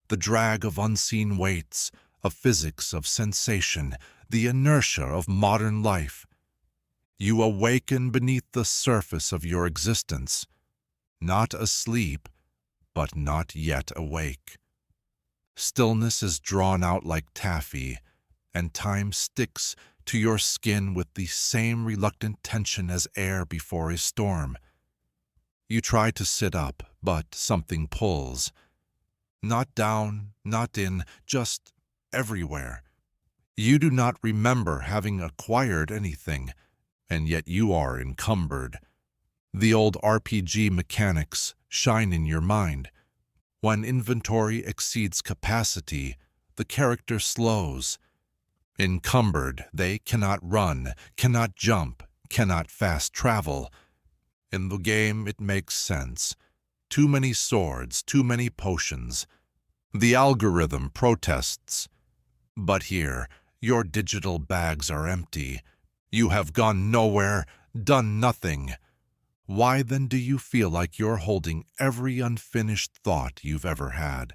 the drag of unseen weights, of physics of sensation, the inertia of modern life. You awaken beneath the surface of your existence, not asleep, but not yet awake. Stillness is drawn out like taffy, and time sticks to your skin with the same reluctant tension as air before a storm. You try to sit up, but something pulls. Not down, not in, just everywhere. You do not remember having acquired anything, and yet you are encumbered. The old RPG mechanics shine in your mind. When inventory exceeds capacity, the character slows. Encumbered, they cannot run, cannot jump, cannot fast travel. In the game, it makes sense. Too many swords, too many potions. The algorithm protests. But here, your digital bags are empty. You have gone nowhere, done nothing. Why then do you feel like you're holding every unfinished thought you've ever had?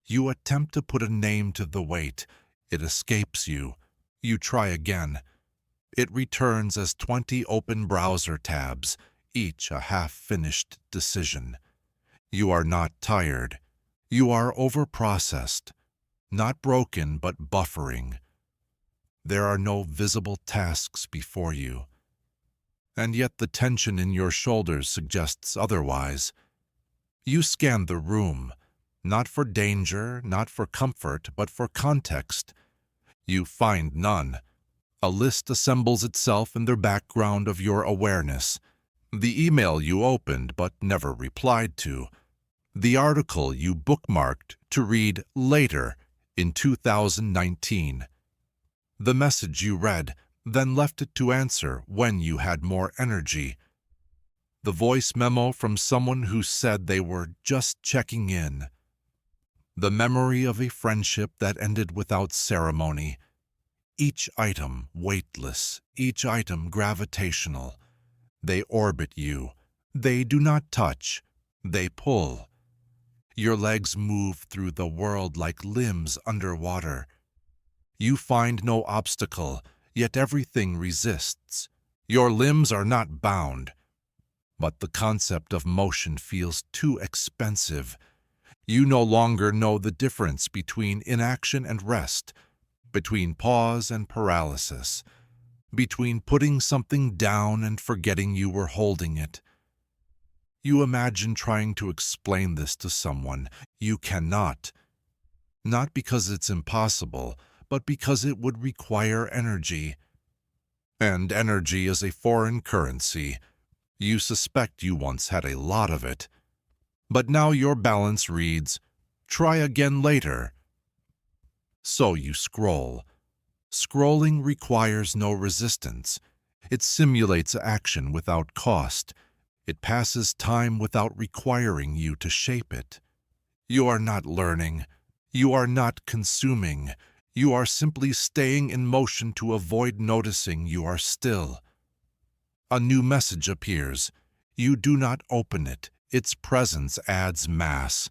You attempt to put a name to the weight. It escapes you. You try again. It returns as 20 open browser tabs, each a half-finished decision. You are not tired. You are overprocessed. Not broken, but buffering. There are no visible tasks before you. And yet the tension in your shoulders suggests otherwise. You scan the room, not for danger, not for comfort, but for context. You find none. A list assembles itself in the background of your awareness. The email you opened but never replied to. The article you bookmarked to read later in 2019. The message you read, then left it to answer when you had more energy. The voice memo from someone who said they were just checking in. The memory of a friendship that ended without ceremony. Each item weightless, each item gravitational. They orbit you. They do not touch. They pull. Your legs move through the world like limbs underwater. You find no obstacle, yet everything resists. Your limbs are not bound, but the concept of motion feels too expensive. You no longer know the difference between inaction and rest, between pause and paralysis, between putting something down and forgetting you were holding it. You imagine trying to explain this to someone. You cannot. Not because it's impossible, but because it would require energy. And energy is a foreign currency. You suspect you once had a lot of it. But now your balance reads, "Try again later." So you scroll. Scrolling requires no resistance. It simulates action without cost. It passes time without requiring you to shape it. You are not learning. You are not consuming. You are simply staying in motion to avoid noticing you are still. A new message appears. You do not open it. Its presence adds mass.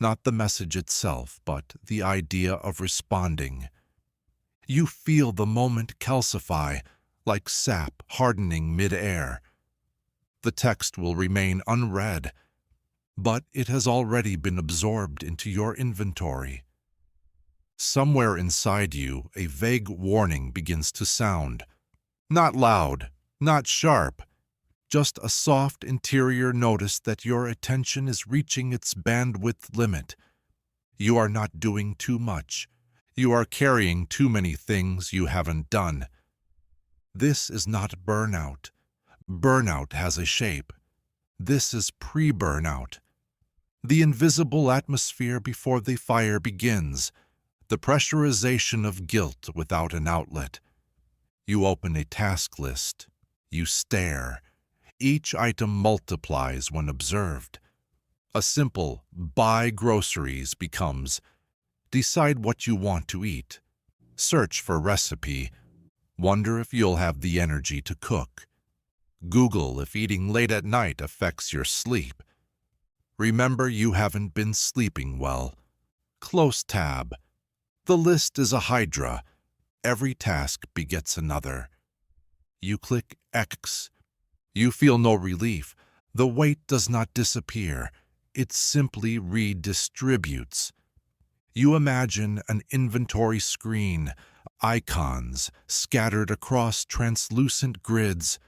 Not the message itself, but the idea of responding. You feel the moment calcify, like sap hardening mid-air. The text will remain unread, but it has already been absorbed into your inventory. Somewhere inside you, a vague warning begins to sound. Not loud, not sharp, just a soft interior notice that your attention is reaching its bandwidth limit. You are not doing too much. You are carrying too many things you haven't done. This is not burnout. Burnout has a shape. This is pre-burnout. The invisible atmosphere before the fire begins. The pressurization of guilt without an outlet. You open a task list. You stare. Each item multiplies when observed. A simple buy groceries becomes decide what you want to eat. Search for recipe. Wonder if you'll have the energy to cook. Google if eating late at night affects your sleep. Remember you haven't been sleeping well. Close tab. The list is a hydra. Every task begets another. You click X. You feel no relief. The weight does not disappear. It simply redistributes. You imagine an inventory screen, icons scattered across translucent grids.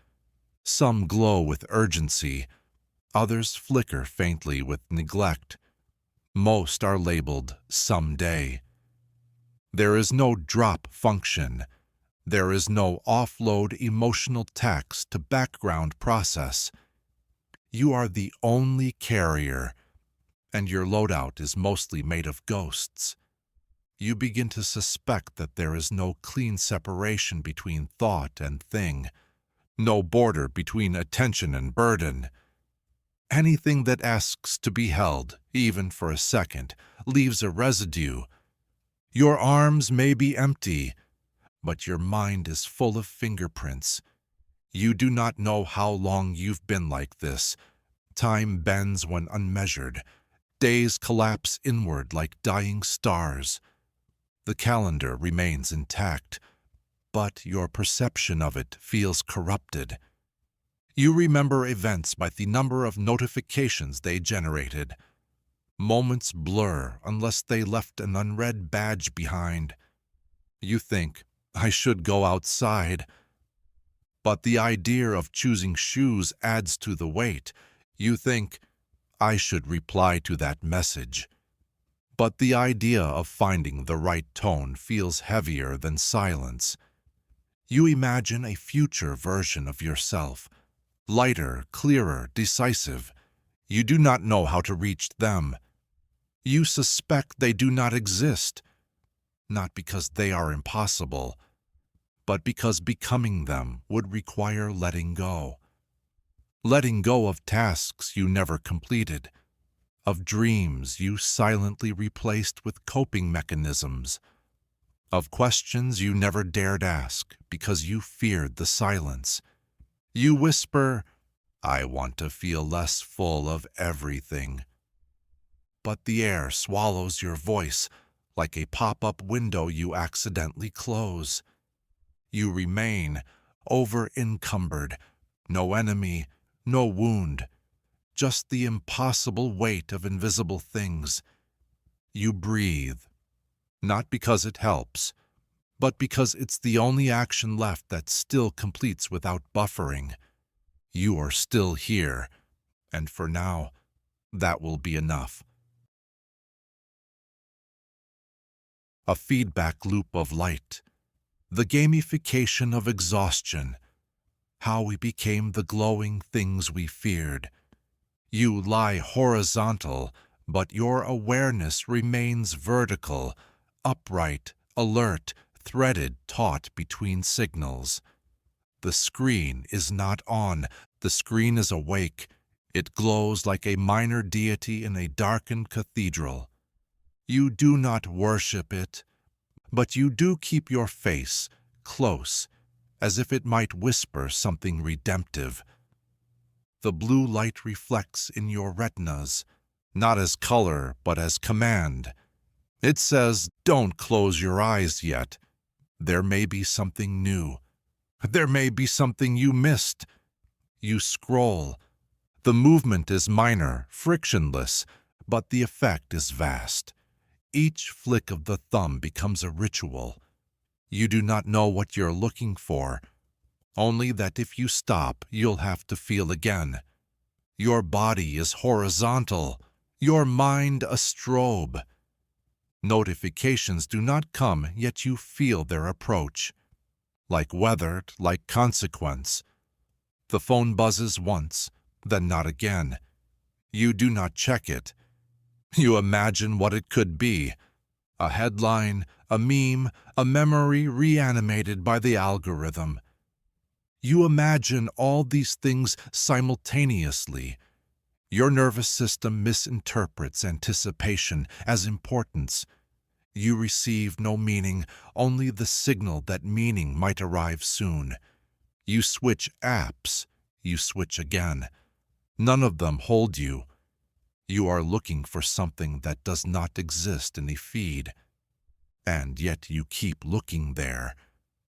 Some glow with urgency. Others flicker faintly with neglect. Most are labeled someday. There is no drop function. There is no offload emotional text to background process. You are the only carrier, and your loadout is mostly made of ghosts. You begin to suspect that there is no clean separation between thought and thing, no border between attention and burden. Anything that asks to be held, even for a second, leaves a residue. Your arms may be empty, but your mind is full of fingerprints. You do not know how long you've been like this. Time bends when unmeasured. Days collapse inward like dying stars. The calendar remains intact, but your perception of it feels corrupted. You remember events by the number of notifications they generated. Moments blur unless they left an unread badge behind. You think, I should go outside. But the idea of choosing shoes adds to the weight. You think, I should reply to that message. But the idea of finding the right tone feels heavier than silence. You imagine a future version of yourself, lighter, clearer, decisive. You do not know how to reach them. You suspect they do not exist, not because they are impossible, but because becoming them would require letting go. Letting go of tasks you never completed, of dreams you silently replaced with coping mechanisms, of questions you never dared ask because you feared the silence. You whisper, I want to feel less full of everything. But the air swallows your voice like a pop-up window you accidentally close. You remain over-encumbered, no enemy, no wound, just the impossible weight of invisible things. You breathe, not because it helps, but because it's the only action left that still completes without buffering. You are still here, and for now, that will be enough. A feedback loop of light, the gamification of exhaustion, how we became the glowing things we feared. You lie horizontal, but your awareness remains vertical, upright, alert, threaded taut between signals. The screen is not on, the screen is awake. It glows like a minor deity in a darkened cathedral. You do not worship it, but you do keep your face close, as if it might whisper something redemptive. The blue light reflects in your retinas, not as color, but as command. It says, don't close your eyes yet. There may be something new. There may be something you missed. You scroll. The movement is minor, frictionless, but the effect is vast. Each flick of the thumb becomes a ritual. You do not know what you're looking for, only that if you stop, you'll have to feel again. Your body is horizontal, your mind a strobe. Notifications do not come, yet you feel their approach. Like weather, like consequence. The phone buzzes once, then not again. You do not check it. You imagine what it could be. A headline, a meme, a memory reanimated by the algorithm. You imagine all these things simultaneously. Your nervous system misinterprets anticipation as importance. You receive no meaning, only the signal that meaning might arrive soon. You switch apps. You switch again. None of them hold you. You are looking for something that does not exist in a feed, and yet you keep looking there,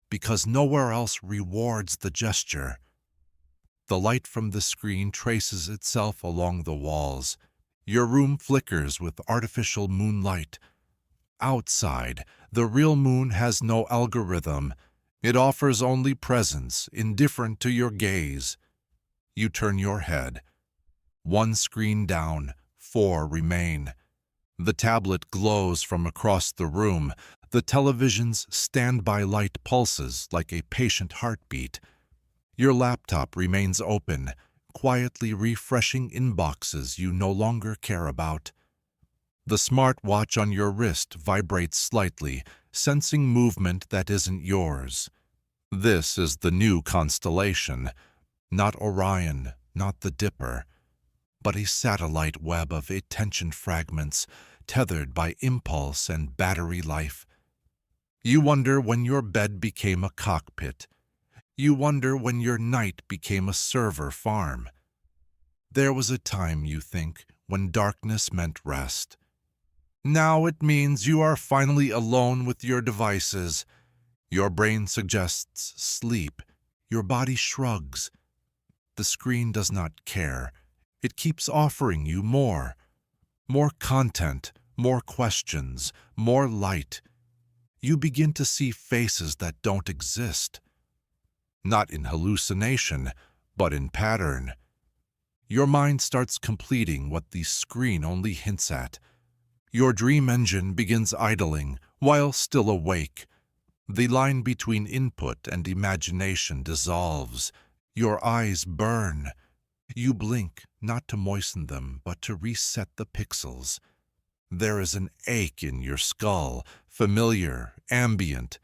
because nowhere else rewards the gesture. The light from the screen traces itself along the walls. Your room flickers with artificial moonlight. Outside, the real moon has no algorithm. It offers only presence, indifferent to your gaze. You turn your head. One screen down, 4 remain. The tablet glows from across the room. The television's standby light pulses like a patient heartbeat. Your laptop remains open, quietly refreshing inboxes you no longer care about. The smartwatch on your wrist vibrates slightly, sensing movement that isn't yours. This is the new constellation, not Orion, not the Dipper, but a satellite web of attention fragments tethered by impulse and battery life. You wonder when your bed became a cockpit. You wonder when your night became a server farm. There was a time, you think, when darkness meant rest. Now it means you are finally alone with your devices. Your brain suggests sleep. Your body shrugs. The screen does not care. It keeps offering you more. More content, more questions, more light. You begin to see faces that don't exist. Not in hallucination, but in pattern. Your mind starts completing what the screen only hints at. Your dream engine begins idling while still awake. The line between input and imagination dissolves. Your eyes burn. You blink, not to moisten them, but to reset the pixels. There is an ache in your skull, familiar, ambient.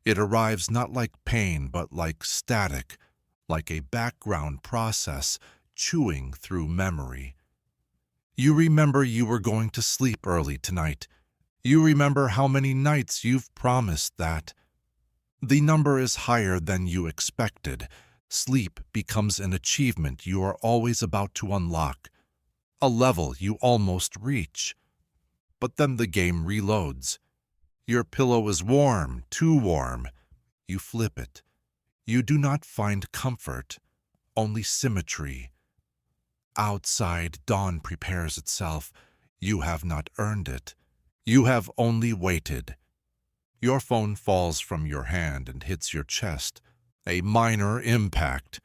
It arrives not like pain, but like static, like a background process chewing through memory. You remember you were going to sleep early tonight. You remember how many nights you've promised that. The number is higher than you expected. Sleep becomes an achievement you are always about to unlock, a level you almost reach. But then the game reloads. Your pillow is warm, too warm. You flip it. You do not find comfort, only symmetry. Outside, dawn prepares itself. You have not earned it. You have only waited. Your phone falls from your hand and hits your chest, a minor impact,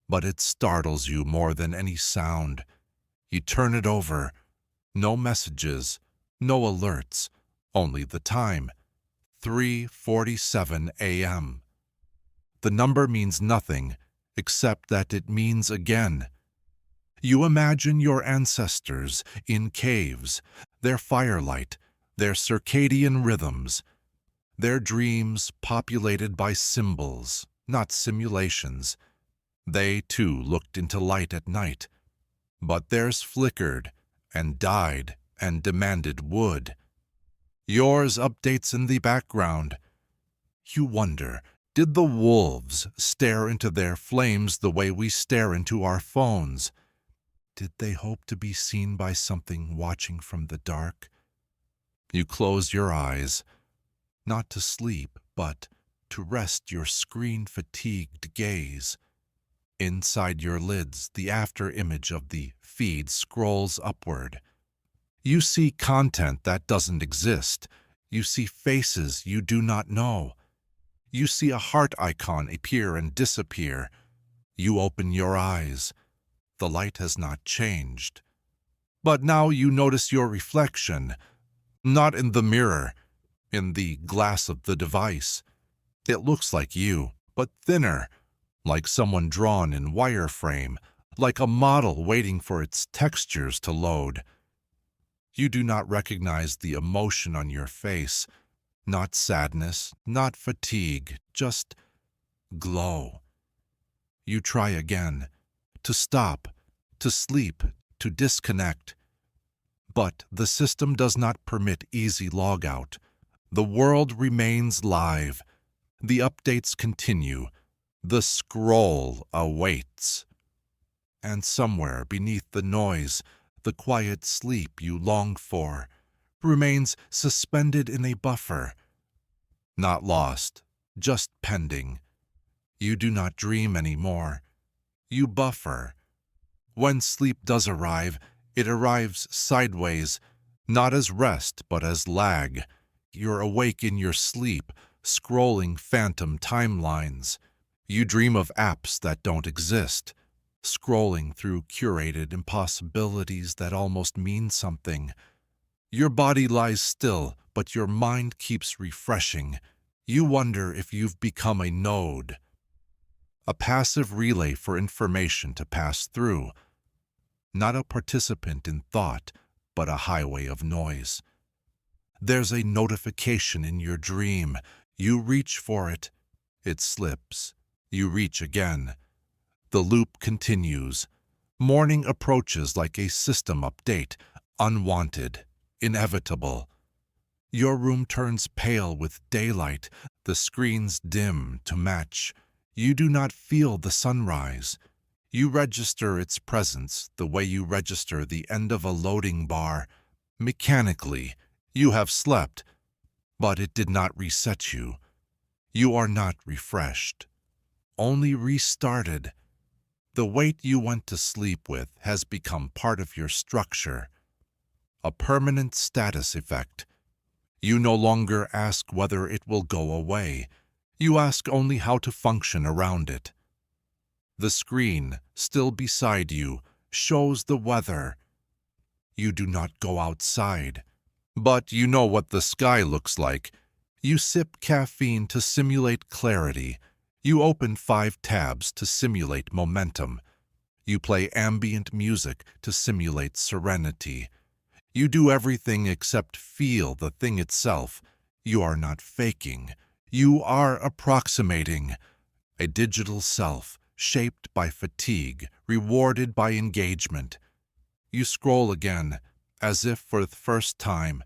but it startles you more than any sound. You turn it over. No messages, no alerts, only the time, 3:47 a.m. The number means nothing, except that it means again. You imagine your ancestors in caves, their firelight, their circadian rhythms, their dreams populated by symbols, not simulations. They, too, looked into light at night, but theirs flickered and died and demanded wood. Yours updates in the background. You wonder, did the wolves stare into their flames the way we stare into our phones? Did they hope to be seen by something watching from the dark? You close your eyes, not to sleep, but to rest your screen-fatigued gaze. Inside your lids, the after-image of the feed scrolls upward. You see content that doesn't exist. You see faces you do not know. You see a heart icon appear and disappear. You open your eyes. The light has not changed. But now you notice your reflection, not in the mirror, in the glass of the device. It looks like you, but thinner, like someone drawn in wireframe, like a model waiting for its textures to load. You do not recognize the emotion on your face, not sadness, not fatigue, just glow. You try again, to stop, to sleep, to disconnect. But the system does not permit easy logout. The world remains live. The updates continue. The scroll awaits. And somewhere beneath the noise, the quiet sleep you longed for, remains suspended in a buffer. Not lost, just pending. You do not dream anymore. You buffer. When sleep does arrive, it arrives sideways, not as rest but as lag. You're awake in your sleep, scrolling phantom timelines. You dream of apps that don't exist, scrolling through curated impossibilities that almost mean something. Your body lies still, but your mind keeps refreshing. You wonder if you've become a node, a passive relay for information to pass through. Not a participant in thought, but a highway of noise. There's a notification in your dream. You reach for it. It slips. You reach again. The loop continues. Morning approaches like a system update, unwanted, inevitable. Your room turns pale with daylight, the screens dim to match. You do not feel the sunrise. You register its presence the way you register the end of a loading bar. Mechanically, you have slept, but it did not reset you. You are not refreshed, only restarted. The weight you went to sleep with has become part of your structure, a permanent status effect. You no longer ask whether it will go away. You ask only how to function around it. The screen, still beside you, shows the weather. You do not go outside, but you know what the sky looks like. You sip caffeine to simulate clarity. You open 5 tabs to simulate momentum. You play ambient music to simulate serenity. You do everything except feel the thing itself. You are not faking. You are approximating. A digital self, shaped by fatigue, rewarded by engagement. You scroll again, as if for the first time.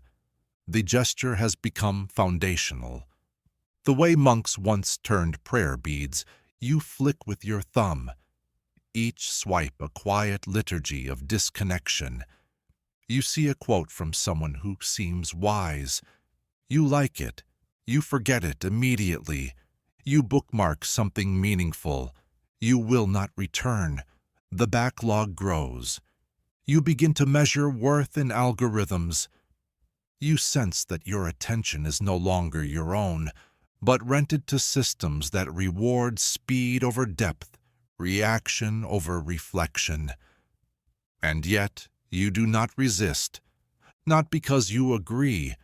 The gesture has become foundational. The way monks once turned prayer beads, you flick with your thumb. Each swipe a quiet liturgy of disconnection. You see a quote from someone who seems wise. You like it. You forget it immediately. You bookmark something meaningful. You will not return. The backlog grows. You begin to measure worth in algorithms. You sense that your attention is no longer your own, but rented to systems that reward speed over depth, reaction over reflection. And yet, you do not resist, not because you agree,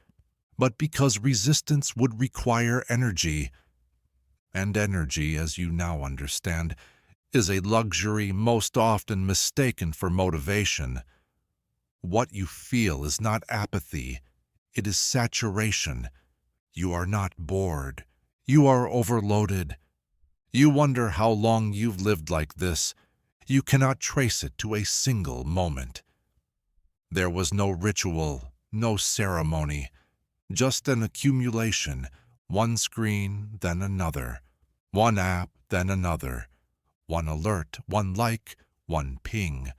but because resistance would require energy. And energy, as you now understand, is a luxury most often mistaken for motivation. What you feel is not apathy, it is saturation. You are not bored. You are overloaded. You wonder how long you've lived like this. You cannot trace it to a single moment. There was no ritual, no ceremony, just an accumulation, one screen, then another, one app, then another, one alert, one like, one ping,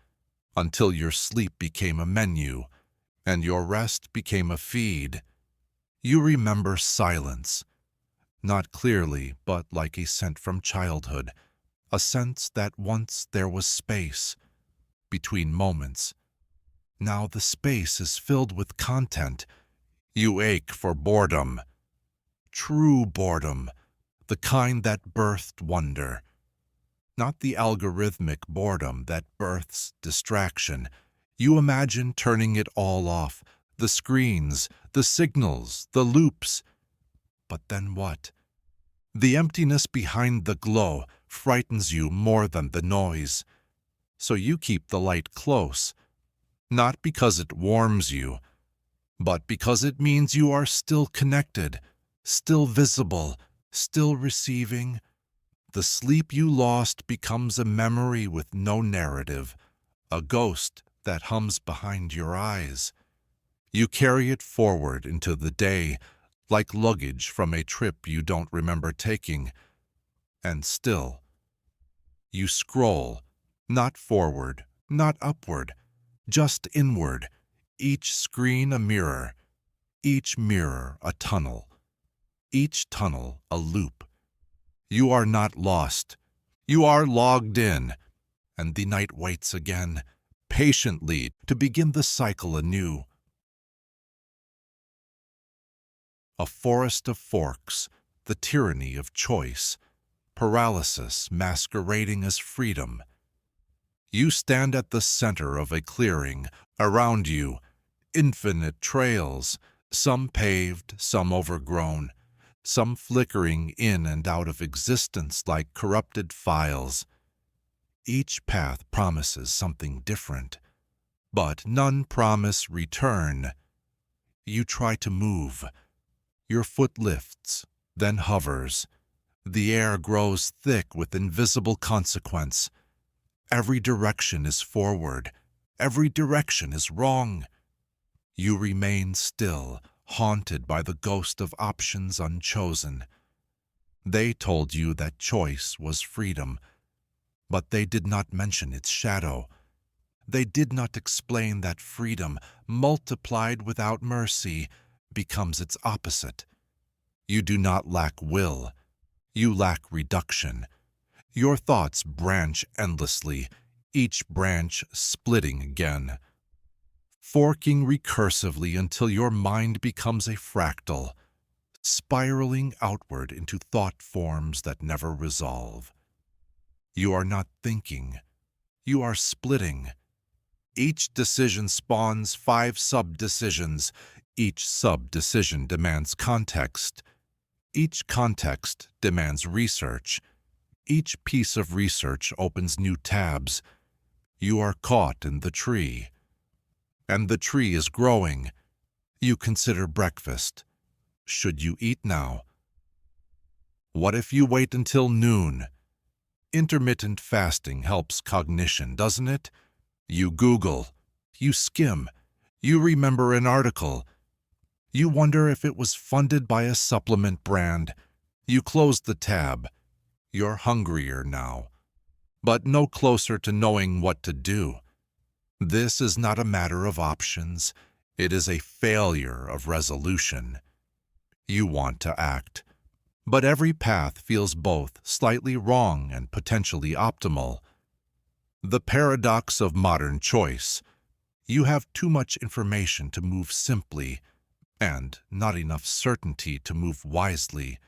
until your sleep became a menu, and your rest became a feed. You remember silence, not clearly, but like a scent from childhood, a sense that once there was space between moments. Now the space is filled with content. You ache for boredom, true boredom, the kind that birthed wonder, not the algorithmic boredom that births distraction. You imagine turning it all off, the screens, the signals, the loops. But then what? The emptiness behind the glow frightens you more than the noise. So you keep the light close, not because it warms you, but because it means you are still connected, still visible, still receiving. The sleep you lost becomes a memory with no narrative, a ghost that hums behind your eyes. You carry it forward into the day, like luggage from a trip you don't remember taking. And still, you scroll, not forward, not upward, just inward, each screen a mirror, each mirror a tunnel, each tunnel a loop. You are not lost. You are logged in, and the night waits again, patiently to begin the cycle anew. A forest of forks, the tyranny of choice, paralysis masquerading as freedom. You stand at the center of a clearing. Around you, infinite trails, some paved, some overgrown, some flickering in and out of existence like corrupted files. Each path promises something different, but none promise return. You try to move. Your foot lifts, then hovers. The air grows thick with invisible consequence. Every direction is forward. Every direction is wrong. You remain still, haunted by the ghost of options unchosen. They told you that choice was freedom, but they did not mention its shadow. They did not explain that freedom, multiplied without mercy, becomes its opposite. You do not lack will. You lack reduction. Your thoughts branch endlessly, each branch splitting again, forking recursively until your mind becomes a fractal, spiraling outward into thought forms that never resolve. You are not thinking. You are splitting. Each decision spawns 5 sub-decisions. Each sub-decision demands context. Each context demands research. Each piece of research opens new tabs. You are caught in the tree. And the tree is growing. You consider breakfast. Should you eat now? What if you wait until noon? Intermittent fasting helps cognition, doesn't it? You Google. You skim. You remember an article. You wonder if it was funded by a supplement brand. You close the tab. You're hungrier now, but no closer to knowing what to do. This is not a matter of options. It is a failure of resolution. You want to act, but every path feels both slightly wrong and potentially optimal. The paradox of modern choice. You have too much information to move simply, and not enough certainty to move wisely.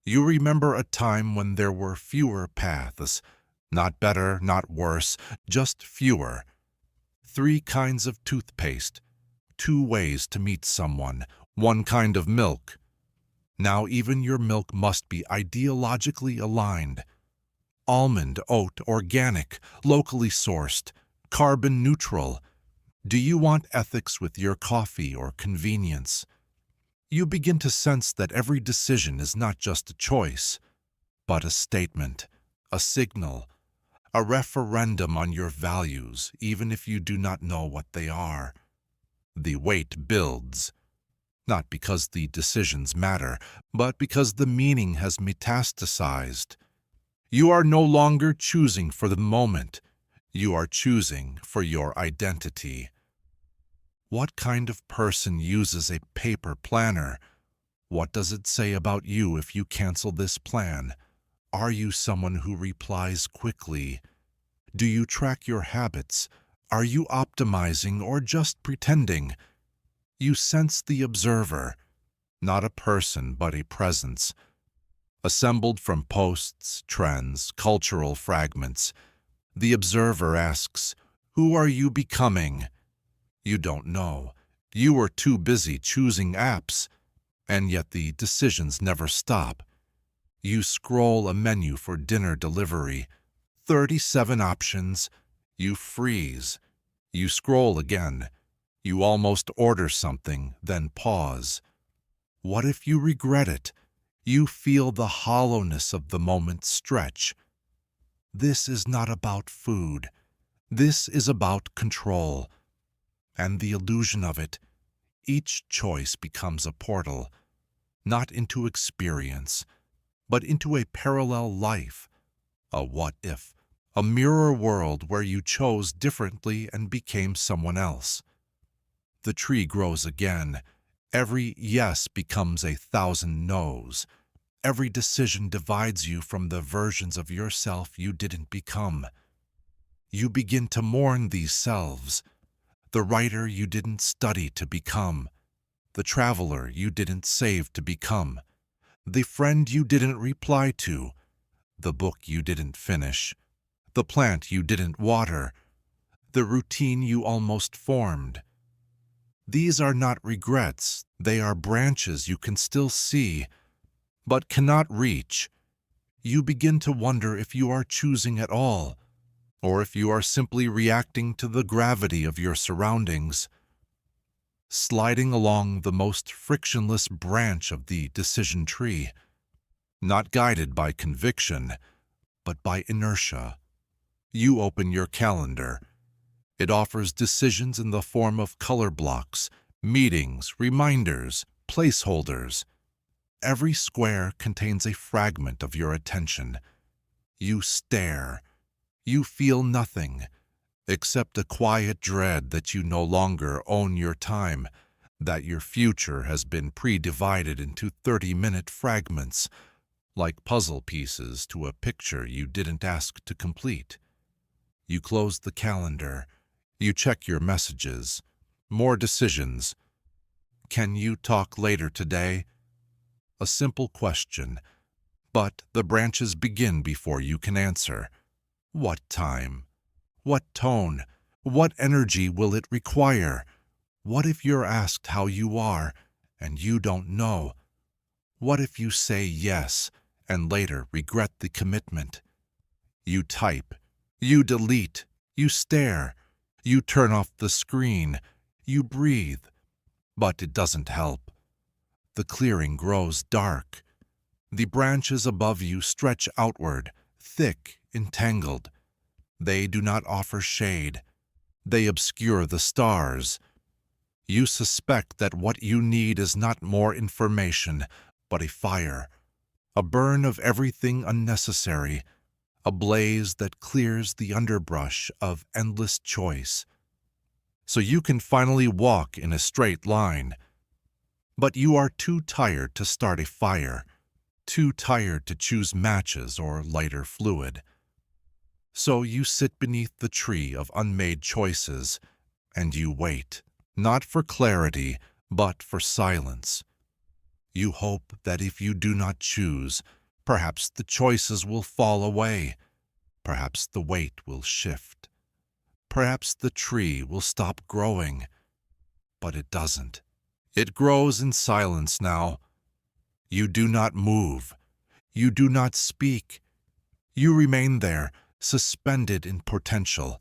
You remember a time when there were fewer paths, not better, not worse, just fewer. 3 kinds of toothpaste, 2 ways to meet someone, 1 kind of milk. Now even your milk must be ideologically aligned. Almond, oat, organic, locally sourced, carbon neutral. Do you want ethics with your coffee or convenience? You begin to sense that every decision is not just a choice, but a statement, a signal, a referendum on your values, even if you do not know what they are. The weight builds, not because the decisions matter, but because the meaning has metastasized. You are no longer choosing for the moment. You are choosing for your identity. What kind of person uses a paper planner? What does it say about you if you cancel this plan? Are you someone who replies quickly? Do you track your habits? Are you optimizing or just pretending? You sense the observer, not a person but a presence, assembled from posts, trends, cultural fragments. The observer asks, "Who are you becoming?" You don't know. You were too busy choosing apps, and yet the decisions never stop. You scroll a menu for dinner delivery, 37 options. You freeze. You scroll again. You almost order something, then pause. What if you regret it? You feel the hollowness of the moment stretch. This is not about food. This is about control. And the illusion of it. Each choice becomes a portal, not into experience, but into a parallel life, a what if, a mirror world where you chose differently and became someone else. The tree grows again. Every yes becomes 1,000 no's. Every decision divides you from the versions of yourself you didn't become. You begin to mourn these selves, the writer you didn't study to become, the traveler you didn't save to become, the friend you didn't reply to, the book you didn't finish, the plant you didn't water, the routine you almost formed. These are not regrets, they are branches you can still see, but cannot reach. You begin to wonder if you are choosing at all, or if you are simply reacting to the gravity of your surroundings, sliding along the most frictionless branch of the decision tree, not guided by conviction, but by inertia. You open your calendar. It offers decisions in the form of color blocks, meetings, reminders, placeholders. Every square contains a fragment of your attention. You stare. You feel nothing, except a quiet dread that you no longer own your time, that your future has been pre-divided into 30-minute fragments, like puzzle pieces to a picture you didn't ask to complete. You close the calendar. You check your messages. More decisions. Can you talk later today? A simple question, but the branches begin before you can answer. What time? What tone? What energy will it require? What if you're asked how you are and you don't know? What if you say yes and later regret the commitment? You type, you delete, you stare, you turn off the screen, you breathe, but it doesn't help. The clearing grows dark. The branches above you stretch outward, thick, entangled. They do not offer shade. They obscure the stars. You suspect that what you need is not more information, but a fire, a burn of everything unnecessary, a blaze that clears the underbrush of endless choice. So you can finally walk in a straight line. But you are too tired to start a fire, too tired to choose matches or lighter fluid. So you sit beneath the tree of unmade choices, and you wait, not for clarity, but for silence. You hope that if you do not choose, perhaps the choices will fall away, perhaps the weight will shift, perhaps the tree will stop growing. But it doesn't. It grows in silence now. You do not move. You do not speak. You remain there, suspended in potential,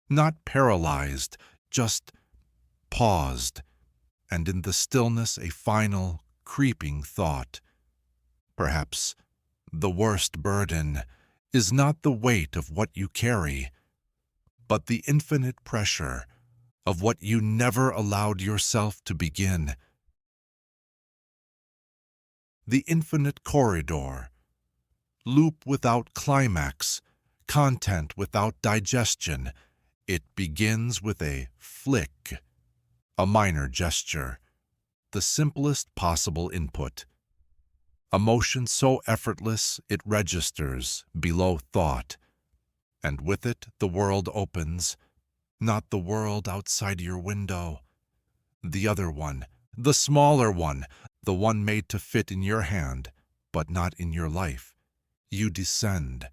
not paralyzed, just paused, and in the stillness a final, creeping thought. Perhaps the worst burden is not the weight of what you carry, but the infinite pressure of what you never allowed yourself to begin. The infinite corridor, loop without climax, content without digestion. It begins with a flick, a minor gesture, the simplest possible input. A motion so effortless it registers below thought, and with it the world opens. Not the world outside your window. The other one, the smaller one, the one made to fit in your hand, but not in your life. You descend.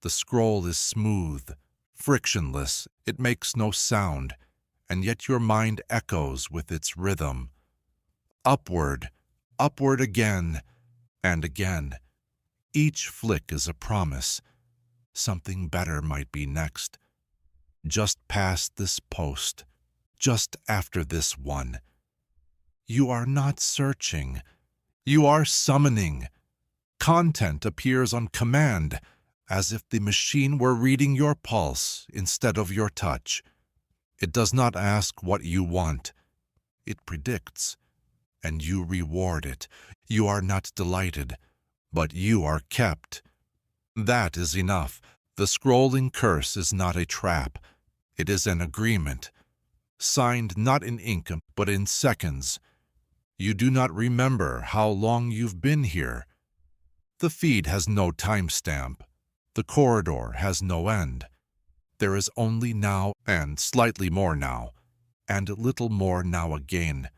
The scroll is smooth, frictionless, it makes no sound, and yet your mind echoes with its rhythm. Upward, upward again, and again. Each flick is a promise. Something better might be next. Just past this post, just after this one. You are not searching. You are summoning. Content appears on command, as if the machine were reading your pulse instead of your touch. It does not ask what you want. It predicts, and you reward it. You are not delighted, but you are kept. That is enough. The scrolling curse is not a trap. It is an agreement, signed not in ink but in seconds. You do not remember how long you've been here. The feed has no timestamp. The corridor has no end. There is only now and slightly more now, and a little more now again.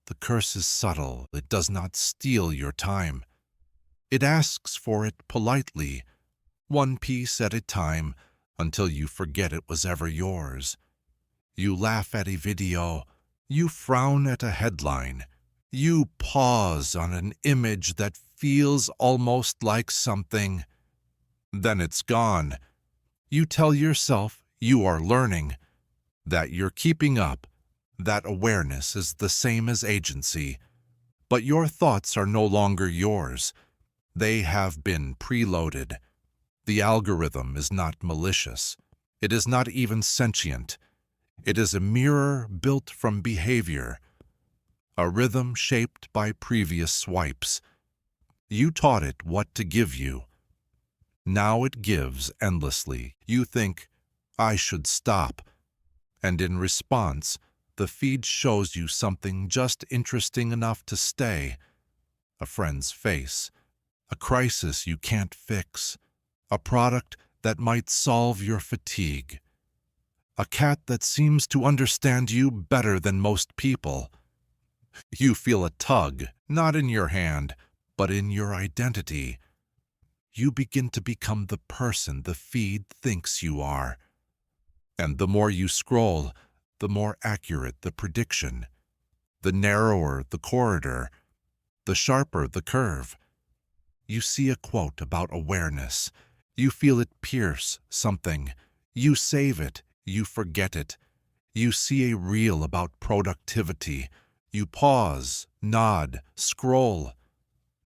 The curse is subtle. It does not steal your time. It asks for it politely, one piece at a time, until you forget it was ever yours. You laugh at a video. You frown at a headline. You pause on an image that feels almost like something. Then it's gone. You tell yourself you are learning, that you're keeping up, that awareness is the same as agency. But your thoughts are no longer yours. They have been preloaded. The algorithm is not malicious. It is not even sentient. It is a mirror built from behavior, a rhythm shaped by previous swipes. You taught it what to give you. Now it gives endlessly. You think, I should stop. And in response, the feed shows you something just interesting enough to stay. A friend's face, a crisis you can't fix, a product that might solve your fatigue, a cat that seems to understand you better than most people. You feel a tug, not in your hand, but in your identity. You begin to become the person the feed thinks you are. And the more you scroll, the more accurate the prediction. The narrower the corridor, the sharper the curve. You see a quote about awareness. You feel it pierce something. You save it. You forget it. You see a reel about productivity. You pause, nod, scroll.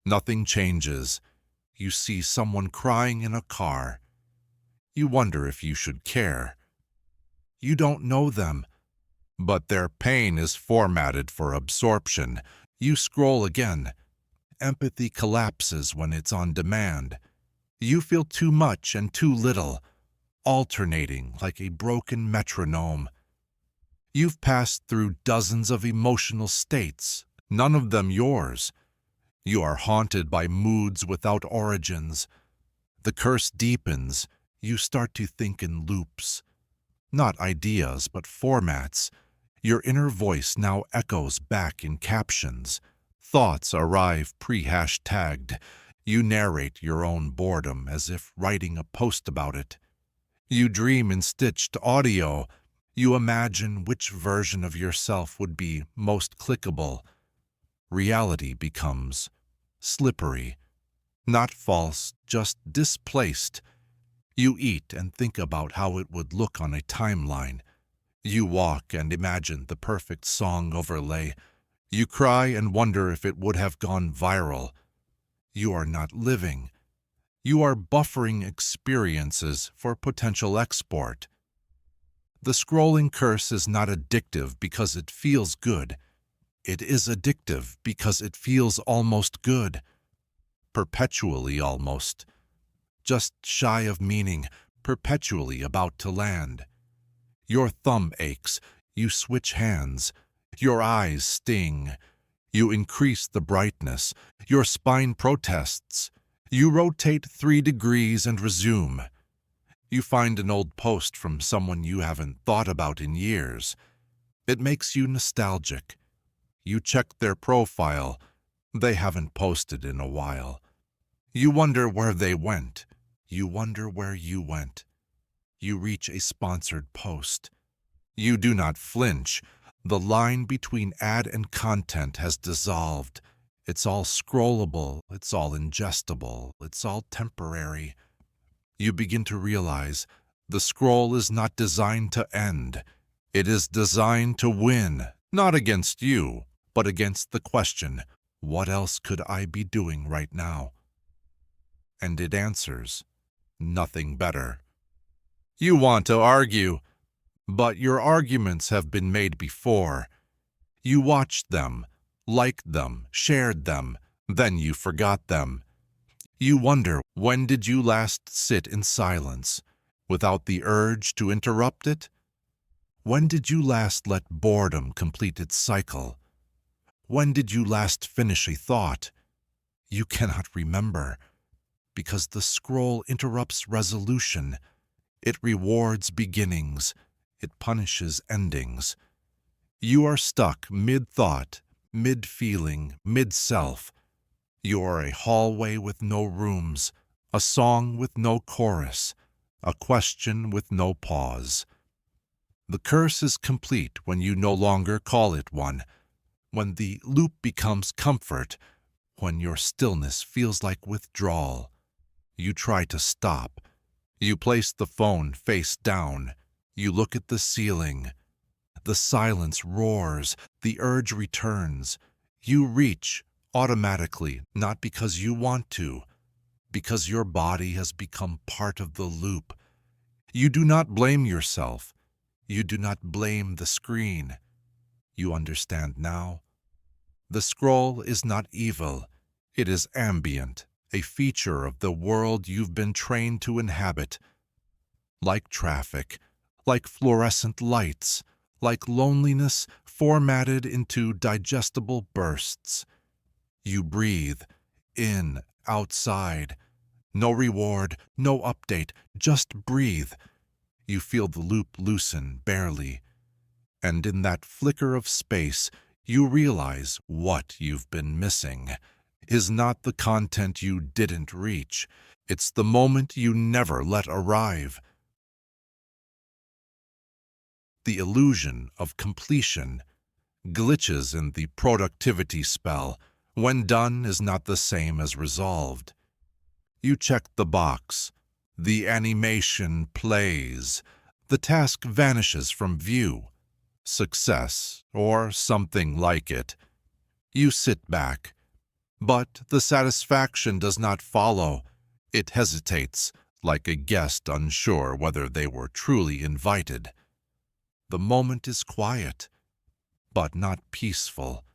Nothing changes. You see someone crying in a car. You wonder if you should care. You don't know them, but their pain is formatted for absorption. You scroll again. Empathy collapses when it's on demand. You feel too much and too little, alternating like a broken metronome. You've passed through dozens of emotional states, none of them yours. You are haunted by moods without origins. The curse deepens. You start to think in loops. Not ideas, but formats. Your inner voice now echoes back in captions. Thoughts arrive pre-hashtagged. You narrate your own boredom as if writing a post about it. You dream in stitched audio. You imagine which version of yourself would be most clickable. Reality becomes slippery, not false, just displaced. You eat and think about how it would look on a timeline. You walk and imagine the perfect song overlay. You cry and wonder if it would have gone viral. You are not living. You are buffering experiences for potential export. The scrolling curse is not addictive because it feels good. It is addictive because it feels almost good. Perpetually almost. Just shy of meaning, perpetually about to land. Your thumb aches. You switch hands. Your eyes sting. You increase the brightness. Your spine protests. You rotate 3 degrees and resume. You find an old post from someone you haven't thought about in years. It makes you nostalgic. You check their profile. They haven't posted in a while. You wonder where they went. You wonder where you went. You reach a sponsored post. You do not flinch. The line between ad and content has dissolved. It's all scrollable. It's all ingestible. It's all temporary. You begin to realize the scroll is not designed to end. It is designed to win, not against you, but against the question, what else could I be doing right now? And it answers, nothing better. You want to argue, but your arguments have been made before. You watched them, liked them, shared them, then you forgot them. You wonder, when did you last sit in silence, without the urge to interrupt it? When did you last let boredom complete its cycle? When did you last finish a thought? You cannot remember, because the scroll interrupts resolution. It rewards beginnings. It punishes endings. You are stuck mid-thought, mid-feeling, mid-self. You are a hallway with no rooms, a song with no chorus, a question with no pause. The curse is complete when you no longer call it one, when the loop becomes comfort, when your stillness feels like withdrawal. You try to stop. You place the phone face down. You look at the ceiling. The silence roars. The urge returns. You reach automatically, not because you want to, because your body has become part of the loop. You do not blame yourself. You do not blame the screen. You understand now. The scroll is not evil. It is ambient, a feature of the world you've been trained to inhabit. Like traffic, like fluorescent lights, like loneliness formatted into digestible bursts. You breathe, in, outside. No reward, no update, just breathe. You feel the loop loosen barely. And in that flicker of space, you realize what you've been missing is not the content you didn't reach. It's the moment you never let arrive. The illusion of completion, glitches in the productivity spell, when done is not the same as resolved. You check the box. The animation plays. The task vanishes from view. Success, or something like it. You sit back. But the satisfaction does not follow. It hesitates, like a guest unsure whether they were truly invited. The moment is quiet, but not peaceful.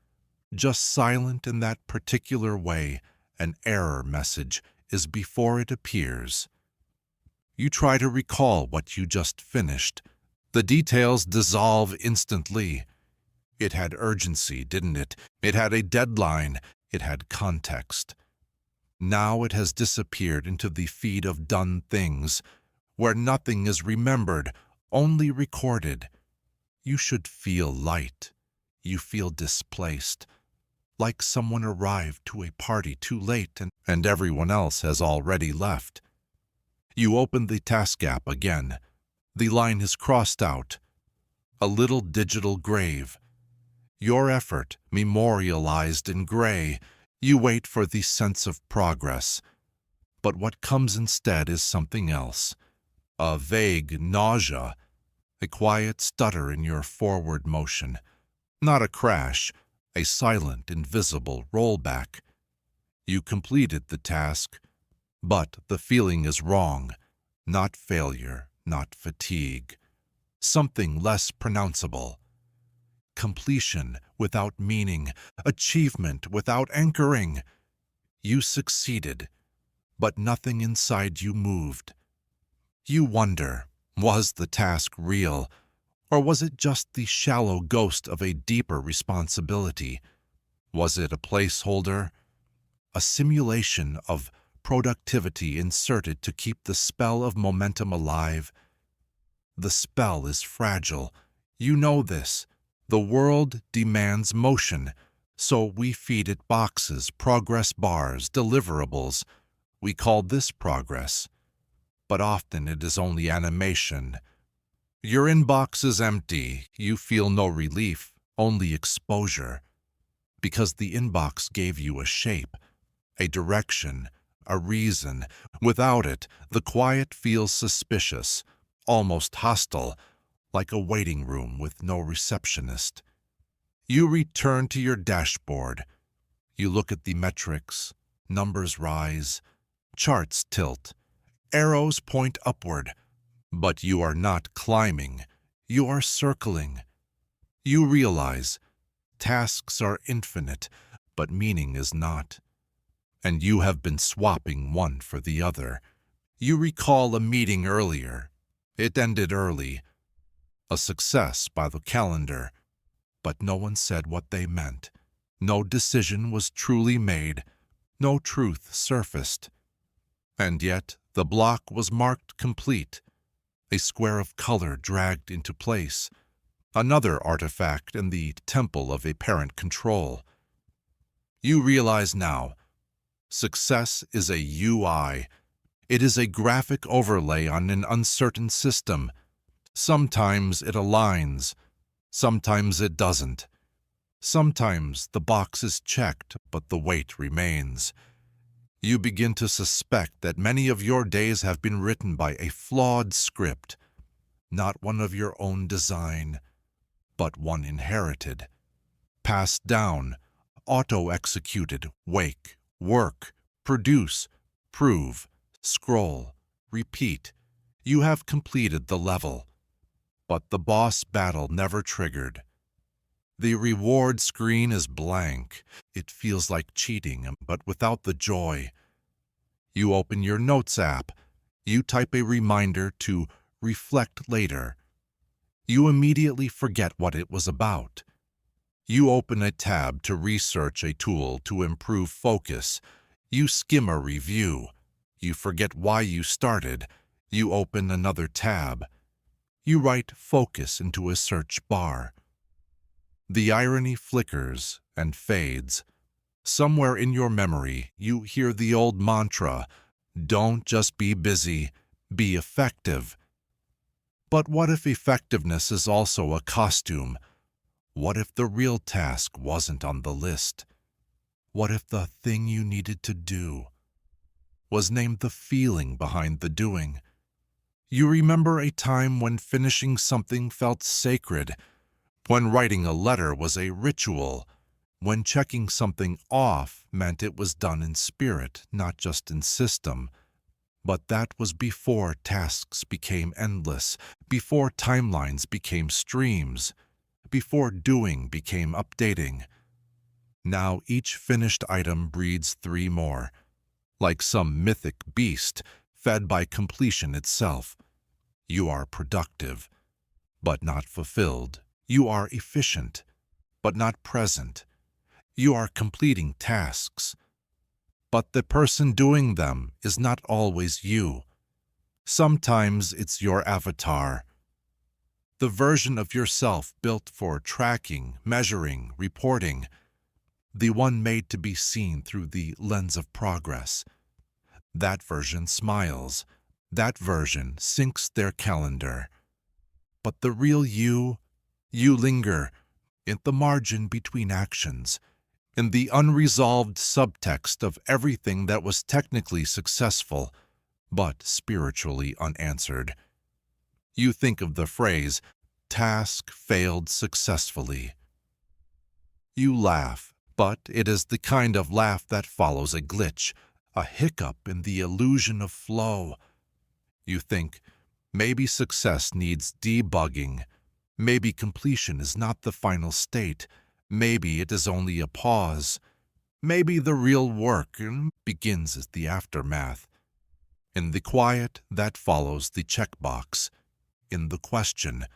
Just silent in that particular way. An error message is before it appears. You try to recall what you just finished. The details dissolve instantly. It had urgency, didn't it? It had a deadline. It had context. Now it has disappeared into the feed of done things, where nothing is remembered, only recorded. You should feel light. You feel displaced, like someone arrived to a party too late and everyone else has already left. You open the task app again. The line is crossed out. A little digital grave. Your effort memorialized in gray. You wait for the sense of progress. But what comes instead is something else. A vague nausea. A quiet stutter in your forward motion. Not a crash. A silent, invisible rollback. You completed the task, but the feeling is wrong. Not failure, not fatigue. Something less pronounceable. Completion without meaning, achievement without anchoring. You succeeded, but nothing inside you moved. You wonder, was the task real, or was it just the shallow ghost of a deeper responsibility? Was it a placeholder? A simulation of productivity inserted to keep the spell of momentum alive? The spell is fragile. You know this. The world demands motion, so we feed it boxes, progress bars, deliverables. We call this progress, but often it is only animation. Your inbox is empty. You feel no relief, only exposure, because the inbox gave you a shape, a direction, a reason. Without it, the quiet feels suspicious, almost hostile, like a waiting room with no receptionist. You return to your dashboard. You look at the metrics. Numbers rise. Charts tilt. Arrows point upward. But you are not climbing. You are circling. You realize tasks are infinite, but meaning is not. and you have been swapping one for the other. You recall a meeting earlier. It ended early. A success by the calendar. But no one said what they meant. No decision was truly made. No truth surfaced. And yet the block was marked complete. A square of color dragged into place. Another artifact in the temple of apparent control. You realize now, success is a UI. It is a graphic overlay on an uncertain system. Sometimes it aligns. Sometimes it doesn't. Sometimes the box is checked, but the weight remains. You begin to suspect that many of your days have been written by a flawed script, not one of your own design, but one inherited, passed down, auto-executed, wake, work, produce, prove, scroll, repeat. You have completed the level, but the boss battle never triggered. The reward screen is blank. It feels like cheating, but without the joy. You open your Notes app. You type a reminder to reflect later. You immediately forget what it was about. You open a tab to research a tool to improve focus. You skim a review. You forget why you started. You open another tab. You write focus into a search bar. The irony flickers and fades. Somewhere in your memory, you hear the old mantra, don't just be busy, be effective. But what if effectiveness is also a costume? What if the real task wasn't on the list? What if the thing you needed to do was named the feeling behind the doing? You remember a time when finishing something felt sacred, when writing a letter was a ritual, when checking something off meant it was done in spirit, not just in system. But that was before tasks became endless, before timelines became streams, before doing became updating. Now each finished item breeds 3 more, like some mythic beast fed by completion itself. You are productive, but not fulfilled. You are efficient, but not present. You are completing tasks, but the person doing them is not always you. Sometimes it's your avatar, the version of yourself built for tracking, measuring, reporting, the one made to be seen through the lens of progress. That version smiles. That version syncs their calendar. But the real you linger in the margin between actions, in the unresolved subtext of everything that was technically successful, but spiritually unanswered. You think of the phrase, task failed successfully. You laugh, but it is the kind of laugh that follows a glitch, a hiccup in the illusion of flow. You think, maybe success needs debugging. Maybe completion is not the final state. Maybe it is only a pause. Maybe the real work begins as the aftermath. In the quiet that follows the checkbox. In the question,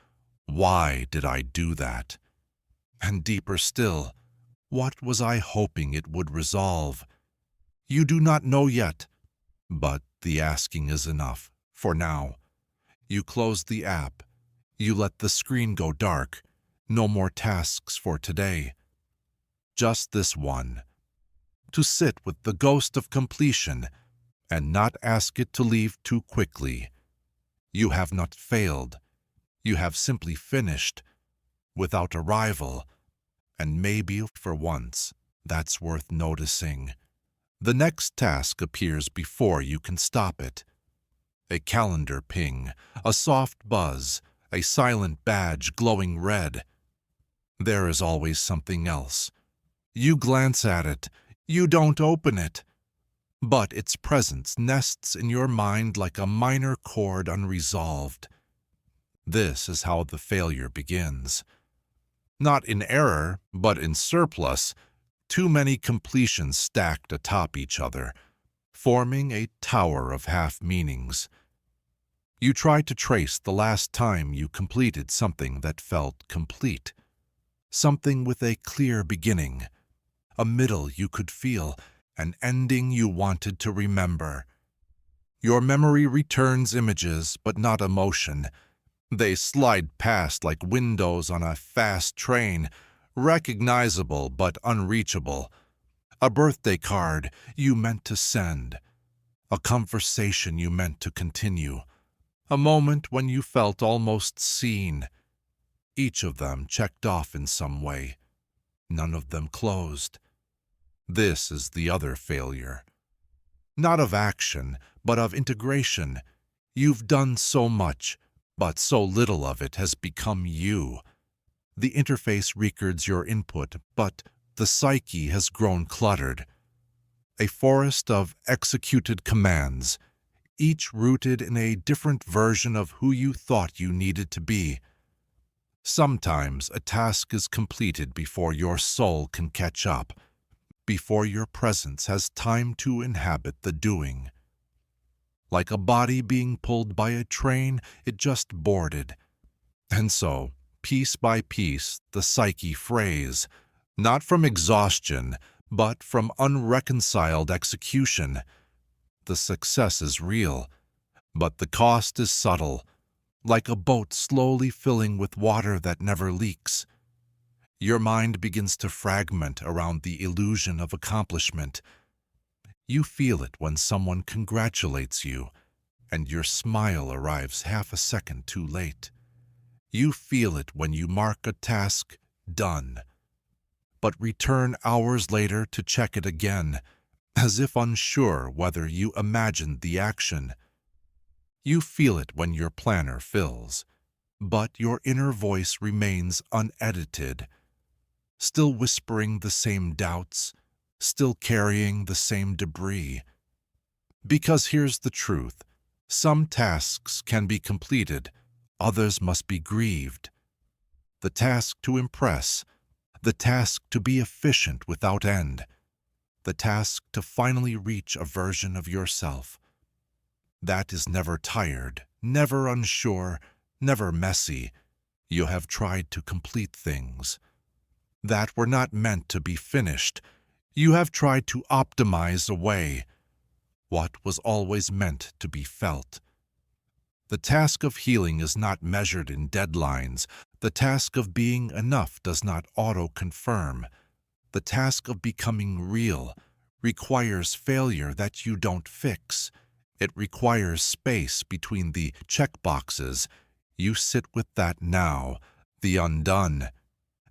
why did I do that? And deeper still, what was I hoping it would resolve? You do not know yet, but the asking is enough, for now. You close the app. You let the screen go dark. No more tasks for today. Just this one. To sit with the ghost of completion and not ask it to leave too quickly. You have not failed. You have simply finished, without a rival, and maybe for once, that's worth noticing. The next task appears before you can stop it. A calendar ping, a soft buzz, a silent badge glowing red. There is always something else. You glance at it. You don't open it. But its presence nests in your mind like a minor chord unresolved. This is how the failure begins. Not in error, but in surplus. Too many completions stacked atop each other, forming a tower of half-meanings. You try to trace the last time you completed something that felt complete, something with a clear beginning, a middle you could feel, an ending you wanted to remember. Your memory returns images, but not emotion. They slide past like windows on a fast train, recognizable but unreachable. A birthday card you meant to send, a conversation you meant to continue, a moment when you felt almost seen. Each of them checked off in some way, none of them closed. This is the other failure. Not of action, but of integration. You've done so much, but so little of it has become you. The interface records your input, but the psyche has grown cluttered. A forest of executed commands, each rooted in a different version of who you thought you needed to be. Sometimes a task is completed before your soul can catch up, before your presence has time to inhabit the doing. Like a body being pulled by a train it just boarded. And so, piece by piece, the psyche frays, not from exhaustion, but from unreconciled execution. The success is real, but the cost is subtle, like a boat slowly filling with water that never leaks. Your mind begins to fragment around the illusion of accomplishment. You feel it when someone congratulates you, and your smile arrives half a second too late. You feel it when you mark a task done, but return hours later to check it again, as if unsure whether you imagined the action. You feel it when your planner fills, but your inner voice remains unedited, still whispering the same doubts, still carrying the same debris. Because here's the truth: some tasks can be completed, others must be grieved. The task to impress, the task to be efficient without end, the task to finally reach a version of yourself that is never tired, never unsure, never messy. You have tried to complete things that were not meant to be finished. You have tried to optimize away what was always meant to be felt. The task of healing is not measured in deadlines. The task of being enough does not auto-confirm. The task of becoming real requires failure that you don't fix. It requires space between the checkboxes. You sit with that now, the undone,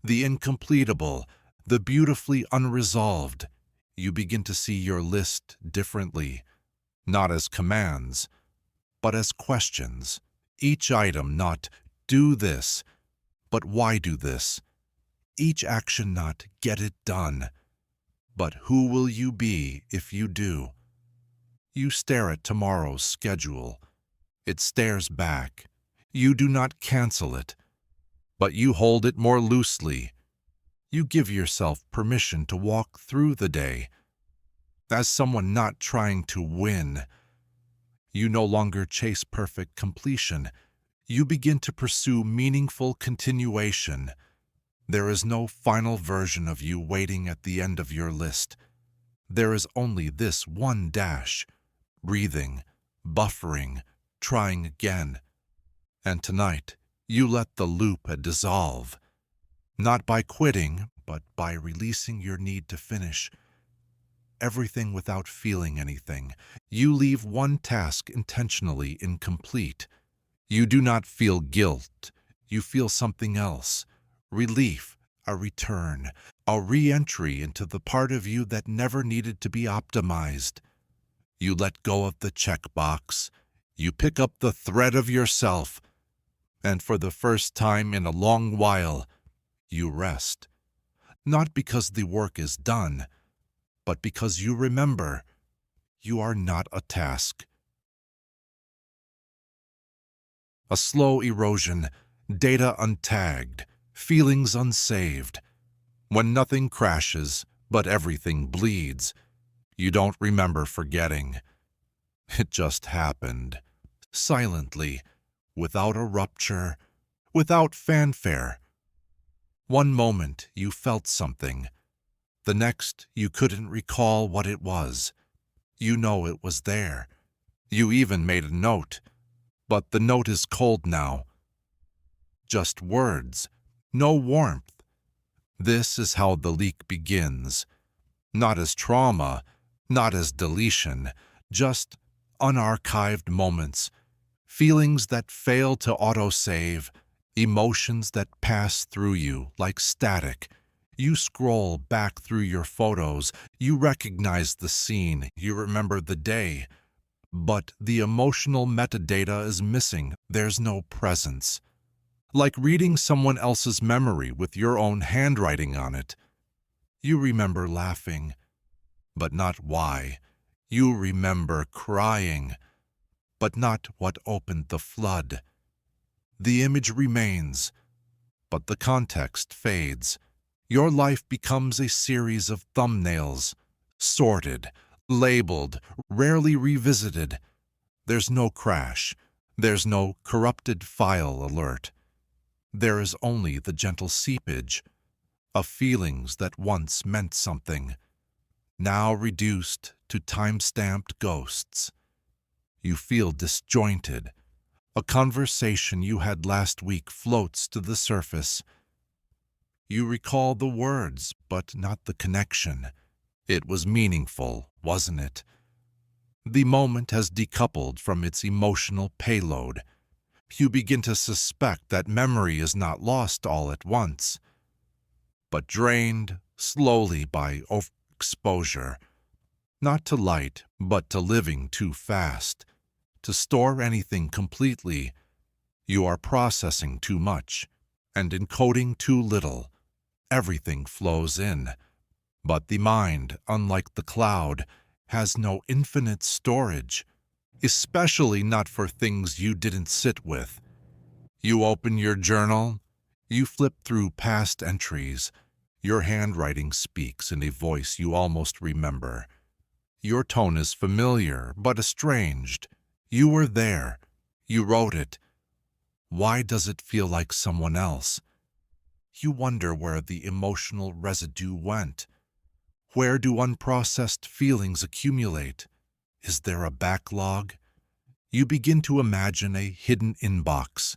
the incompletable, the beautifully unresolved. You begin to see your list differently, not as commands, but as questions. Each item not "do this," but "why do this?" Each action not "get it done," but "who will you be if you do?" You stare at tomorrow's schedule. It stares back. You do not cancel it, but you hold it more loosely. You give yourself permission to walk through the day as someone not trying to win. You no longer chase perfect completion. You begin to pursue meaningful continuation. There is no final version of you waiting at the end of your list. There is only this one dash, breathing, buffering, trying again. And tonight, you let the loop dissolve, not by quitting, but by releasing your need to finish everything without feeling anything. You leave one task intentionally incomplete. You do not feel guilt. You feel something else: relief, a return, a re-entry into the part of you that never needed to be optimized. You let go of the checkbox. You pick up the thread of yourself. And for the first time in a long while, you rest. Not because the work is done, but because you remember you are not a task. A slow erosion, data untagged, feelings unsaved. When nothing crashes, but everything bleeds. You don't remember forgetting. It just happened, silently, without a rupture, without fanfare. One moment you felt something. The next you couldn't recall what it was. You know it was there. You even made a note. But the note is cold now. Just words, no warmth. This is how the leak begins. Not as trauma, not as deletion, just unarchived moments, feelings that fail to autosave, emotions that pass through you like static. You scroll back through your photos, you recognize the scene, you remember the day. But the emotional metadata is missing. There's no presence. Like reading someone else's memory with your own handwriting on it. You remember laughing, but not why. You remember crying, but not what opened the flood. The image remains, but the context fades. Your life becomes a series of thumbnails, sorted, labeled, rarely revisited. There's no crash. There's no corrupted file alert. There is only the gentle seepage of feelings that once meant something, now reduced to time-stamped ghosts. You feel disjointed. A conversation you had last week floats to the surface. You recall the words, but not the connection. It was meaningful, wasn't it? The moment has decoupled from its emotional payload. You begin to suspect that memory is not lost all at once, but drained slowly by overexposure, not to light, but to living too fast. To store anything completely, you are processing too much and encoding too little. Everything flows in, but the mind, unlike the cloud, has no infinite storage, especially not for things you didn't sit with. You open your journal, you flip through past entries. Your handwriting speaks in a voice you almost remember. Your tone is familiar, but estranged. You were there. You wrote it. Why does it feel like someone else? You wonder where the emotional residue went. Where do unprocessed feelings accumulate? Is there a backlog? You begin to imagine a hidden inbox,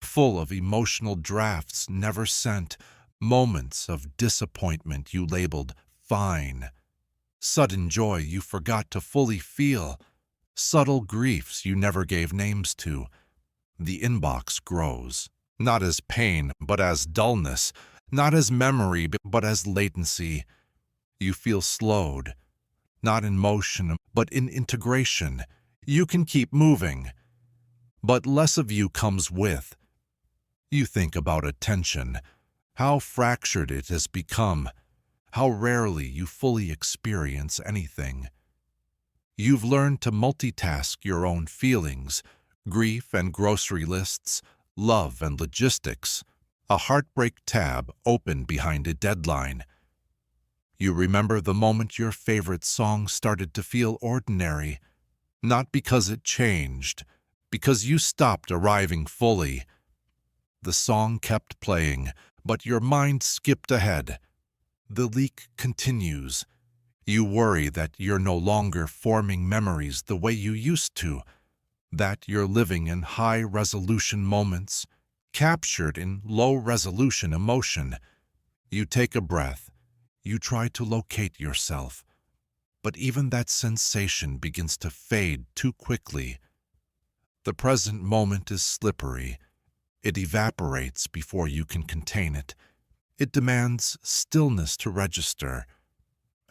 full of emotional drafts never sent, moments of disappointment you labeled fine, sudden joy you forgot to fully feel, subtle griefs you never gave names to. The inbox grows, not as pain, but as dullness, not as memory, but as latency. You feel slowed, not in motion, but in integration. You can keep moving, but less of you comes with. You think about attention, how fractured it has become, how rarely you fully experience anything. You've learned to multitask your own feelings, grief and grocery lists, love and logistics, a heartbreak tab open behind a deadline. You remember the moment your favorite song started to feel ordinary, not because it changed, because you stopped arriving fully. The song kept playing, but your mind skipped ahead. The leak continues. You worry that you're no longer forming memories the way you used to, that you're living in high-resolution moments, captured in low-resolution emotion. You take a breath. You try to locate yourself, but even that sensation begins to fade too quickly. The present moment is slippery. It evaporates before you can contain it. It demands stillness to register,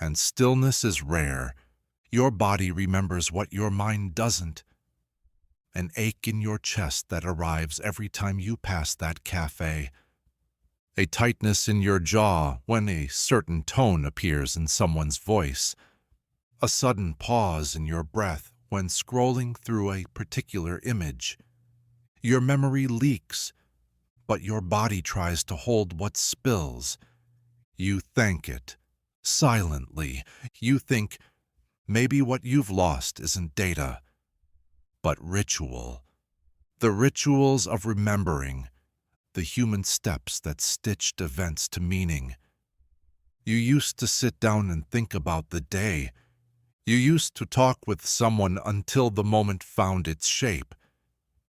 and stillness is rare. Your body remembers what your mind doesn't. An ache in your chest that arrives every time you pass that cafe. A tightness in your jaw when a certain tone appears in someone's voice. A sudden pause in your breath when scrolling through a particular image. Your memory leaks, but your body tries to hold what spills. You thank it, Silently, you think, maybe what you've lost isn't data, but ritual. The rituals of remembering, the human steps that stitched events to meaning. You used to sit down and think about the day. You used to talk with someone until the moment found its shape.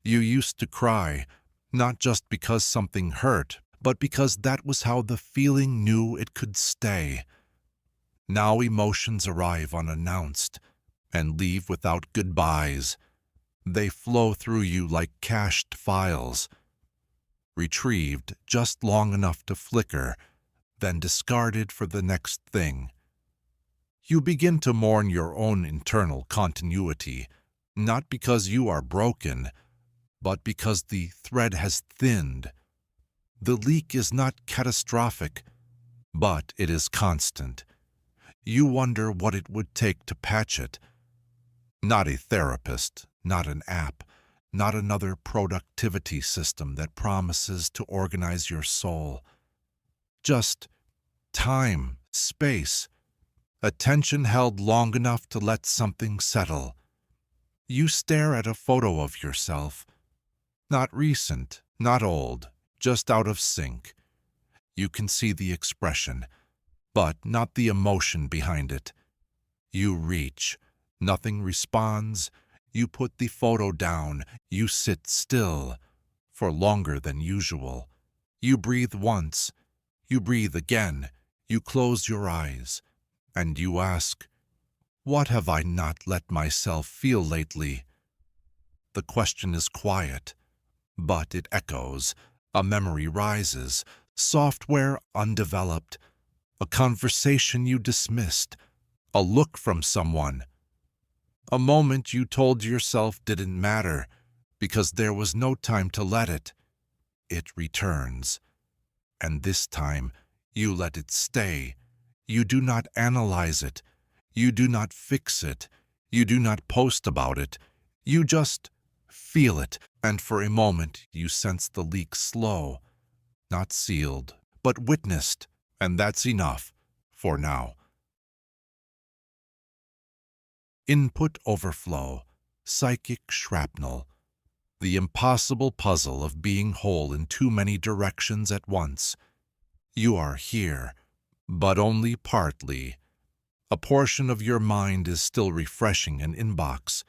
You used to cry, not just because something hurt, but because that was how the feeling knew it could stay. Now emotions arrive unannounced and leave without goodbyes. They flow through you like cached files, retrieved just long enough to flicker, then discarded for the next thing. You begin to mourn your own internal continuity, not because you are broken, but because the thread has thinned. The leak is not catastrophic, but it is constant. You wonder what it would take to patch it. Not a therapist, not an app, not another productivity system that promises to organize your soul. Just time, space, attention held long enough to let something settle. You stare at a photo of yourself. Not recent, not old, just out of sync. You can see the expression, but not the emotion behind it. You reach. Nothing responds. You put the photo down. You sit still, for longer than usual. You breathe once. You breathe again. You close your eyes. And you ask, what have I not let myself feel lately? The question is quiet, but it echoes. A memory rises, software undeveloped, a conversation you dismissed, a look from someone, a moment you told yourself didn't matter because there was no time to let it. It returns, and this time you let it stay. You do not analyze it. You do not fix it. You do not post about it. You just feel it, and for a moment you sense the leak slow, not sealed, but witnessed, and that's enough for now. Input overflow, psychic shrapnel, the impossible puzzle of being whole in too many directions at once. You are here, but only partly. A portion of your mind is still refreshing an inbox.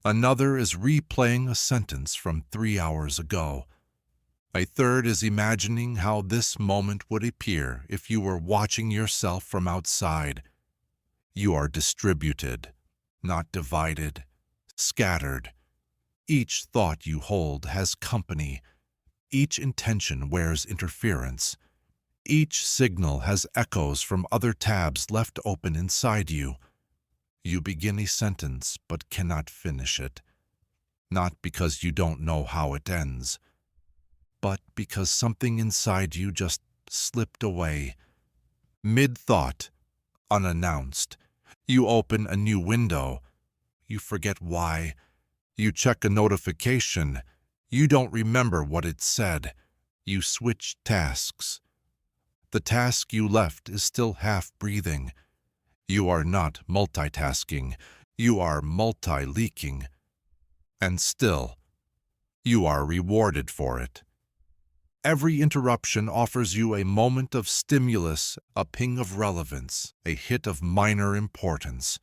Another is replaying a sentence from 3 hours ago. A third is imagining how this moment would appear if you were watching yourself from outside. You are distributed, not divided, scattered. Each thought you hold has company. Each intention wears interference. Each signal has echoes from other tabs left open inside you. You begin a sentence but cannot finish it, not because you don't know how it ends, but because something inside you just slipped away. Mid-thought, unannounced, you open a new window. You forget why. You check a notification. You don't remember what it said. You switch tasks. The task you left is still half-breathing. You are not multitasking. You are multi-leaking. And still, you are rewarded for it. Every interruption offers you a moment of stimulus, a ping of relevance, a hit of minor importance.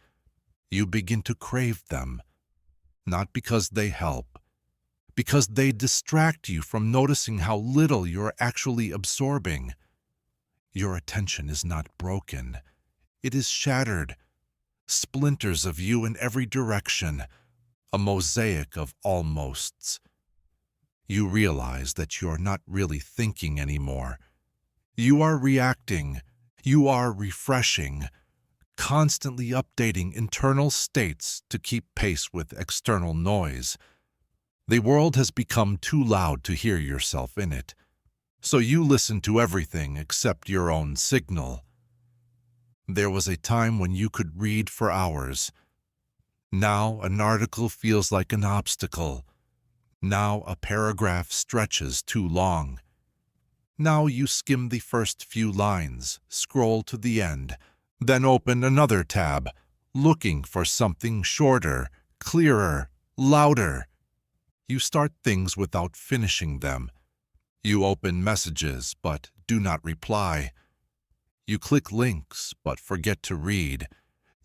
You begin to crave them, not because they help, because they distract you from noticing how little you're actually absorbing. Your attention is not broken. It is shattered. Splinters of you in every direction, a mosaic of almosts. You realize that you're not really thinking anymore. You are reacting. You are refreshing, constantly updating internal states to keep pace with external noise. The world has become too loud to hear yourself in it, so you listen to everything except your own signal. There was a time when you could read for hours. Now an article feels like an obstacle. Now a paragraph stretches too long. Now you skim the first few lines, scroll to the end, then open another tab, looking for something shorter, clearer, louder. You start things without finishing them. You open messages but do not reply. You click links but forget to read.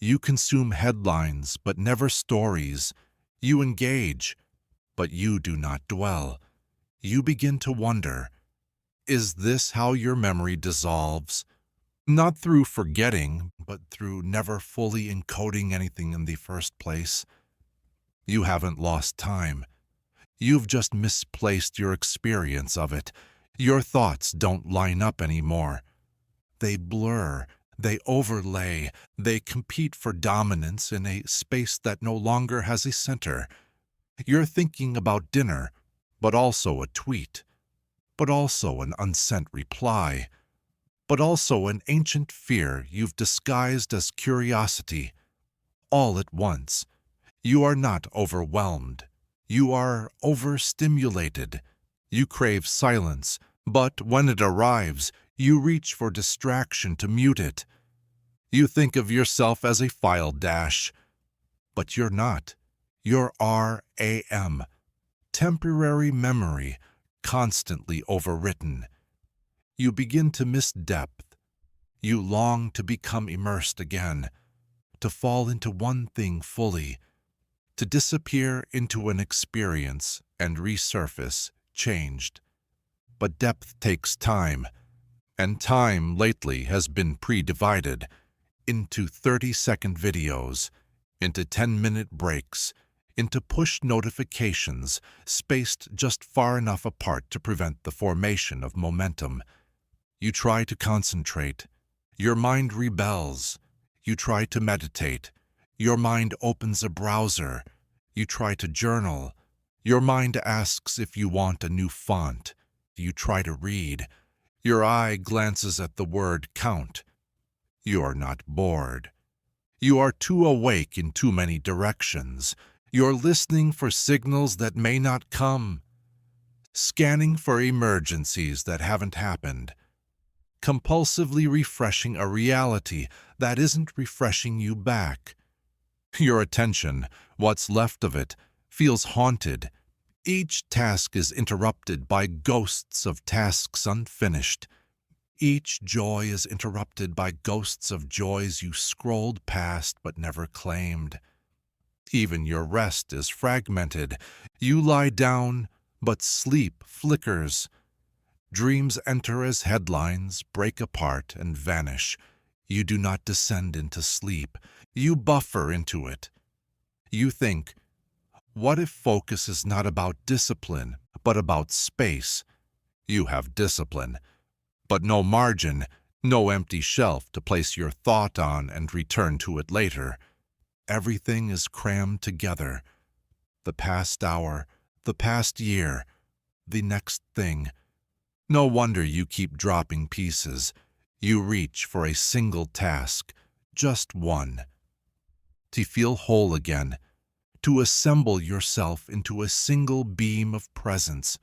You consume headlines but never stories. You engage, but you do not dwell. You begin to wonder, is this how your memory dissolves? Not through forgetting, but through never fully encoding anything in the first place. You haven't lost time. You've just misplaced your experience of it. Your thoughts don't line up anymore. They blur, they overlay, they compete for dominance in a space that no longer has a center. You're thinking about dinner, but also a tweet, but also an unsent reply, but also an ancient fear you've disguised as curiosity. All at once. You are not overwhelmed. You are overstimulated. You crave silence, but when it arrives, you reach for distraction to mute it. You think of yourself as a file dash, but you're not. You're RAM, temporary memory, constantly overwritten. You begin to miss depth. You long to become immersed again, to fall into one thing fully, to disappear into an experience and resurface changed. But depth takes time, and time lately has been pre-divided into 30-second videos, into 10-minute breaks, into push notifications spaced just far enough apart to prevent the formation of momentum. You try to concentrate. Your mind rebels. You try to meditate. Your mind opens a browser. You try to journal. Your mind asks if you want a new font. You try to read. Your eye glances at the word count. You are not bored. You are too awake in too many directions. You're listening for signals that may not come, scanning for emergencies that haven't happened, compulsively refreshing a reality that isn't refreshing you back. Your attention, what's left of it, feels haunted. Each task is interrupted by ghosts of tasks unfinished. Each joy is interrupted by ghosts of joys you scrolled past but never claimed. Even your rest is fragmented. You lie down, but sleep flickers. Dreams enter as headlines, break apart, and vanish. You do not descend into sleep. You buffer into it. You think, what if focus is not about discipline, but about space? You have discipline, but no margin, no empty shelf to place your thought on and return to it later. Everything is crammed together. The past hour, the past year, the next thing. No wonder you keep dropping pieces. You reach for a single task, just one. To feel whole again, to assemble yourself into a single beam of presence.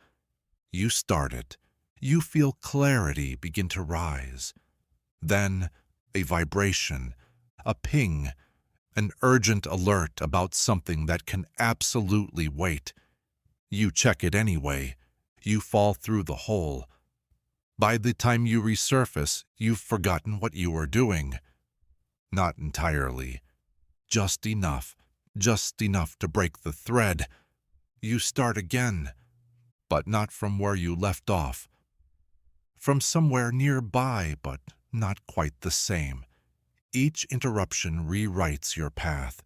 You start it. You feel clarity begin to rise. Then a vibration, a ping, an urgent alert about something that can absolutely wait. You check it anyway. You fall through the hole. By the time you resurface, you've forgotten what you were doing. Not entirely. Just enough to break the thread. You start again, but not from where you left off. From somewhere nearby, but not quite the same. Each interruption rewrites your path.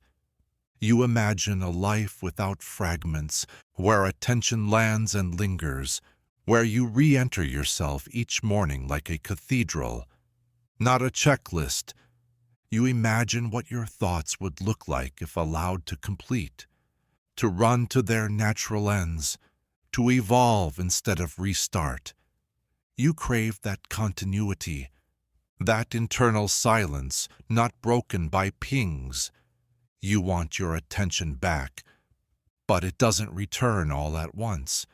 You imagine a life without fragments, where attention lands and lingers, where you re-enter yourself each morning like a cathedral. Not a checklist. You imagine what your thoughts would look like if allowed to complete, to run to their natural ends, to evolve instead of restart. You crave that continuity, that internal silence not broken by pings. You want your attention back, but it doesn't return all at once.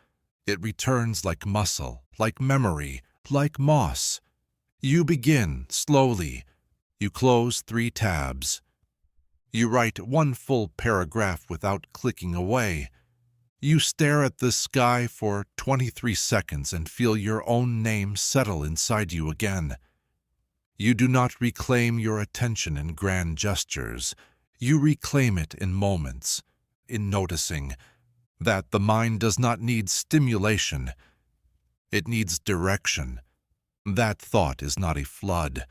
It returns like muscle, like memory, like moss. You begin slowly. You close 3 tabs. You write 1 full paragraph without clicking away. You stare at the sky for 23 seconds and feel your own name settle inside you again. You do not reclaim your attention in grand gestures. You reclaim it in moments, in noticing that the mind does not need stimulation. It needs direction. That thought is not a flood.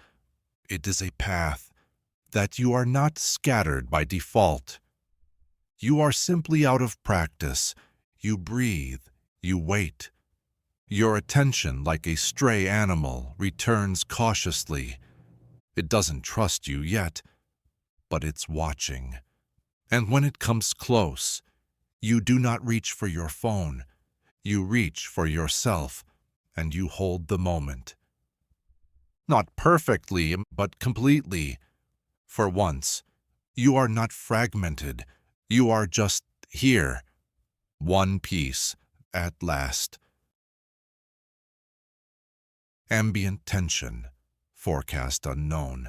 It is a path. That you are not scattered by default. You are simply out of practice. You breathe. You wait. Your attention, like a stray animal, returns cautiously. It doesn't trust you yet, but it's watching. And when it comes close, you do not reach for your phone. You reach for yourself, and you hold the moment. Not perfectly, but completely. For once, you are not fragmented. You are just here. One piece, at last. Ambient tension, forecast unknown.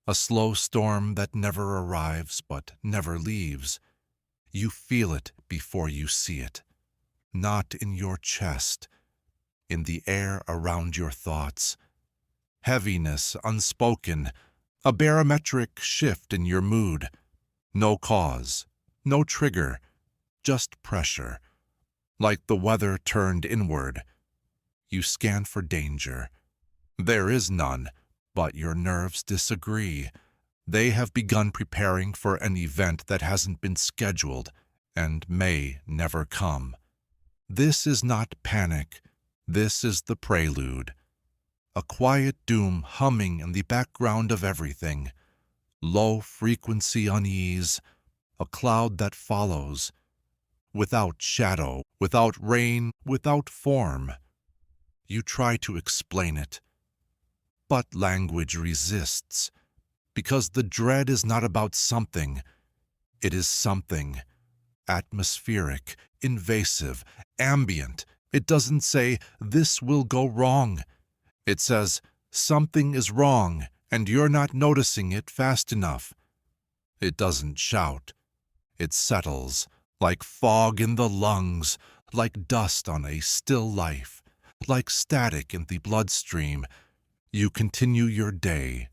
A slow storm that never arrives but never leaves. You feel it before you see it. Not in your chest, in the air around your thoughts. Heaviness unspoken, a barometric shift in your mood. No cause, no trigger, just pressure. Like the weather turned inward. You scan for danger. There is none, but your nerves disagree. They have begun preparing for an event that hasn't been scheduled and may never come. This is not panic. This is the prelude. A quiet doom humming in the background of everything. Low-frequency unease, a cloud that follows. Without shadow, without rain, without form. You try to explain it. But language resists, because the dread is not about something. It is something. Atmospheric, invasive, ambient. It doesn't say, "This will go wrong." It says, "Something is wrong, and you're not noticing it fast enough." It doesn't shout. It settles, like fog in the lungs, like dust on a still life, like static in the bloodstream. You continue your day,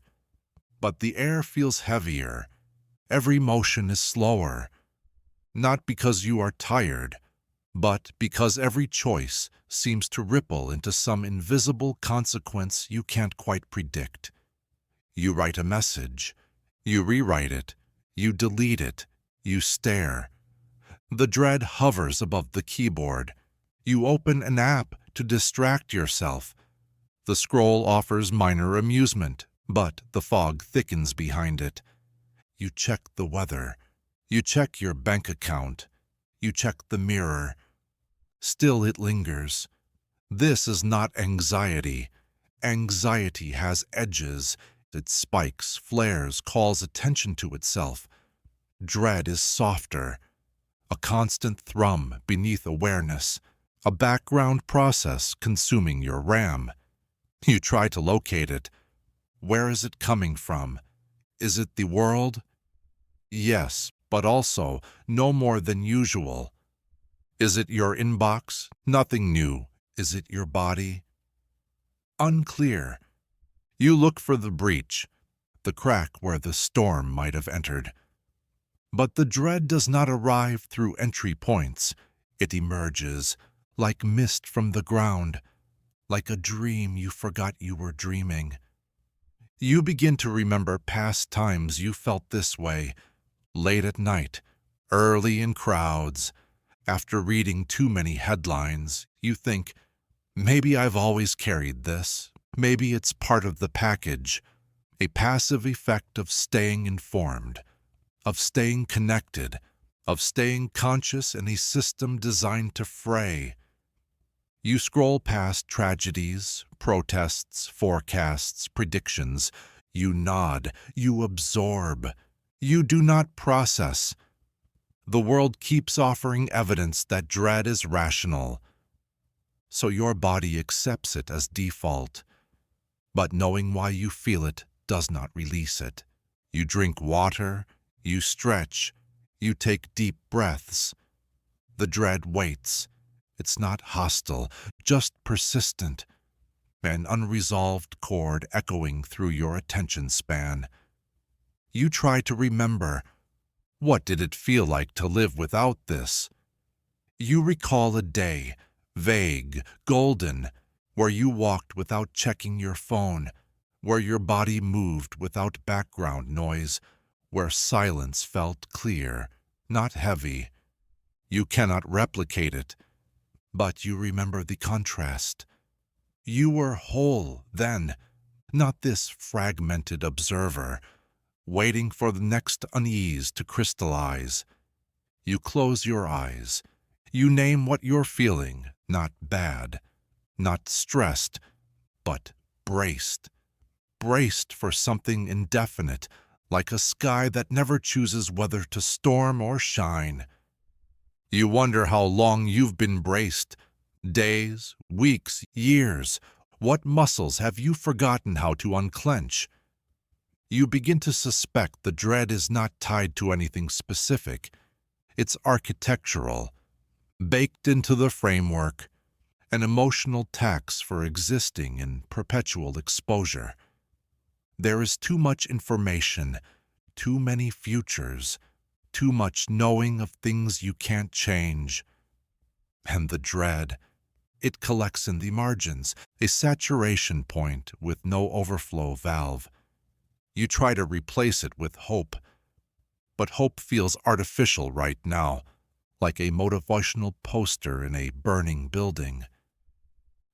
but the air feels heavier. Every motion is slower, not because you are tired, but because every choice seems to ripple into some invisible consequence you can't quite predict. You write a message. You rewrite it. You delete it. You stare. The dread hovers above the keyboard. You open an app to distract yourself. The scroll offers minor amusement, but the fog thickens behind it. You check the weather. You check your bank account. You check the mirror. Still it lingers. This is not anxiety. Anxiety has edges. It spikes, flares, calls attention to itself. Dread is softer. A constant thrum beneath awareness. A background process consuming your RAM. You try to locate it. Where is it coming from? Is it the world? Yes, but also no more than usual. Is it your inbox? Nothing new. Is it your body? Unclear. You look for the breach, the crack where the storm might have entered. But the dread does not arrive through entry points. It emerges, like mist from the ground, like a dream you forgot you were dreaming. You begin to remember past times you felt this way, late at night, early in crowds. After reading too many headlines, you think, maybe I've always carried this. Maybe it's part of the package, a passive effect of staying informed, of staying connected, of staying conscious in a system designed to fray. You scroll past tragedies, protests, forecasts, predictions. You nod, you absorb. You do not process. The world keeps offering evidence that dread is rational. so your body accepts it as default. But knowing why you feel it does not release it. You drink water, you stretch, you take deep breaths. The dread waits. It's not hostile, just persistent. An unresolved chord echoing through your attention span. You try to remember. What did it feel like to live without this? You recall a day, vague, golden, where you walked without checking your phone, where your body moved without background noise, where silence felt clear, not heavy. You cannot replicate it, but you remember the contrast. You were whole then, not this fragmented observer, waiting for the next unease to crystallize. You close your eyes. You name what you're feeling, not bad, not stressed, but braced. Braced for something indefinite, like a sky that never chooses whether to storm or shine. You wonder how long you've been braced. Days, weeks, years. What muscles have you forgotten how to unclench? You begin to suspect the dread is not tied to anything specific. It's architectural, baked into the framework, an emotional tax for existing in perpetual exposure. There is too much information, too many futures, too much knowing of things you can't change. And the dread, it collects in the margins, a saturation point with no overflow valve. You try to replace it with hope, but hope feels artificial right now, like a motivational poster in a burning building.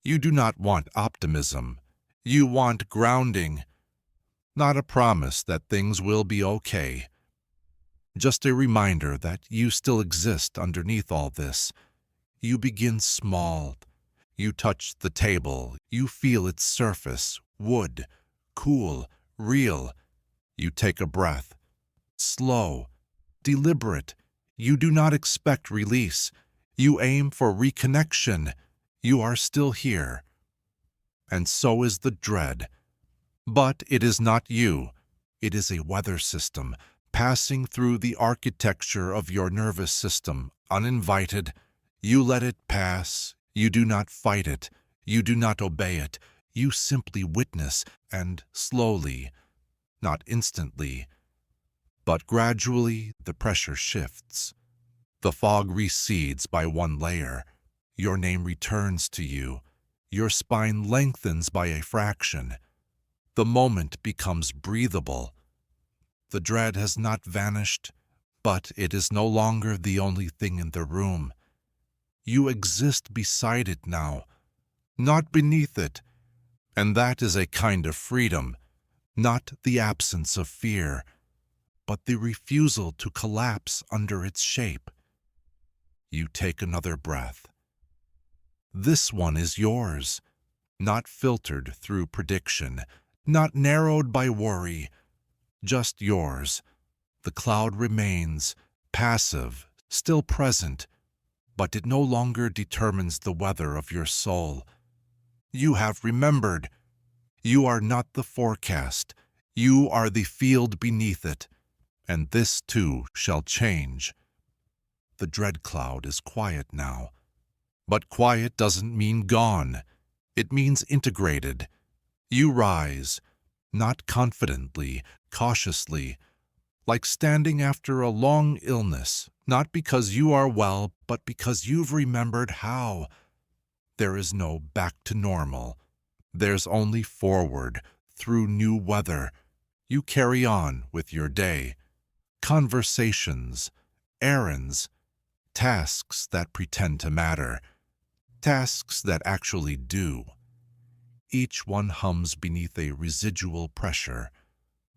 You do not want optimism. You want grounding, not a promise that things will be okay. Just a reminder that you still exist underneath all this. You begin small. You touch the table. You feel its surface, wood, cool, real. You take a breath. Slow, deliberate. You do not expect release. You aim for reconnection. You are still here. And so is the dread. But it is not you. It is a weather system, passing through the architecture of your nervous system, uninvited. You let it pass. You do not fight it. You do not obey it. You simply witness, and slowly, not instantly, but gradually the pressure shifts. The fog recedes by one layer. Your name returns to you. Your spine lengthens by a fraction. The moment becomes breathable. The dread has not vanished, but it is no longer the only thing in the room. You exist beside it now, not beneath it, and that is a kind of freedom, not the absence of fear, but the refusal to collapse under its shape. You take another breath. This one is yours, not filtered through prediction, not narrowed by worry, just yours. The cloud remains, passive, still present, but it no longer determines the weather of your soul. You have remembered. You are not the forecast. You are the field beneath it, and this too shall change. The dread cloud is quiet now. But quiet doesn't mean gone. It means integrated. You rise, not confidently, cautiously, like standing after a long illness, not because you are well, but because you've remembered how. There is no back to normal. There's only forward, through new weather. You carry on with your day. Conversations, errands, tasks that pretend to matter, tasks that actually do. Each one hums beneath a residual pressure,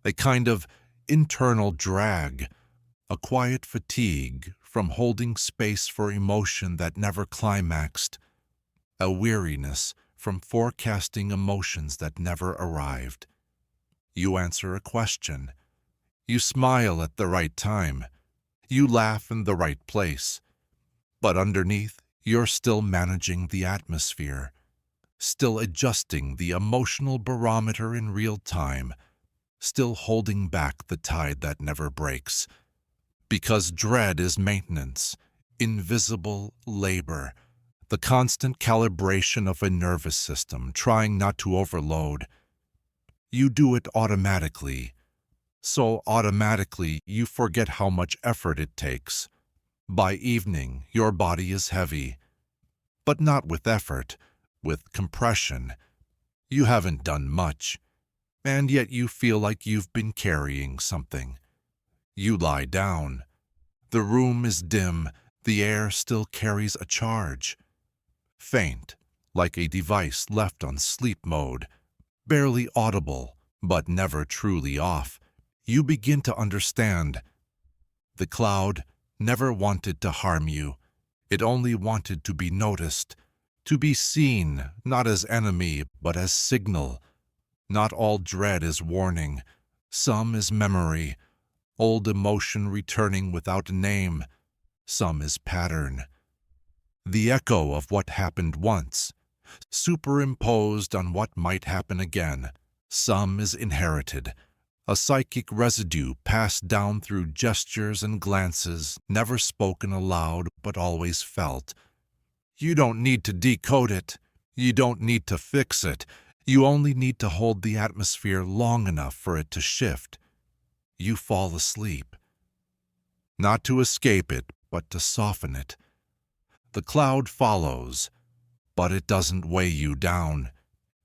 a kind of internal drag, a quiet fatigue from holding space for emotion that never climaxed, a weariness from forecasting emotions that never arrived. You answer a question. You smile at the right time. You laugh in the right place. But underneath, You're still managing the atmosphere, still adjusting the emotional barometer in real time, still holding back the tide that never breaks. Because dread is maintenance, invisible labor, the constant calibration of a nervous system trying not to overload. You do it automatically, so automatically you forget how much effort it takes. By evening, your body is heavy, but not with effort, with compression. You haven't done much, and yet you feel like you've been carrying something. You lie down. The room is dim, the air still carries a charge. Faint, like a device left on sleep mode, barely audible, but never truly off. You begin to understand. The cloud never wanted to harm you. It only wanted to be noticed, to be seen, not as enemy, but as signal. Not all dread is warning. Some is memory, old emotion returning without a name. Some is pattern. The echo of what happened once, superimposed on what might happen again. Some is inherited, a psychic residue passed down through gestures and glances, never spoken aloud but always felt. You don't need to decode it. You don't need to fix it. You only need to hold the atmosphere long enough for it to shift. You fall asleep. Not to escape it, but to soften it. The cloud follows, but it doesn't weigh you down.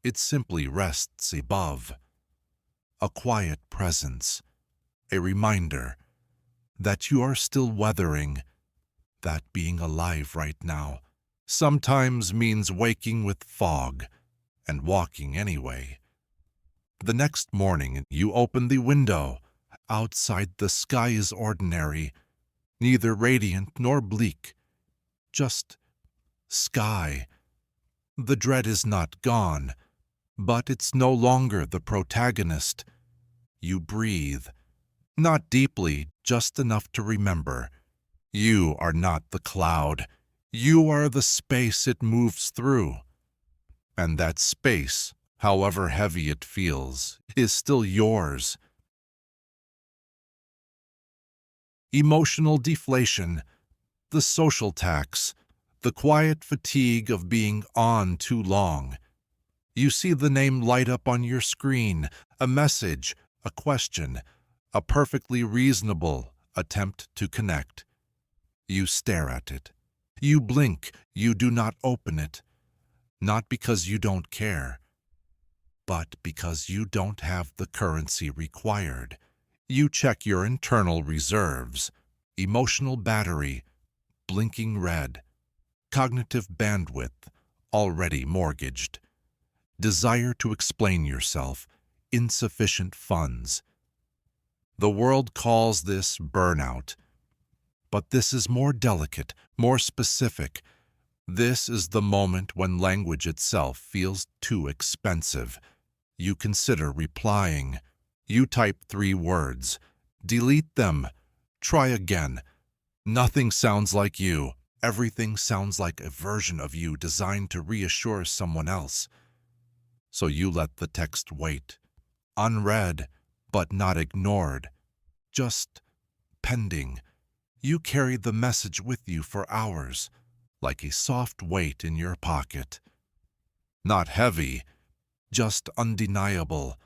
It simply rests above. A quiet presence, a reminder that you are still weathering, that being alive right now sometimes means waking with fog and walking anyway. The next morning, you open the window. Outside, the sky is ordinary, neither radiant nor bleak, just sky. The dread is not gone, but it's no longer the protagonist. You breathe, not deeply, just enough to remember. You are not the cloud. You are the space it moves through. And that space, however heavy it feels, is still yours. Emotional deflation, the social tax, the quiet fatigue of being on too long. You see the name light up on your screen, a message, a question, a perfectly reasonable attempt to connect. You stare at it. You blink. You do not open it. Not because you don't care, but because you don't have the currency required. You check your internal reserves, emotional battery, blinking red, cognitive bandwidth, already mortgaged, desire to explain yourself, insufficient funds. The world calls this burnout, but this is more delicate, more specific. This is the moment when language itself feels too expensive. You consider replying. You type 3 words. Delete them. Try again. Nothing sounds like you. Everything sounds like a version of you designed to reassure someone else. So you let the text wait. Unread, but not ignored. Just pending. You carry the message with you for hours, like a soft weight in your pocket. Not heavy, just undeniable.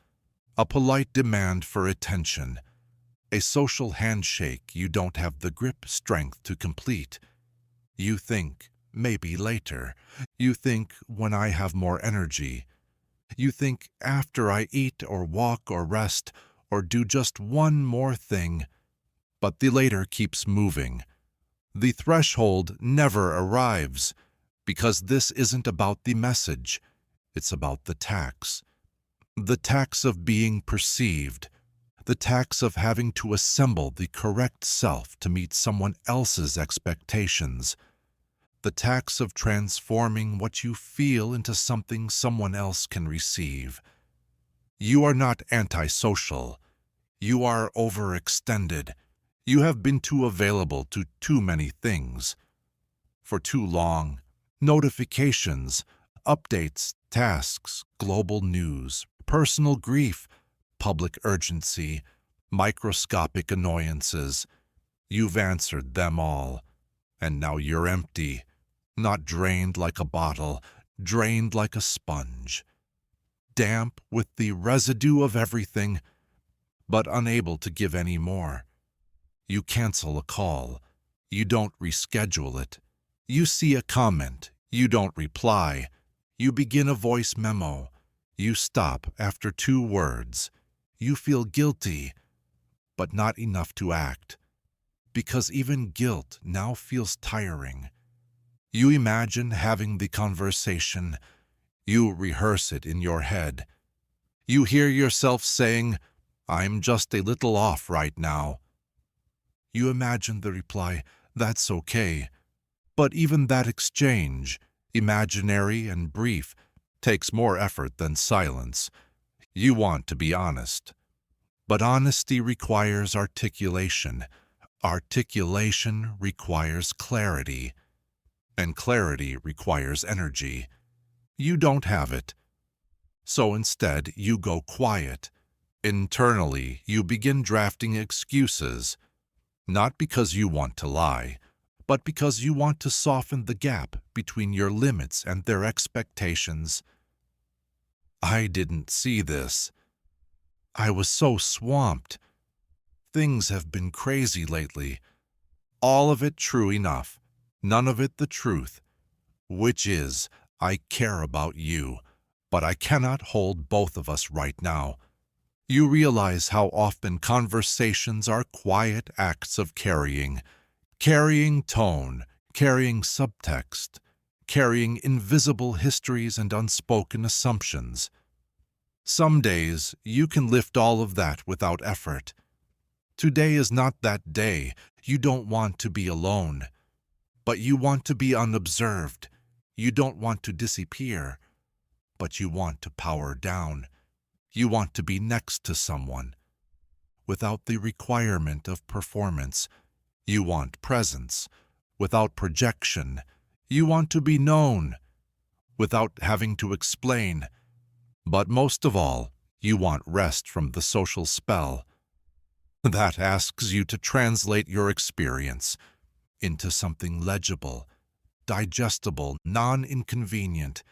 A polite demand for attention. A social handshake you don't have the grip strength to complete. You think, maybe later. You think, when I have more energy. You think, after I eat or walk or rest or do just one more thing. But the later keeps moving. The threshold never arrives, because this isn't about the message. It's about the tax. The tax of being perceived. The tax of having to assemble the correct self to meet someone else's expectations. The tax of transforming what you feel into something someone else can receive. You are not antisocial. You are overextended. You have been too available to too many things. for too long. Notifications, updates, tasks, global news, personal grief, public urgency, microscopic annoyances. You've answered them all, and now you're empty, not drained like a bottle, drained like a sponge. Damp with the residue of everything, but unable to give any more. You cancel a call. You don't reschedule it. You see a comment. You don't reply. You begin a voice memo. You stop after 2 words. You feel guilty, but not enough to act, because even guilt now feels tiring. You imagine having the conversation. You rehearse it in your head. You hear yourself saying, "I'm just a little off right now." You imagine the reply, "That's okay." But even that exchange, imaginary and brief, takes more effort than silence. You want to be honest. But honesty requires articulation. Articulation requires clarity. And clarity requires energy. You don't have it. So instead, you go quiet. Internally, you begin drafting excuses. Not because you want to lie, but because you want to soften the gap between your limits and their expectations. I didn't see this. I was so swamped. Things have been crazy lately. All of it true enough, none of it the truth. Which is, I care about you, but I cannot hold both of us right now. You realize how often conversations are quiet acts of carrying tone, carrying subtext, carrying invisible histories and unspoken assumptions. Some days you can lift all of that without effort. Today is not that day. You don't want to be alone, but you want to be unobserved. You don't want to disappear, but you want to power down. You want to be next to someone. Without the requirement of performance, you want presence. Without projection, you want to be known. Without having to explain. But most of all, you want rest from the social spell. That asks you to translate your experience into something legible, digestible, non-inconvenient.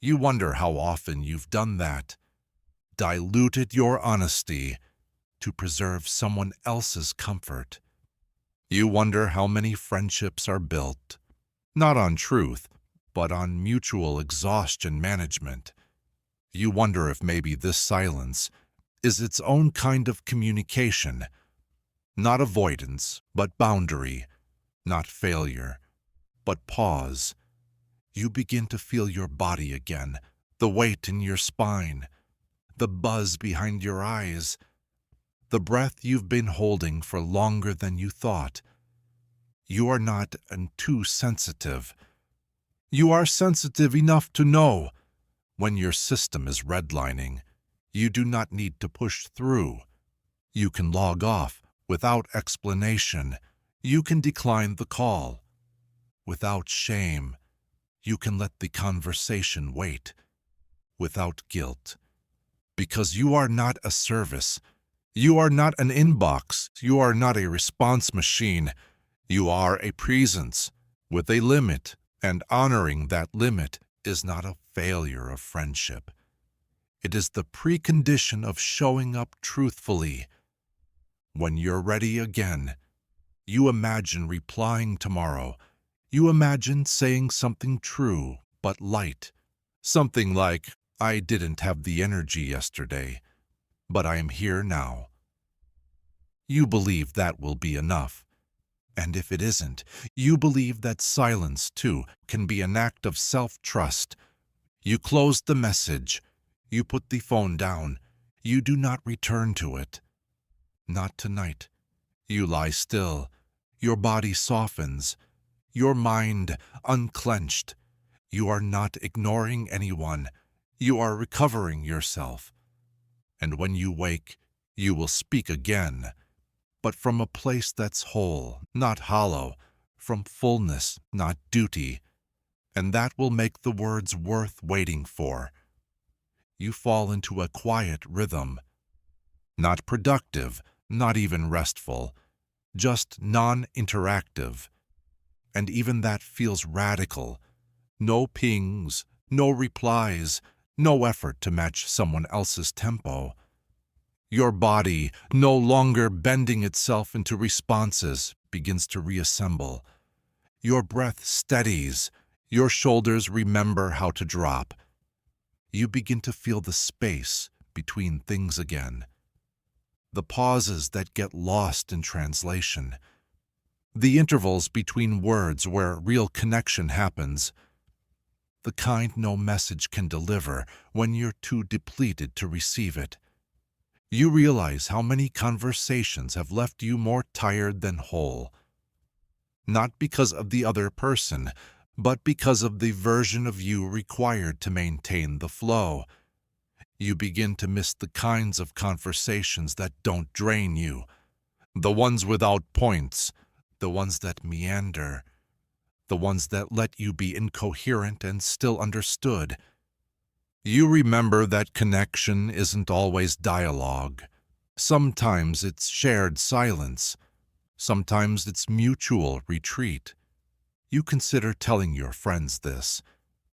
You wonder how often you've done that. Diluted your honesty to preserve someone else's comfort. You wonder how many friendships are built, not on truth, but on mutual exhaustion management. You wonder if maybe this silence is its own kind of communication, not avoidance, but boundary, not failure, but pause. You begin to feel your body again, the weight in your spine, the buzz behind your eyes, the breath you've been holding for longer than you thought. You are not too sensitive. You are sensitive enough to know when your system is redlining. You do not need to push through. You can log off without explanation. You can decline the call without shame. You can let the conversation wait without guilt. Because you are not a service. You are not an inbox. You are not a response machine. You are a presence with a limit, and honoring that limit is not a failure of friendship. It is the precondition of showing up truthfully. When you're ready again, you imagine replying tomorrow. You imagine saying something true but light. Something like, "I didn't have the energy yesterday, but I am here now." You believe that will be enough. And if it isn't, you believe that silence, too, can be an act of self-trust. You close the message. You put the phone down. You do not return to it. Not tonight. You lie still. Your body softens. Your mind unclenched. You are not ignoring anyone. You are recovering yourself. And when you wake, you will speak again, but from a place that's whole, not hollow, from fullness, not duty, and that will make the words worth waiting for. You fall into a quiet rhythm, not productive, not even restful, just non-interactive. And even that feels radical. No pings, no replies, no effort to match someone else's tempo. Your body, no longer bending itself into responses, begins to reassemble. Your breath steadies. Your shoulders remember how to drop. You begin to feel the space between things again. The pauses that get lost in translation. The intervals between words where real connection happens. The kind no message can deliver when you're too depleted to receive it. You realize how many conversations have left you more tired than whole. Not because of the other person, but because of the version of you required to maintain the flow. You begin to miss the kinds of conversations that don't drain you, the ones without points, the ones that meander, the ones that let you be incoherent and still understood. You remember that connection isn't always dialogue. Sometimes it's shared silence. Sometimes it's mutual retreat. You consider telling your friends this,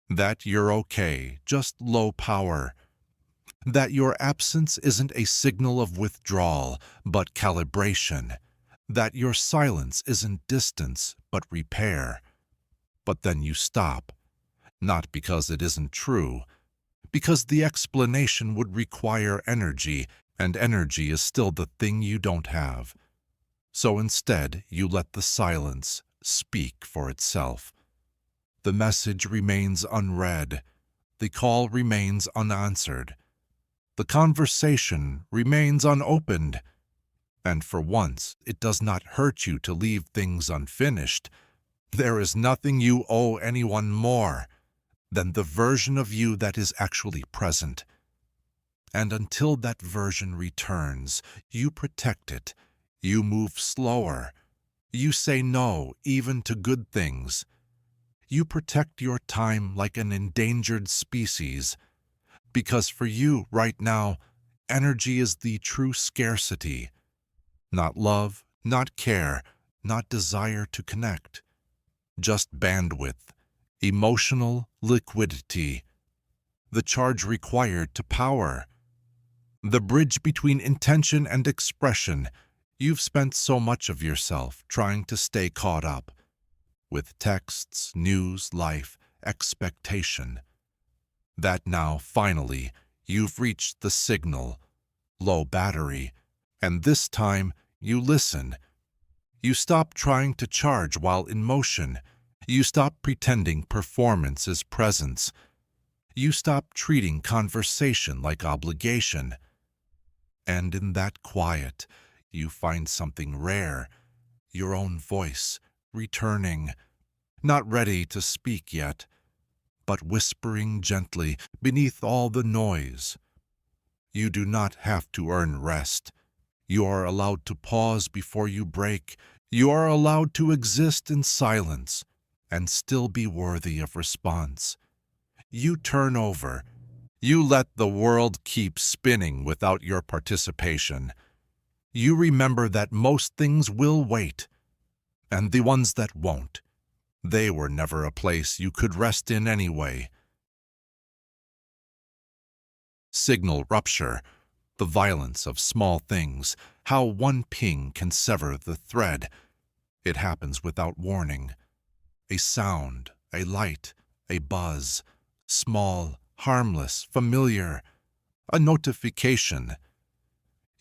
that you're okay, just low power, that your absence isn't a signal of withdrawal, but calibration, that your silence isn't distance, but repair. But then you stop, not because it isn't true, because the explanation would require energy, and energy is still the thing you don't have. So instead, you let the silence speak for itself. The message remains unread. The call remains unanswered. The conversation remains unopened. And for once, it does not hurt you to leave things unfinished. There is nothing you owe anyone more than the version of you that is actually present. And until that version returns, you protect it. You move slower. You say no, even to good things. You protect your time like an endangered species, because for you, right now, energy is the true scarcity. Not love, not care, not desire to connect. Just bandwidth, emotional liquidity, the charge required to power. The bridge between intention and expression. You've spent so much of yourself trying to stay caught up with texts, news, life, expectation, that now, finally, you've reached the signal, low battery, and this time you listen. You stop trying to charge while in motion. You stop pretending performance is presence. You stop treating conversation like obligation. And in that quiet, you find something rare, your own voice, returning, not ready to speak yet, but whispering gently beneath all the noise. You do not have to earn rest. You are allowed to pause before you break. You are allowed to exist in silence and still be worthy of response. You turn over. You let the world keep spinning without your participation. You remember that most things will wait, and the ones that won't, they were never a place you could rest in anyway. Signal rupture, the violence of small things, how one ping can sever the thread. It happens without warning. A sound, a light, a buzz, small, harmless, familiar, a notification.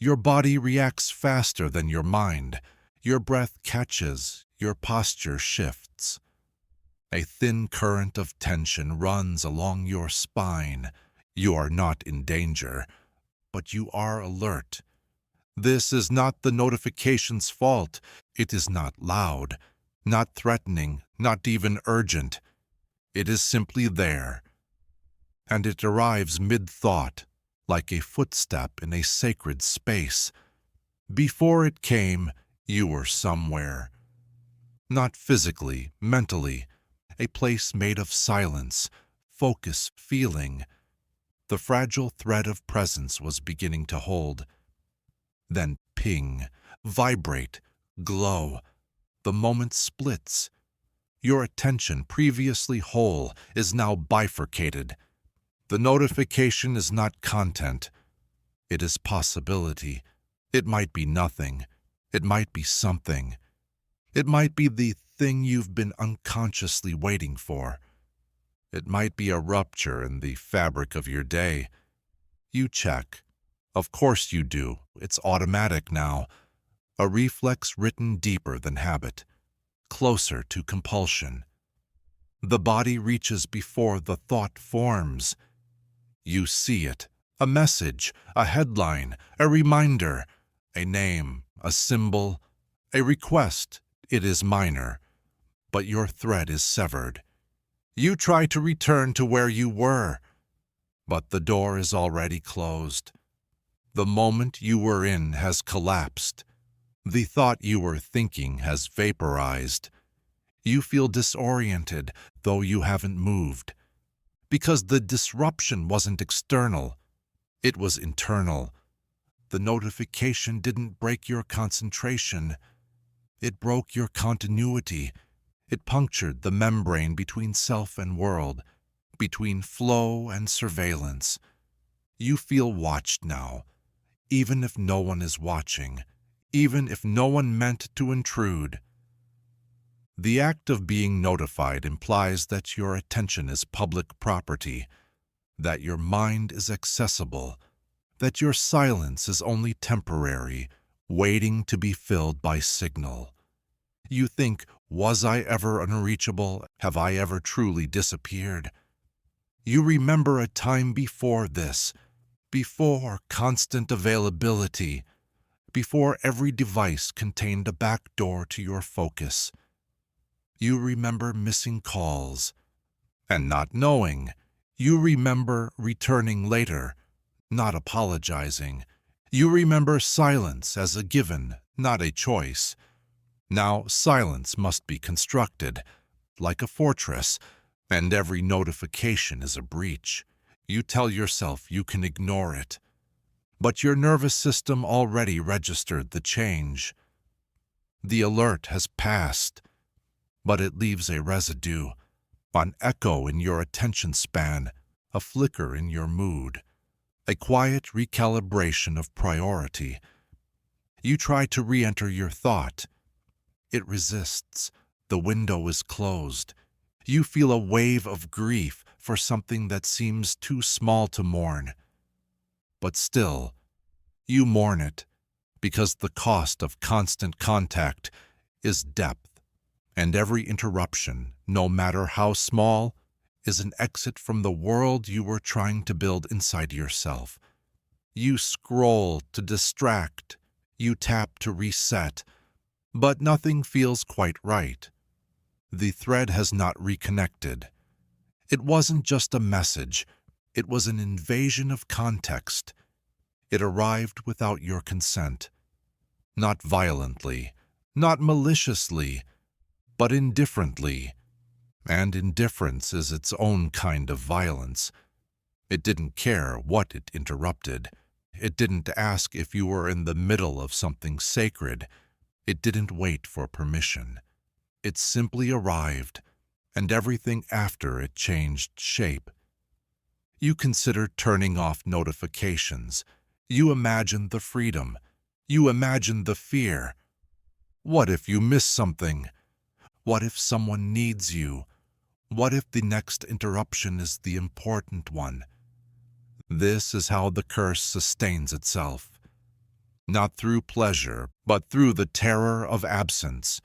Your body reacts faster than your mind. Your breath catches, your posture shifts. A thin current of tension runs along your spine. You are not in danger, but you are alert. This is not the notification's fault. It is not loud, not threatening, not even urgent. It is simply there. And it arrives mid-thought, like a footstep in a sacred space. Before it came, you were somewhere. Not physically, mentally, a place made of silence, focus, feeling. The fragile thread of presence was beginning to hold. Then ping, vibrate, glow. The moment splits. Your attention, previously whole, is now bifurcated. The notification is not content. It is possibility. It might be nothing. It might be something. It might be the thing you've been unconsciously waiting for. It might be a rupture in the fabric of your day. You check. Of course you do. It's automatic now. A reflex written deeper than habit, closer to compulsion. The body reaches before the thought forms. You see it. A message, a headline, a reminder, a name, a symbol, a request. It is minor, but your thread is severed. You try to return to where you were, but the door is already closed. The moment you were in has collapsed. The thought you were thinking has vaporized. You feel disoriented, though you haven't moved. Because the disruption wasn't external, it was internal. The notification didn't break your concentration. It broke your continuity. It punctured the membrane between self and world, between flow and surveillance. You feel watched now, even if no one is watching, even if no one meant to intrude. The act of being notified implies that your attention is public property, that your mind is accessible, that your silence is only temporary, waiting to be filled by signal. You think, was I ever unreachable? Have I ever truly disappeared? You remember a time before this, before constant availability, before every device contained a back door to your focus. You remember missing calls and not knowing. You remember returning later, not apologizing. You remember silence as a given, not a choice. Now silence must be constructed, like a fortress, and every notification is a breach. You tell yourself you can ignore it, but your nervous system already registered the change. The alert has passed, but it leaves a residue, an echo in your attention span, a flicker in your mood, a quiet recalibration of priority. You try to re-enter your thought. It resists. The window is closed. You feel a wave of grief for something that seems too small to mourn. But still, you mourn it, because the cost of constant contact is depth. And every interruption, no matter how small, is an exit from the world you were trying to build inside yourself. You scroll to distract, you tap to reset, but nothing feels quite right. The thread has not reconnected. It wasn't just a message, it was an invasion of context. It arrived without your consent. Not violently, not maliciously, but indifferently. And indifference is its own kind of violence. It didn't care what it interrupted. It didn't ask if you were in the middle of something sacred. It didn't wait for permission. It simply arrived, and everything after it changed shape. You consider turning off notifications. You imagine the freedom. You imagine the fear. What if you miss something? What if someone needs you? What if the next interruption is the important one? This is how the curse sustains itself. Not through pleasure, but through the terror of absence.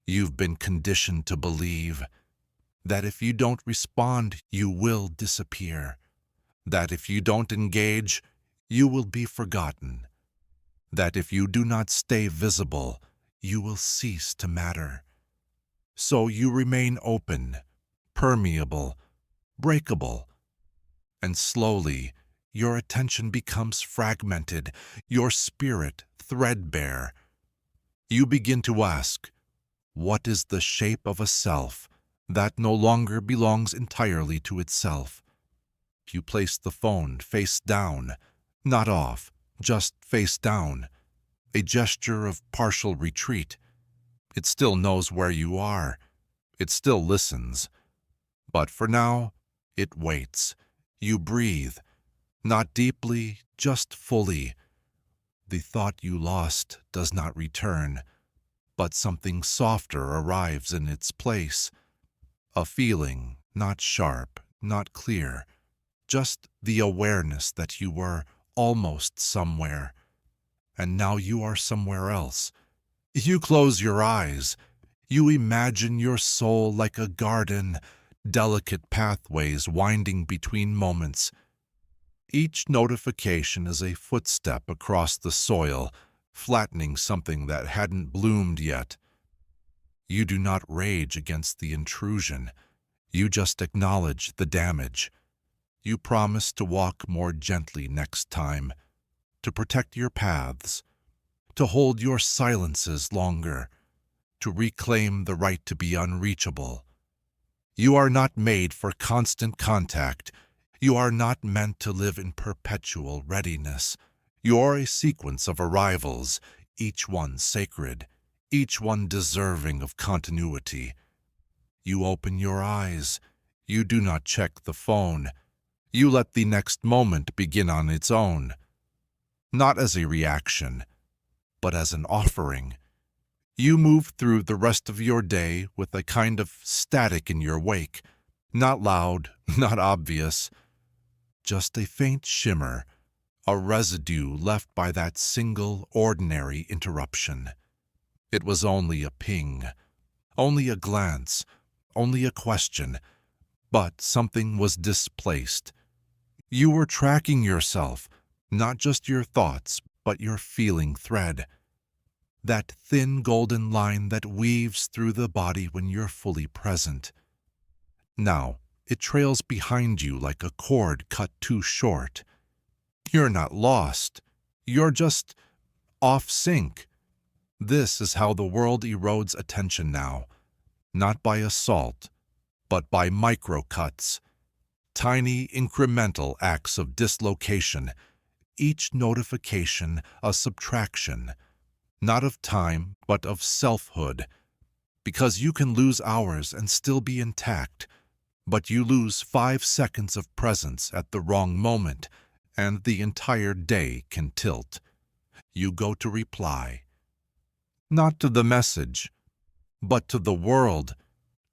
You've been conditioned to believe that if you don't respond, you will disappear. That if you don't engage, you will be forgotten. That if you do not stay visible, you will cease to matter. So you remain open, permeable, breakable, and slowly your attention becomes fragmented, your spirit threadbare. You begin to ask, What is the shape of a self that no longer belongs entirely to itself? You place the phone face down, not off, just face down, a gesture of partial retreat. It still knows where you are. It still listens. But for now, it waits. You breathe, not deeply, just fully. The thought you lost does not return, but something softer arrives in its place. A feeling, not sharp, not clear, just the awareness that you were almost somewhere, and now you are somewhere else. You close your eyes. You imagine your soul like a garden, delicate pathways winding between moments. Each notification is a footstep across the soil, flattening something that hadn't bloomed yet. You do not rage against the intrusion. You just acknowledge the damage. You promise to walk more gently next time, to protect your paths, to hold your silences longer, to reclaim the right to be unreachable. You are not made for constant contact. You are not meant to live in perpetual readiness. You are a sequence of arrivals, each one sacred, each one deserving of continuity. You open your eyes. You do not check the phone. You let the next moment begin on its own, not as a reaction, but as an offering. You move through the rest of your day with a kind of static in your wake, not loud, not obvious, just a faint shimmer, a residue left by that single, ordinary interruption. It was only a ping, only a glance, only a question, but something was displaced. You were tracking yourself, not just your thoughts, but your feeling thread. That thin golden line that weaves through the body when you're fully present. Now, it trails behind you like a cord cut too short. You're not lost. You're just off sync. This is how the world erodes attention now, not by assault, but by micro-cuts, tiny incremental acts of dislocation, each notification a subtraction, not of time, but of selfhood, because you can lose hours and still be intact, but you lose 5 seconds of presence at the wrong moment, and the entire day can tilt. You go to reply, not to the message, but to the world,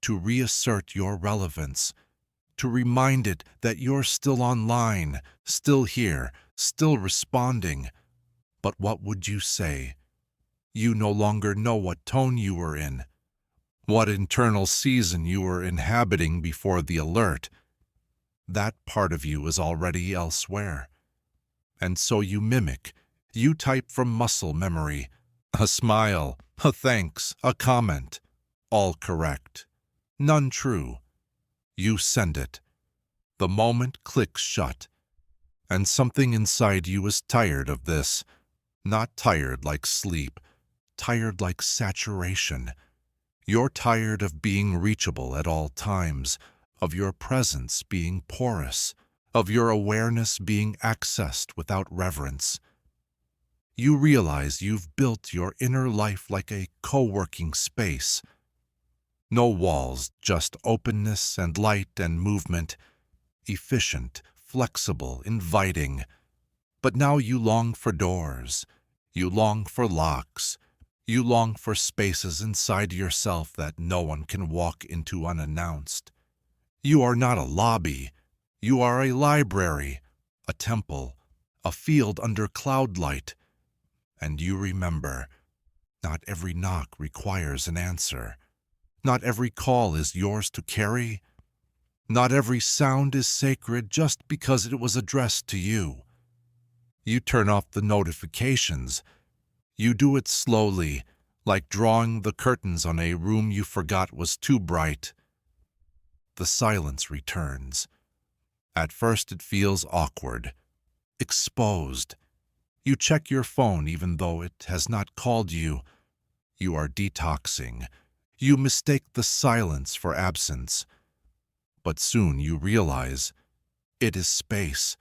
to reassert your relevance, to remind it that you're still online, still here, still responding. But what would you say? You no longer know what tone you were in, what internal season you were inhabiting before the alert. That part of you is already elsewhere. And so you mimic, you type from muscle memory, a smile, a thanks, a comment, all correct, none true. You send it. The moment clicks shut, and something inside you is tired of this, not tired like sleep, tired like saturation. You're tired of being reachable at all times, of your presence being porous, of your awareness being accessed without reverence. You realize you've built your inner life like a co-working space. No walls, just openness and light and movement, efficient, flexible, inviting. But now you long for doors, you long for locks, you long for spaces inside yourself that no one can walk into unannounced. You are not a lobby, you are a library, a temple, a field under cloud light. And you remember, not every knock requires an answer. Not every call is yours to carry. Not every sound is sacred just because it was addressed to you. You turn off the notifications. You do it slowly, like drawing the curtains on a room you forgot was too bright. The silence returns. At first it feels awkward, exposed. You check your phone even though it has not called you. You are detoxing. You mistake the silence for absence. But soon you realize it is space,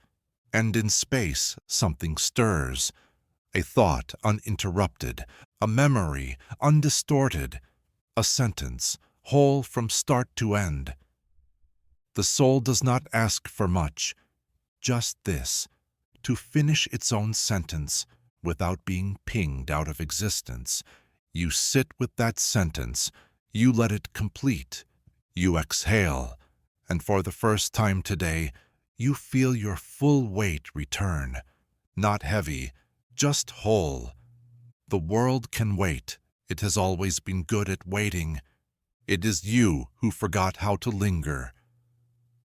and in space something stirs. A thought uninterrupted, a memory undistorted, a sentence whole from start to end. The soul does not ask for much, just this, to finish its own sentence without being pinged out of existence. You sit with that sentence, you let it complete, you exhale, and for the first time today, you feel your full weight return. Not heavy, just whole. The world can wait. It has always been good at waiting. It is you who forgot how to linger.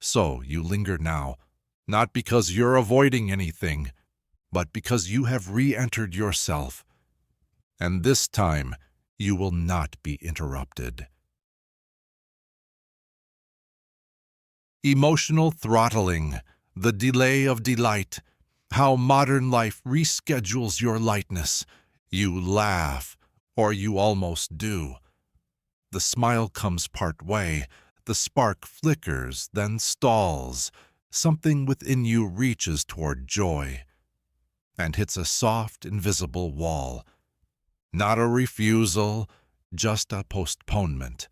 So you linger now, not because you're avoiding anything, but because you have re-entered yourself. And this time, you will not be interrupted. Emotional throttling, the delay of delight, how modern life reschedules your lightness. You laugh, or you almost do. The smile comes part way, the spark flickers, then stalls. Something within you reaches toward joy and hits a soft, invisible wall. Not a refusal, just a postponement.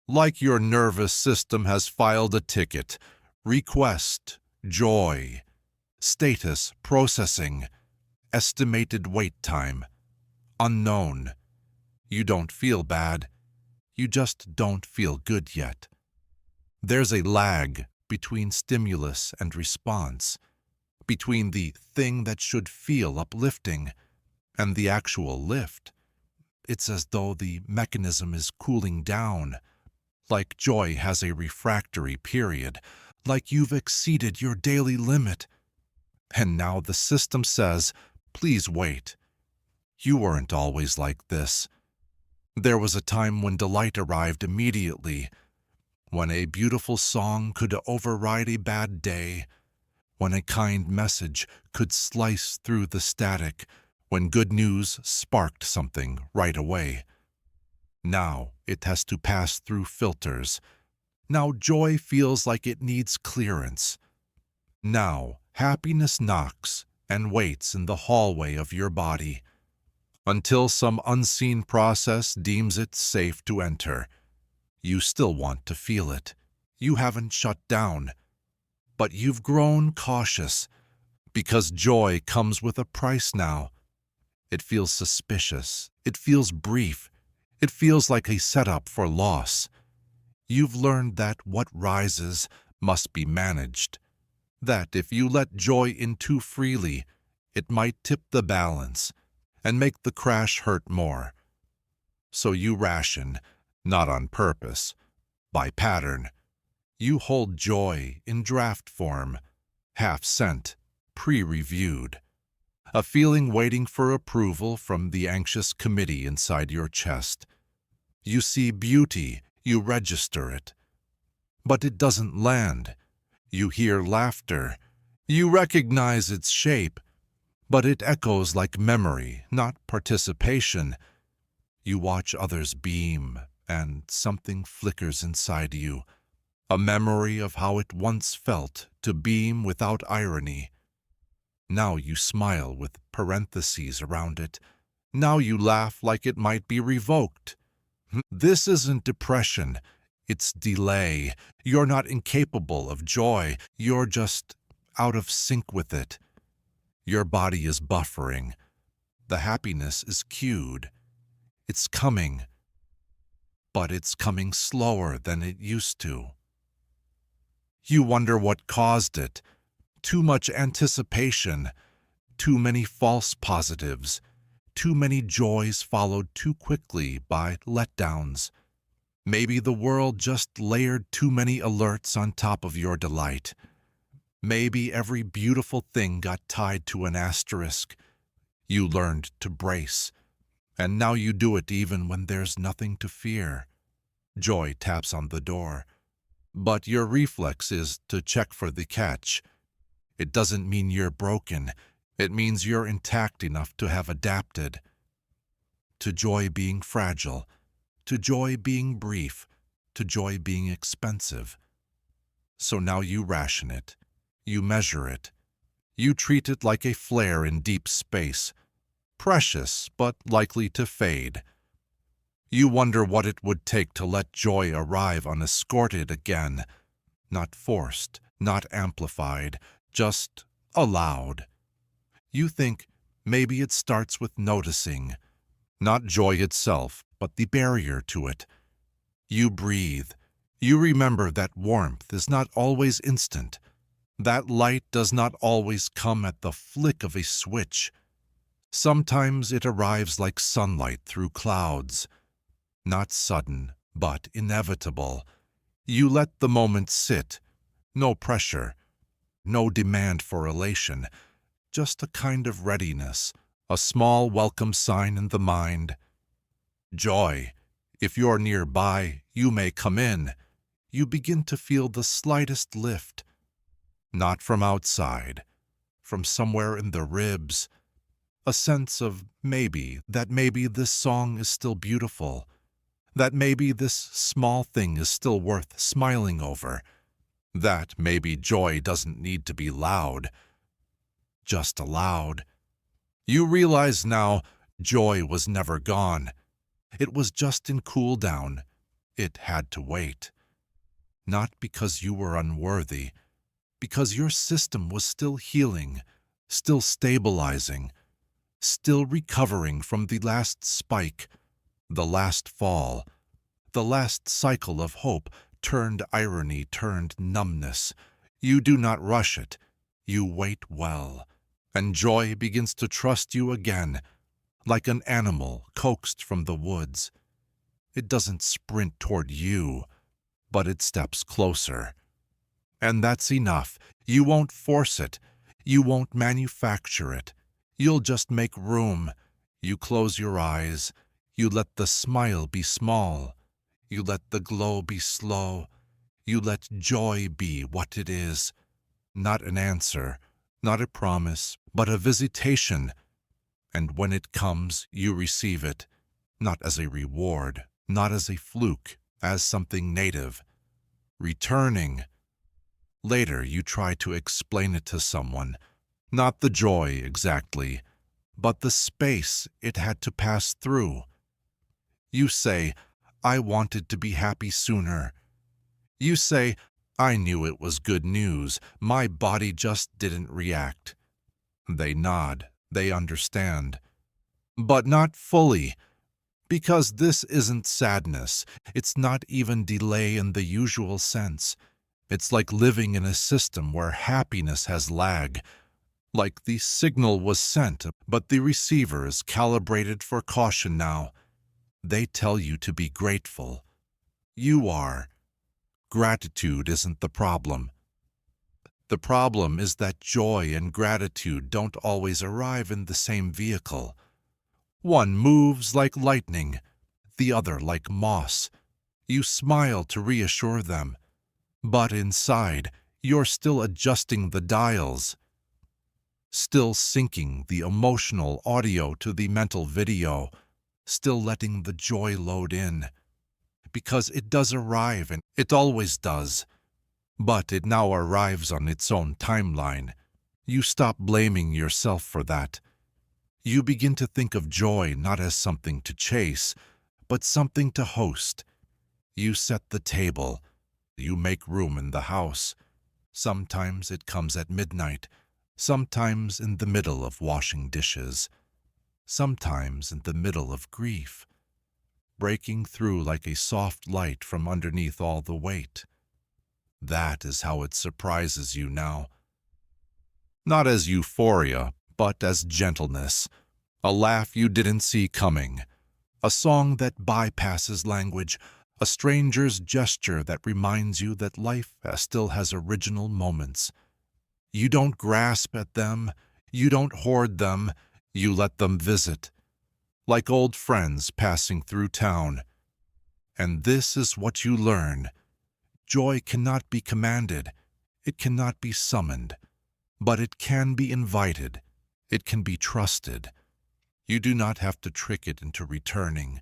Like your nervous system has filed a ticket. Request, joy, status processing, estimated wait time, unknown. You don't feel bad. You just don't feel good yet. There's a lag between stimulus and response, between the thing that should feel uplifting and the actual lift. It's as though the mechanism is cooling down, like joy has a refractory period, like you've exceeded your daily limit. And now the system says, please wait. You weren't always like this. There was a time when delight arrived immediately, when a beautiful song could override a bad day, when a kind message could slice through the static, when good news sparked something right away. Now it has to pass through filters. Now joy feels like it needs clearance. Now happiness knocks and waits in the hallway of your body, until some unseen process deems it safe to enter. You still want to feel it. You haven't shut down, but you've grown cautious, because joy comes with a price now. It feels suspicious. It feels brief. It feels like a setup for loss. You've learned that what rises must be managed, that if you let joy in too freely, it might tip the balance and make the crash hurt more. So you ration, not on purpose, by pattern. You hold joy in draft form, half-sent, pre-reviewed, a feeling waiting for approval from the anxious committee inside your chest. You see beauty, you register it, but it doesn't land. You hear laughter, you recognize its shape, but it echoes like memory, not participation. You watch others beam, and something flickers inside you, a memory of how it once felt to beam without irony. Now you smile with parentheses around it. Now you laugh like it might be revoked. This isn't depression, it's delay. You're not incapable of joy, you're just out of sync with it. Your body is buffering. The happiness is cued. It's coming, but it's coming slower than it used to. You wonder what caused it. Too much anticipation, too many false positives, too many joys followed too quickly by letdowns. Maybe the world just layered too many alerts on top of your delight. Maybe every beautiful thing got tied to an asterisk. You learned to brace, and now you do it even when there's nothing to fear. Joy taps on the door, but your reflex is to check for the catch. It doesn't mean you're broken. It means you're intact enough to have adapted to joy being fragile, to joy being brief, to joy being expensive. So now you ration it, you measure it, you treat it like a flare in deep space, precious but likely to fade. You wonder what it would take to let joy arrive unescorted again, not forced, not amplified, just allowed. You think maybe it starts with noticing, not joy itself, but the barrier to it. You breathe. You remember that warmth is not always instant. That light does not always come at the flick of a switch. Sometimes it arrives like sunlight through clouds. Not sudden, but inevitable. You let the moment sit. No pressure. No demand for elation. Just a kind of readiness. A small welcome sign in the mind. Joy. If you're nearby, you may come in. You begin to feel the slightest lift. Not from outside. From somewhere in the ribs. A sense of maybe this song is still beautiful. That maybe this small thing is still worth smiling over. That maybe joy doesn't need to be loud. Just allowed. You realize now joy was never gone. It was just in cooldown. It had to wait. Not because you were unworthy, because your system was still healing, still stabilizing, still recovering from the last spike, the last fall, the last cycle of hope turned irony turned numbness. You do not rush it. You wait well, and joy begins to trust you again, like an animal coaxed from the woods. It doesn't sprint toward you, but it steps closer. And that's enough. You won't force it. You won't manufacture it. You'll just make room. You close your eyes. You let the smile be small. You let the glow be slow. You let joy be what it is. Not an answer, not a promise, but a visitation. And when it comes, you receive it, not as a reward, not as a fluke, as something native. Returning. Later, you try to explain it to someone. Not the joy, exactly, but the space it had to pass through. You say, I wanted to be happy sooner. You say, I knew it was good news. My body just didn't react. They nod. They understand. But not fully. Because this isn't sadness. It's not even delay in the usual sense. It's like living in a system where happiness has lag. Like the signal was sent, but the receiver is calibrated for caution now. They tell you to be grateful. You are. Gratitude isn't the problem. The problem is that joy and gratitude don't always arrive in the same vehicle. One moves like lightning, the other like moss. You smile to reassure them, but inside, you're still adjusting the dials, still syncing the emotional audio to the mental video, still letting the joy load in. Because it does arrive, and it always does. But it now arrives on its own timeline. You stop blaming yourself for that. You begin to think of joy not as something to chase, but something to host. You set the table. You make room in the house. Sometimes it comes at midnight, sometimes in the middle of washing dishes, sometimes in the middle of grief, breaking through like a soft light from underneath all the weight. That is how it surprises you now. Not as euphoria, but as gentleness, a laugh you didn't see coming, a song that bypasses language, a stranger's gesture that reminds you that life still has original moments. You don't grasp at them, you don't hoard them, you let them visit, like old friends passing through town. And this is what you learn. Joy cannot be commanded, it cannot be summoned, but it can be invited, it can be trusted. You do not have to trick it into returning.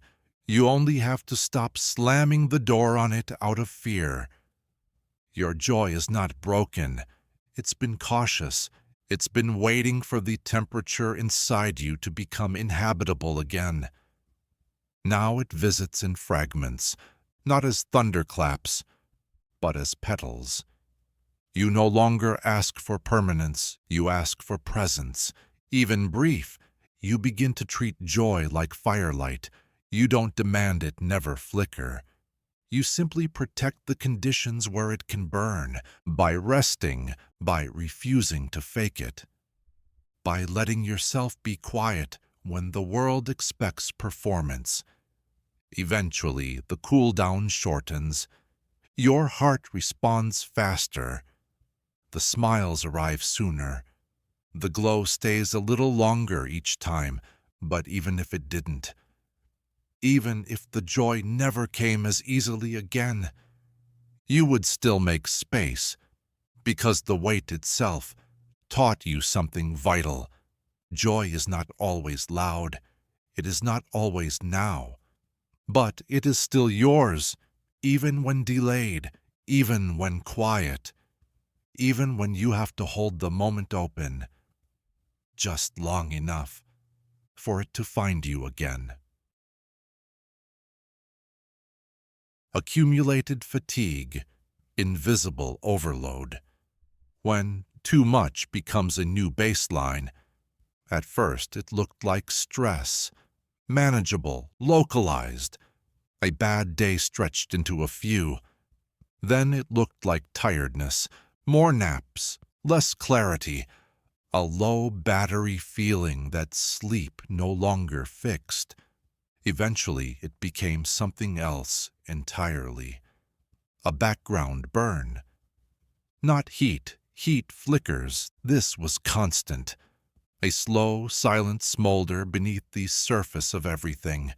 You only have to stop slamming the door on it out of fear. Your joy is not broken. It's been cautious. It's been waiting for the temperature inside you to become inhabitable again. Now it visits in fragments, not as thunderclaps, but as petals. You no longer ask for permanence, you ask for presence. Even brief, you begin to treat joy like firelight. You don't demand it never flicker. You simply protect the conditions where it can burn, by resting, by refusing to fake it, by letting yourself be quiet when the world expects performance. Eventually, the cooldown shortens. Your heart responds faster. The smiles arrive sooner. The glow stays a little longer each time, but even if it didn't, even if the joy never came as easily again, you would still make space, because the wait itself taught you something vital. Joy is not always loud. It is not always now. But it is still yours, even when delayed, even when quiet, even when you have to hold the moment open, just long enough for it to find you again. Accumulated fatigue, invisible overload. When too much becomes a new baseline, at first it looked like stress, manageable, localized, a bad day stretched into a few. Then it looked like tiredness, more naps, less clarity, a low battery feeling that sleep no longer fixed. Eventually, it became something else entirely. A background burn. Not heat. Heat flickers. This was constant. A slow, silent smolder beneath the surface of everything.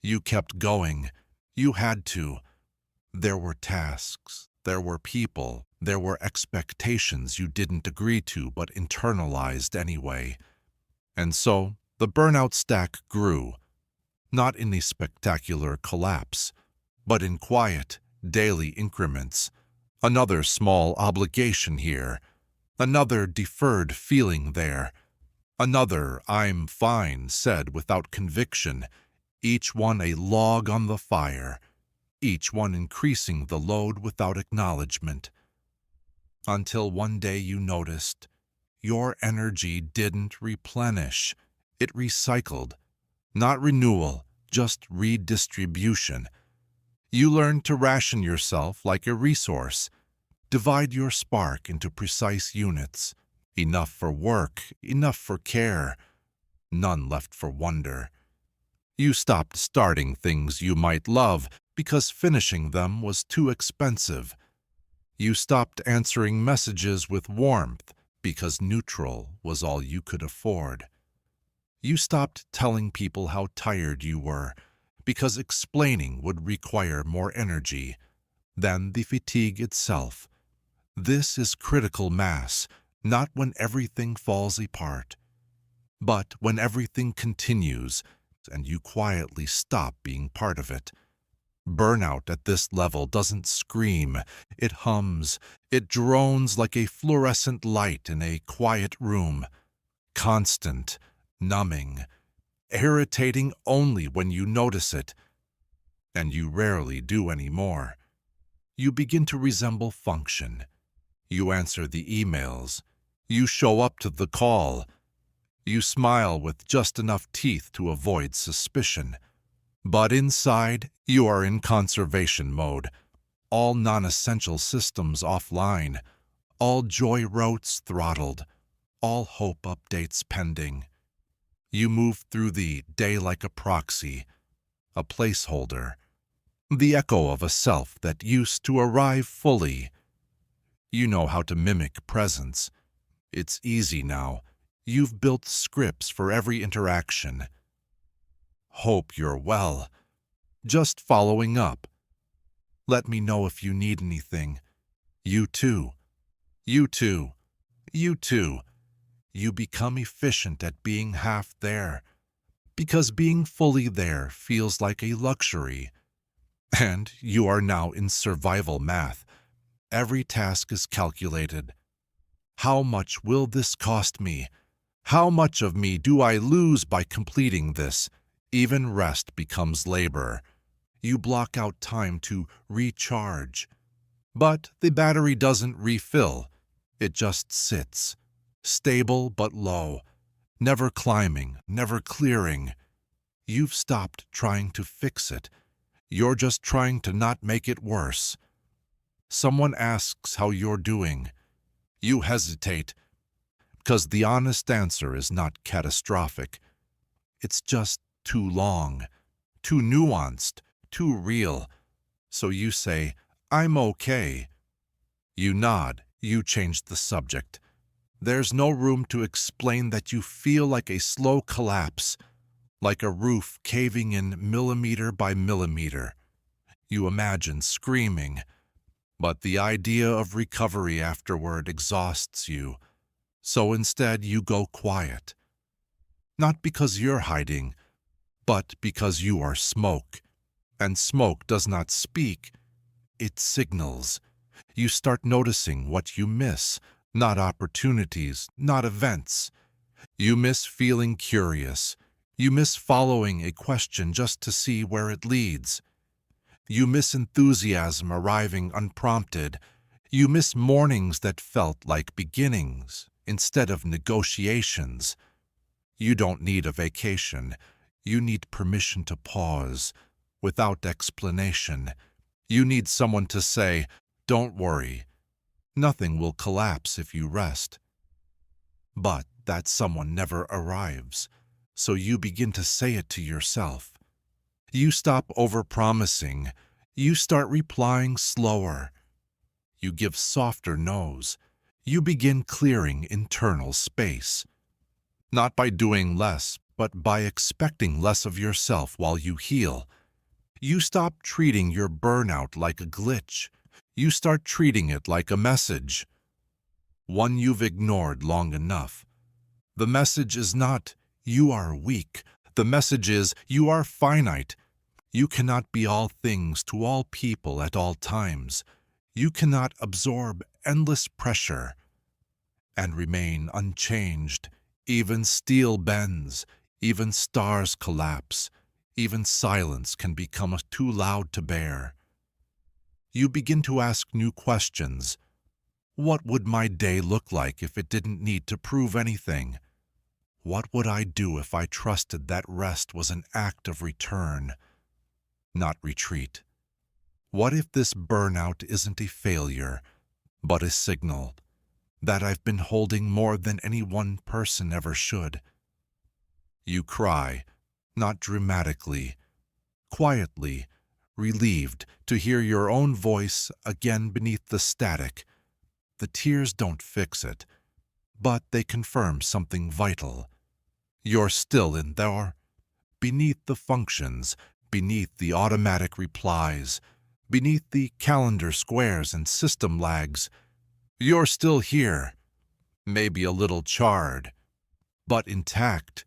You kept going. You had to. There were tasks. There were people. There were expectations you didn't agree to but internalized anyway. And so, the burnout stack grew. Not in a spectacular collapse, but in quiet, daily increments. Another small obligation here, another deferred feeling there, another "I'm fine" said without conviction, each one a log on the fire, each one increasing the load without acknowledgement. Until one day you noticed your energy didn't replenish, it recycled. Not renewal, just redistribution. You learned to ration yourself like a resource. Divide your spark into precise units. Enough for work, enough for care. None left for wonder. You stopped starting things you might love because finishing them was too expensive. You stopped answering messages with warmth because neutral was all you could afford. You stopped telling people how tired you were, because explaining would require more energy than the fatigue itself. This is critical mass, not when everything falls apart, but when everything continues and you quietly stop being part of it. Burnout at this level doesn't scream, it hums, it drones like a fluorescent light in a quiet room, constant, numbing, irritating only when you notice it, and you rarely do anymore. You begin to resemble function. You answer the emails. You show up to the call. You smile with just enough teeth to avoid suspicion. But inside, you are in conservation mode. All non-essential systems offline. All joy routes throttled. All hope updates pending. You move through the day like a proxy, a placeholder, the echo of a self that used to arrive fully. You know how to mimic presence. It's easy now. You've built scripts for every interaction. Hope you're well. Just following up. Let me know if you need anything. You too. You too. You too. You become efficient at being half there. because being fully there feels like a luxury. And you are now in survival math. Every task is calculated. How much will this cost me? How much of me do I lose by completing this? Even rest becomes labor. You block out time to recharge. But the battery doesn't refill. It just sits, stable but low, never climbing, never clearing. You've stopped trying to fix it. You're just trying to not make it worse. Someone asks how you're doing. You hesitate, because the honest answer is not catastrophic. It's just too long, too nuanced, too real. So you say, "I'm okay." You nod, you change the subject. There's no room to explain that you feel like a slow collapse, like a roof caving in millimeter by millimeter. You imagine screaming, but the idea of recovery afterward exhausts you. So instead you go quiet. Not because you're hiding, but because you are smoke. And smoke does not speak, it signals. You start noticing what you miss, not opportunities, not events. You miss feeling curious. You miss following a question just to see where it leads. You miss enthusiasm arriving unprompted. You miss mornings that felt like beginnings instead of negotiations. You don't need a vacation. You need permission to pause without explanation. You need someone to say, "Don't worry. Nothing will collapse if you rest." But that someone never arrives, so you begin to say it to yourself. You stop overpromising. You start replying slower. You give softer no's. You begin clearing internal space. Not by doing less, but by expecting less of yourself while you heal. You stop treating your burnout like a glitch. You start treating it like a message, one you've ignored long enough. The message is not, "You are weak." The message is, "You are finite." You cannot be all things to all people at all times. You cannot absorb endless pressure and remain unchanged. Even steel bends, even stars collapse, even silence can become too loud to bear. You begin to ask new questions. What would my day look like if it didn't need to prove anything? What would I do if I trusted that rest was an act of return, not retreat? What if this burnout isn't a failure, but a signal that I've been holding more than any one person ever should? You cry, not dramatically, quietly, relieved to hear your own voice again beneath the static. The tears don't fix it, but they confirm something vital. You're still in there, beneath the functions, beneath the automatic replies, beneath the calendar squares and system lags. You're still here, maybe a little charred, but intact.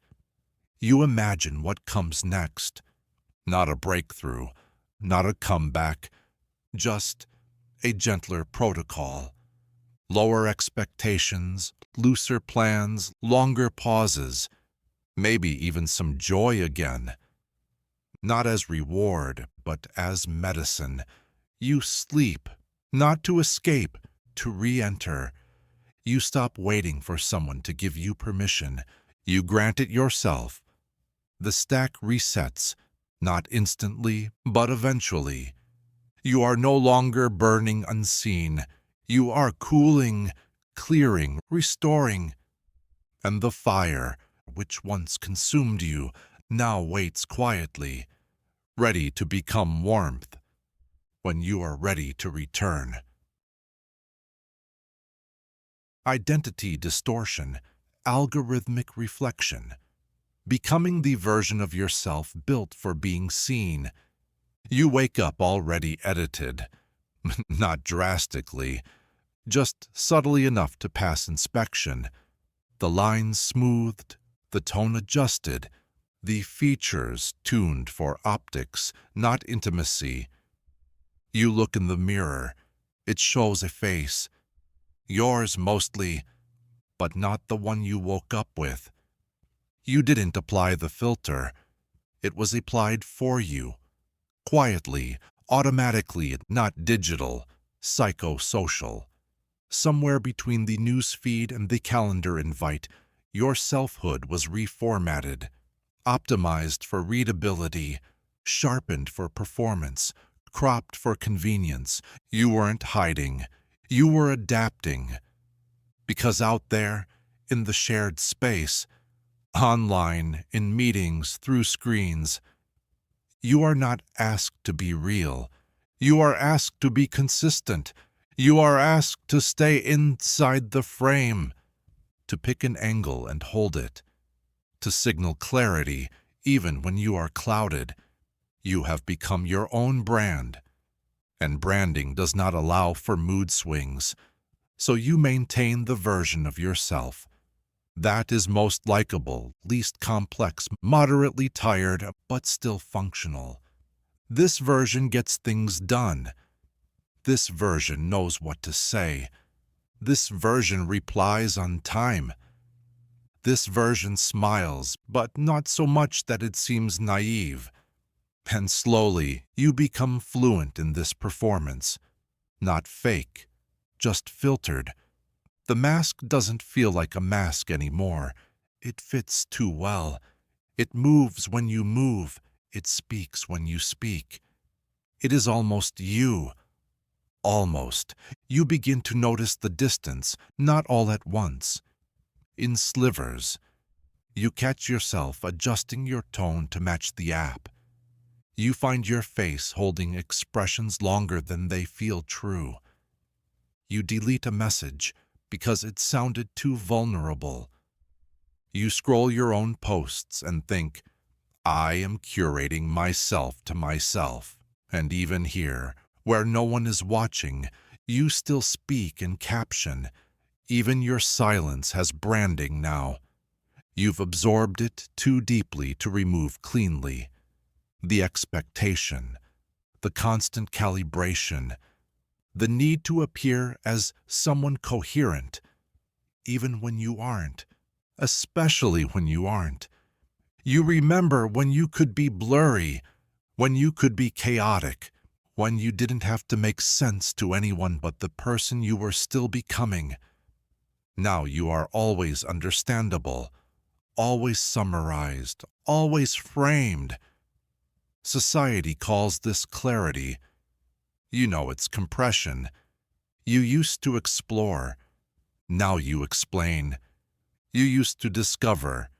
You imagine what comes next. Not a breakthrough, not a comeback, just a gentler protocol. Lower expectations, looser plans, longer pauses, maybe even some joy again. Not as reward, but as medicine. You sleep, not to escape, to re-enter. You stop waiting for someone to give you permission. You grant it yourself. The stack resets, not instantly, but eventually. You are no longer burning unseen. You are cooling, clearing, restoring. And the fire, which once consumed you, now waits quietly, ready to become warmth when you are ready to return. Identity distortion, algorithmic reflection. Becoming the version of yourself built for being seen. You wake up already edited, not drastically, just subtly enough to pass inspection. The lines smoothed, the tone adjusted, the features tuned for optics, not intimacy. You look in the mirror. It shows a face. Yours mostly, but not the one you woke up with. You didn't apply the filter. It was applied for you. Quietly, automatically, not digital, psychosocial. Somewhere between the newsfeed and the calendar invite, your selfhood was reformatted, optimized for readability, sharpened for performance, cropped for convenience. You weren't hiding. You were adapting. Because out there, in the shared space, online, in meetings, through screens, you are not asked to be real. You are asked to be consistent. You are asked to stay inside the frame, to pick an angle and hold it, to signal clarity even when you are clouded. You have become your own brand, and branding does not allow for mood swings, so you maintain the version of yourself that is most likable, least complex, moderately tired, but still functional. This version gets things done. This version knows what to say. This version replies on time. This version smiles, but not so much that it seems naive. And slowly, you become fluent in this performance. Not fake, just filtered. The mask doesn't feel like a mask anymore. It fits too well. It moves when you move. It speaks when you speak. It is almost you. Almost. You begin to notice the distance, not all at once. In slivers. You catch yourself adjusting your tone to match the app. You find your face holding expressions longer than they feel true. You delete a message because it sounded too vulnerable. You scroll your own posts and think, I am curating myself to myself. And even here, where no one is watching, you still speak and caption. Even your silence has branding now. You've absorbed it too deeply to remove cleanly. The expectation, the constant calibration, the need to appear as someone coherent, even when you aren't, especially when you aren't. You remember when you could be blurry, when you could be chaotic, when you didn't have to make sense to anyone but the person you were still becoming. Now you are always understandable, always summarized, always framed. Society calls this clarity. You know it's compression. You used to explore. Now you explain. You used to discover.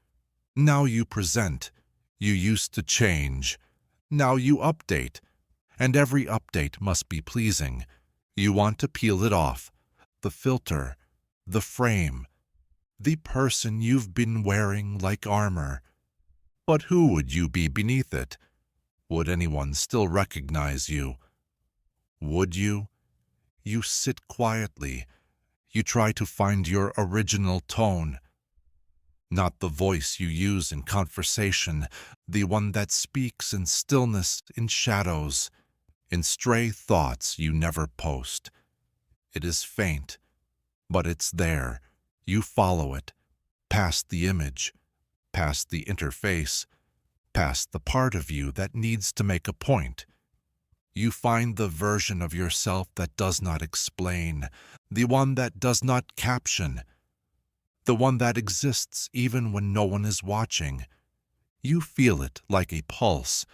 Now you present. You used to change. Now you update. And every update must be pleasing. You want to peel it off. The filter. The frame. The person you've been wearing like armor. But who would you be beneath it? Would anyone still recognize you? Would you? You sit quietly. You try to find your original tone. Not the voice you use in conversation, the one that speaks in stillness, in shadows, in stray thoughts you never post. It is faint, but it's there. You follow it, past the image, past the interface, past the part of you that needs to make a point. You find the version of yourself that does not explain, the one that does not caption, the one that exists even when no one is watching. You feel it like a pulse,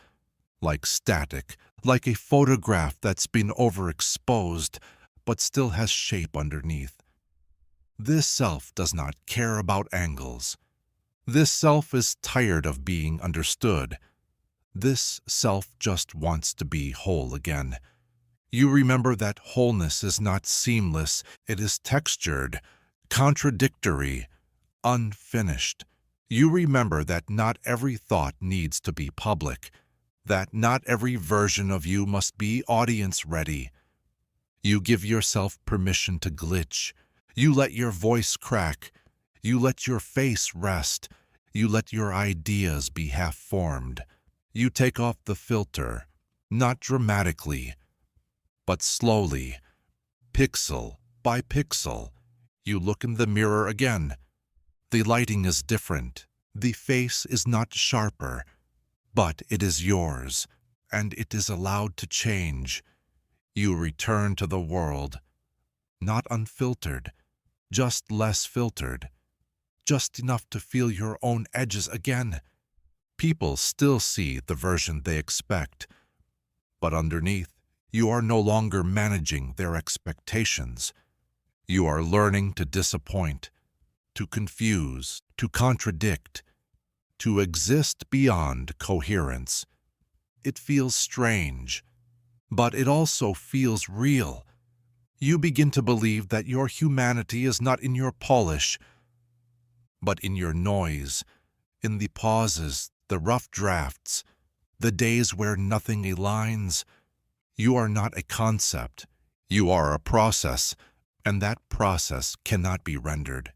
like static, like a photograph that's been overexposed but still has shape underneath. This self does not care about angles. This self is tired of being understood. This self just wants to be whole again. You remember that wholeness is not seamless, it is textured, contradictory, unfinished. You remember that not every thought needs to be public, that not every version of you must be audience-ready. You give yourself permission to glitch. You let your voice crack. You let your face rest. You let your ideas be half-formed. You take off the filter, not dramatically, but slowly, pixel by pixel. You look in the mirror again. The lighting is different. The face is not sharper, but it is yours, and it is allowed to change. You return to the world, not unfiltered, just less filtered, just enough to feel your own edges again. People still see the version they expect, but underneath, you are no longer managing their expectations. You are learning to disappoint, to confuse, to contradict, to exist beyond coherence. It feels strange, but it also feels real. You begin to believe that your humanity is not in your polish, but in your noise, in the pauses, the rough drafts, the days where nothing aligns. You are not a concept. You are a process, and that process cannot be rendered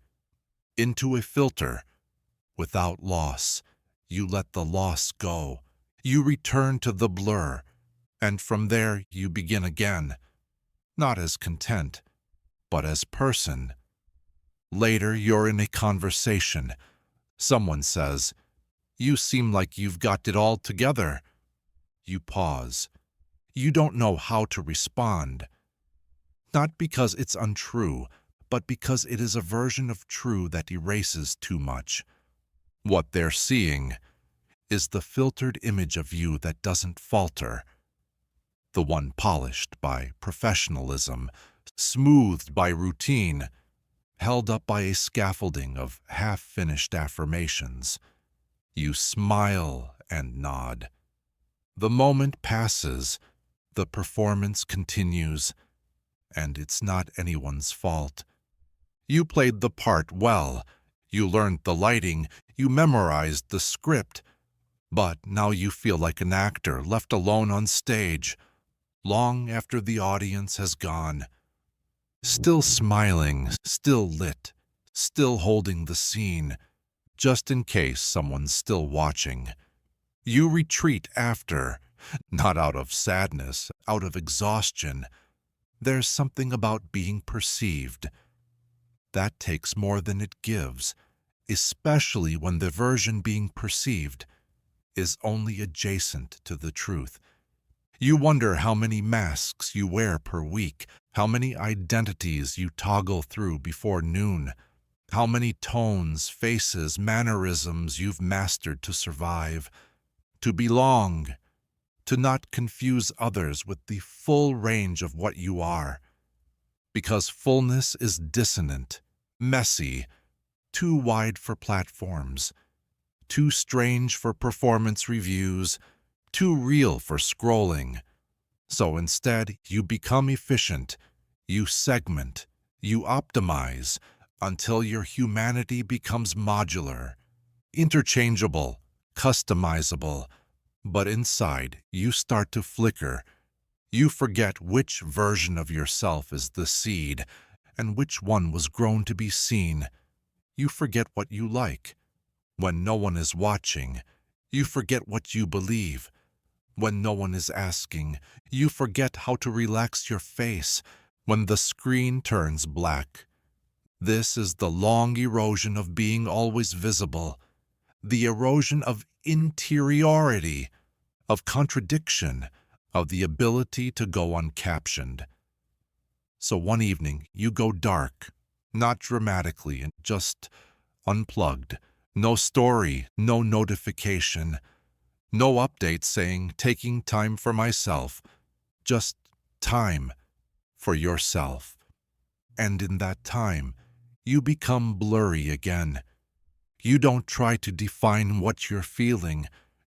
into a filter. Without loss, you let the loss go. You return to the blur, and from there you begin again, not as content, but as person. Later, you're in a conversation. Someone says, "You seem like you've got it all together." You pause. You don't know how to respond. Not because it's untrue, but because it is a version of true that erases too much. What they're seeing is the filtered image of you that doesn't falter, the one polished by professionalism, smoothed by routine, held up by a scaffolding of half-finished affirmations. You smile and nod. The moment passes, the performance continues, and it's not anyone's fault. You played the part well. You learned the lighting. You memorized the script. But now you feel like an actor left alone on stage, long after the audience has gone. Still smiling, still lit, still holding the scene, just in case someone's still watching. You retreat after, not out of sadness, out of exhaustion. There's something about being perceived. That takes more than it gives, especially when the version being perceived is only adjacent to the truth. You wonder how many masks you wear per week, how many identities you toggle through before noon, how many tones, faces, mannerisms you've mastered to survive, to belong, to not confuse others with the full range of what you are. Because fullness is dissonant, messy, too wide for platforms, too strange for performance reviews, too real for scrolling. So instead, you become efficient, you segment, you optimize, until your humanity becomes modular, interchangeable, customizable. But inside, you start to flicker. You forget which version of yourself is the seed and which one was grown to be seen. You forget what you like. When no one is watching, you forget what you believe. When no one is asking, you forget how to relax your face when the screen turns black. This is the long erosion of being always visible, the erosion of interiority, of contradiction, of the ability to go uncaptioned. So one evening, you go dark, not dramatically, and just unplugged. No story, no notification, no update saying, "Taking time for myself," just time for yourself. And in that time, you become blurry again. You don't try to define what you're feeling.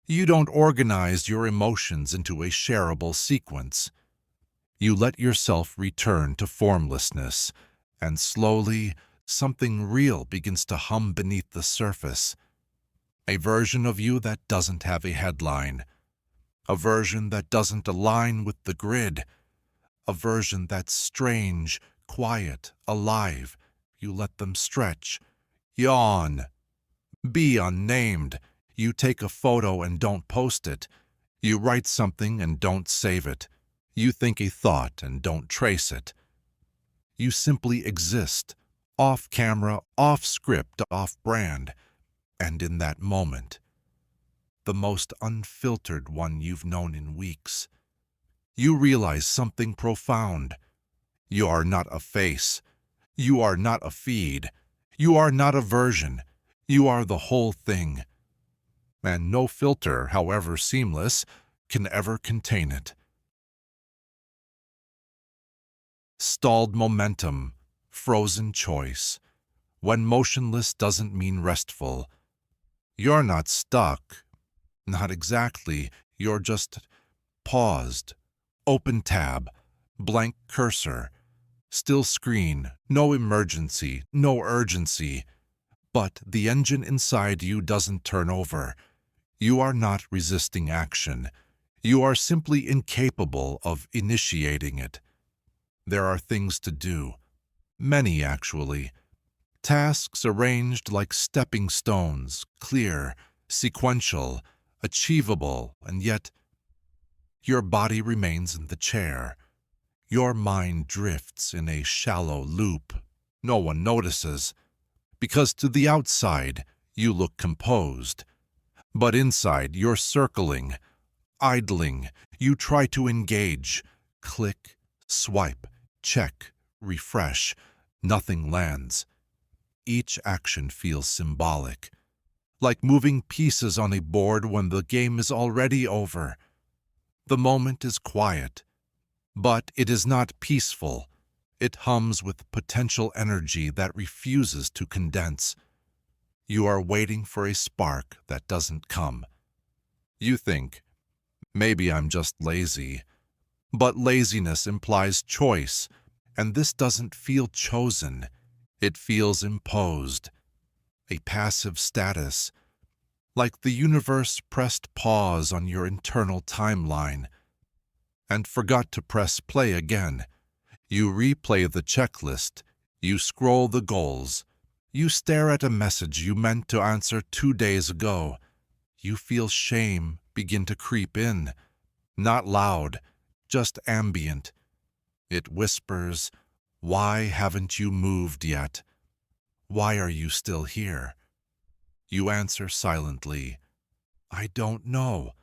You don't organize your emotions into a shareable sequence. You let yourself return to formlessness, and slowly, something real begins to hum beneath the surface. A version of you that doesn't have a headline. A version that doesn't align with the grid. A version that's strange, quiet, alive. You let them stretch, yawn, Be unnamed. You take a photo and don't post it. You write something and don't save it. You think a thought and don't trace it. You simply exist, off camera, off script, off brand. And in that moment, the most unfiltered one you've known in weeks, you realize something profound. You are not a face. You are not a feed. You are not a version. You are the whole thing. And no filter, however seamless, can ever contain it. Stalled momentum, frozen choice. When motionless doesn't mean restful. You're not stuck. Not exactly. You're just paused. Open tab. Blank cursor. Still screen. No emergency. No urgency. But the engine inside you doesn't turn over. You are not resisting action. You are simply incapable of initiating it. There are things to do. Many, actually. Tasks arranged like stepping stones, clear, sequential, achievable, and yet your body remains in the chair. Your mind drifts in a shallow loop. No one notices, because to the outside you look composed. But inside you're circling, idling. You try to engage. Click, swipe, check, refresh. Nothing lands. Each action feels symbolic, like moving pieces on a board when the game is already over. The moment is quiet, but it is not peaceful. It hums with potential energy that refuses to condense. You are waiting for a spark that doesn't come. You think, maybe I'm just lazy. But laziness implies choice, and this doesn't feel chosen. It feels imposed. A passive status, like the universe pressed pause on your internal timeline and forgot to press play again. You replay the checklist. You scroll the goals. You stare at a message you meant to answer 2 days ago. You feel shame begin to creep in. Not loud, just ambient. It whispers, "Why haven't you moved yet? Why are you still here?" You answer silently, "I don't know,"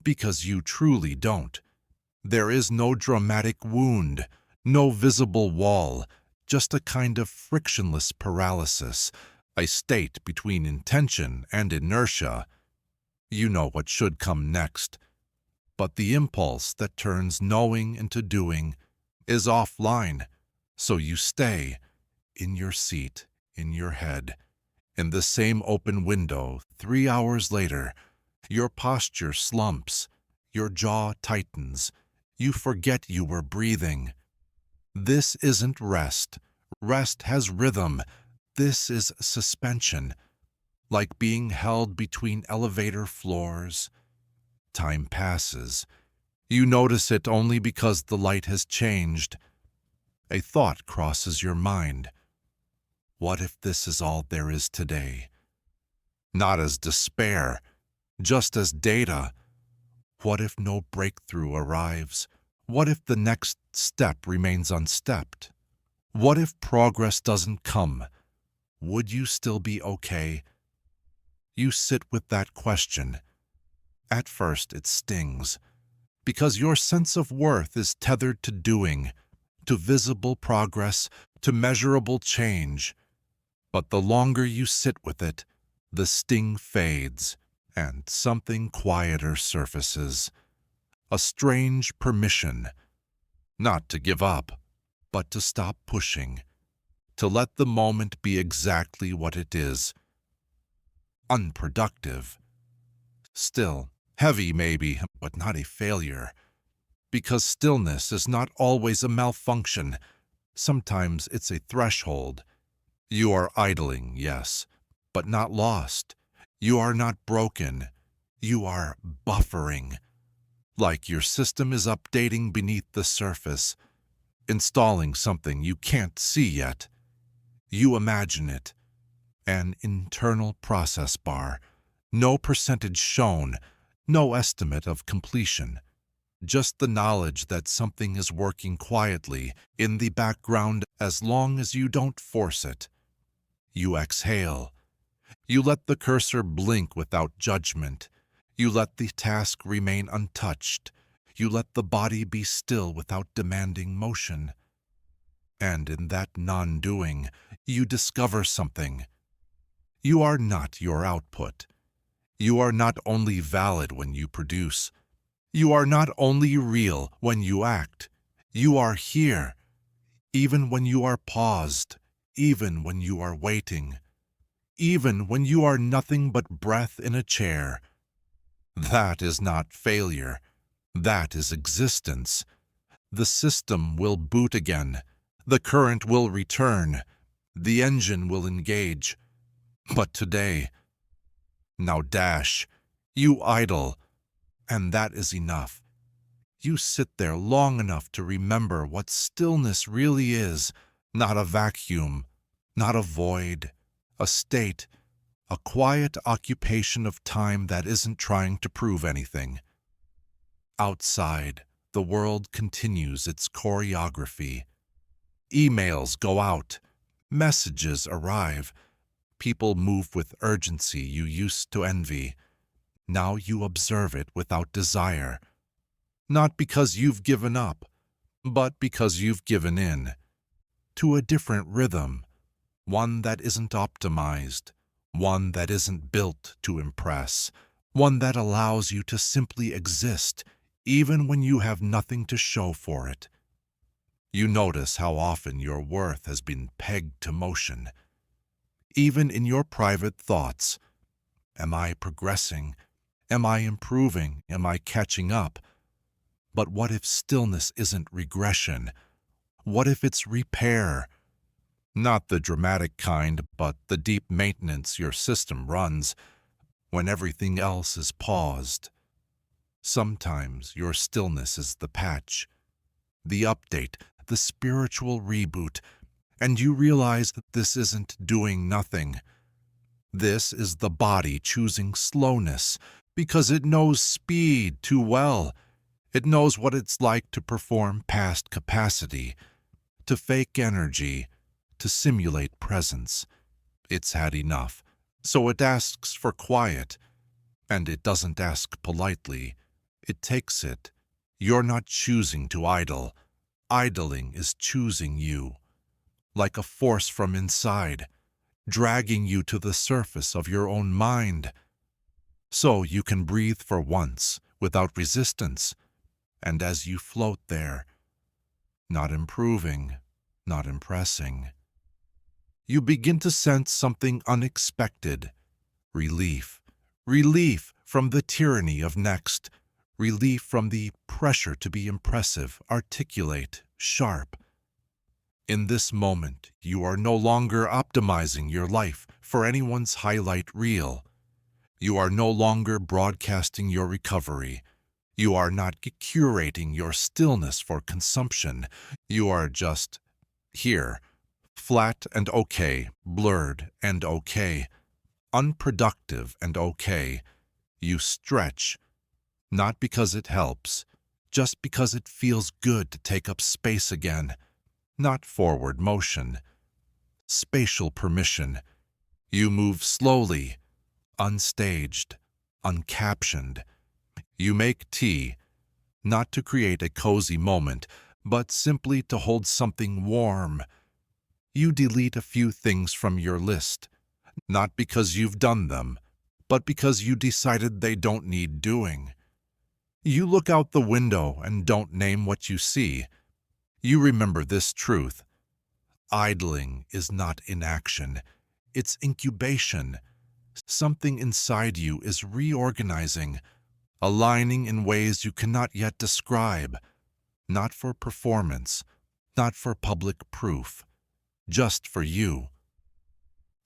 because you truly don't. There is no dramatic wound, no visible wall, just a kind of frictionless paralysis, a state between intention and inertia. You know what should come next, but the impulse that turns knowing into doing is offline, so you stay in your seat, in your head, in the same open window. 3 hours later, your posture slumps, your jaw tightens, you forget you were breathing. This isn't rest. Rest has rhythm. This is suspension, like being held between elevator floors. Time passes. You notice it only because the light has changed. A thought crosses your mind. What if this is all there is today? Not as despair, just as data. What if no breakthrough arrives? What if the next step remains unstepped? What if progress doesn't come? Would you still be okay? You sit with that question. At first it stings, because your sense of worth is tethered to doing, to visible progress, to measurable change. But the longer you sit with it, the sting fades, and something quieter surfaces. A strange permission, not to give up, but to stop pushing, to let the moment be exactly what it is. Unproductive. Still, heavy maybe, but not a failure. Because stillness is not always a malfunction. Sometimes it's a threshold. You are idling, yes, but not lost. You are not broken. You are buffering. Like your system is updating beneath the surface, installing something you can't see yet. You imagine it. An internal process bar, no percentage shown, no estimate of completion. Just the knowledge that something is working quietly in the background as long as you don't force it. You exhale. You let the cursor blink without judgment. You let the task remain untouched. You let the body be still without demanding motion. And in that non-doing, you discover something. You are not your output. You are not only valid when you produce. You are not only real when you act. You are here, even when you are paused, even when you are waiting, even when you are nothing but breath in a chair. That is not failure. That is existence. The system will boot again. The current will return. The engine will engage. But today, now dash. You idle. And that is enough. You sit there long enough to remember what stillness really is, not a vacuum, not a void, a state, a quiet occupation of time that isn't trying to prove anything. Outside, the world continues its choreography. Emails go out, messages arrive, people move with urgency you used to envy. Now you observe it without desire, not because you've given up, but because you've given in to a different rhythm, one that isn't optimized, one that isn't built to impress, one that allows you to simply exist even when you have nothing to show for it. You notice how often your worth has been pegged to motion. Even in your private thoughts, am I progressing? Am I improving? Am I catching up? But what if stillness isn't regression? What if it's repair? Not the dramatic kind, but the deep maintenance your system runs when everything else is paused. Sometimes your stillness is the patch, the update, the spiritual reboot, and you realize that this isn't doing nothing. This is the body choosing slowness because it knows speed too well. It knows what it's like to perform past capacity, to fake energy, to simulate presence. It's had enough, so it asks for quiet. And it doesn't ask politely. It takes it. You're not choosing to idle. Idling is choosing you, like a force from inside, dragging you to the surface of your own mind. So you can breathe for once, without resistance, and as you float there, not improving, not impressing, you begin to sense something unexpected. Relief. Relief from the tyranny of next. Relief from the pressure to be impressive, articulate, sharp. In this moment, you are no longer optimizing your life for anyone's highlight reel. You are no longer broadcasting your recovery. You are not curating your stillness for consumption. You are just here, flat and okay, blurred and okay, unproductive and okay. You stretch, not because it helps, just because it feels good to take up space again. Not forward motion, spatial permission. You move slowly, unstaged, uncaptioned. You make tea, not to create a cozy moment, but simply to hold something warm. You delete a few things from your list, not because you've done them, but because you decided they don't need doing. You look out the window and don't name what you see. You remember this truth. Idling is not inaction. It's incubation. Something inside you is reorganizing, aligning in ways you cannot yet describe. Not for performance, not for public proof, just for you.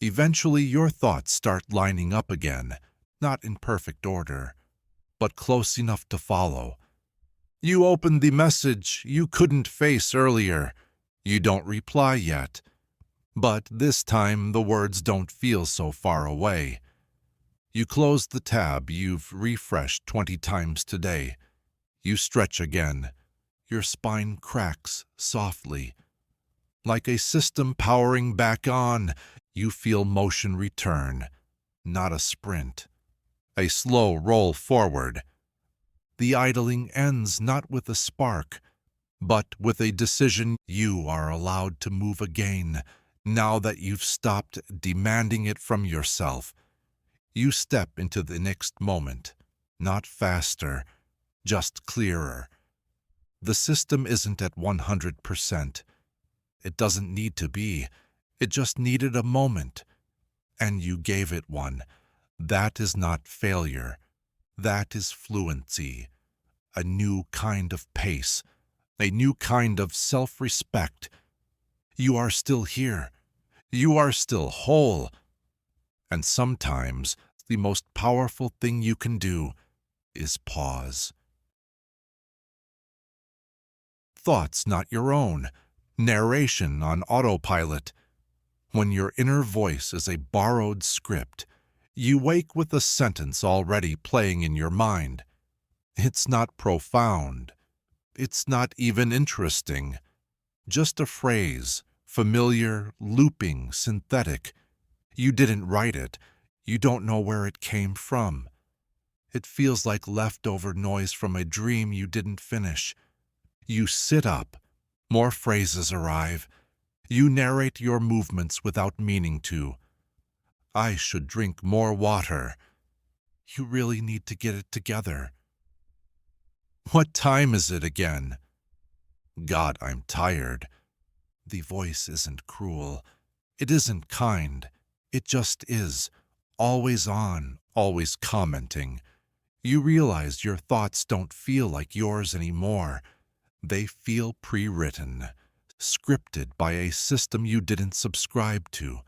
Eventually your thoughts start lining up again, not in perfect order, but close enough to follow. You open the message you couldn't face earlier. You don't reply yet. But this time the words don't feel so far away. You close the tab you've refreshed 20 times today. You stretch again. Your spine cracks softly. Like a system powering back on, you feel motion return, not a sprint. A slow roll forward. The idling ends not with a spark, but with a decision. You are allowed to move again, now that you've stopped demanding it from yourself. You step into the next moment, not faster, just clearer. The system isn't at 100%. It doesn't need to be. It just needed a moment. And you gave it one. That is not failure. That is fluency. A new kind of pace. A new kind of self-respect. You are still here. You are still whole. And sometimes the most powerful thing you can do is pause. Thoughts not your own. Narration on autopilot. When your inner voice is a borrowed script, you wake with a sentence already playing in your mind. It's not profound. It's not even interesting. Just a phrase, familiar, looping, synthetic. You didn't write it. You don't know where it came from. It feels like leftover noise from a dream you didn't finish. You sit up. More phrases arrive. You narrate your movements without meaning to. I should drink more water. You really need to get it together. What time is it again? God, I'm tired. The voice isn't cruel. It isn't kind. It just is. Always on, always commenting. You realize your thoughts don't feel like yours anymore. They feel pre-written, scripted by a system you didn't subscribe to.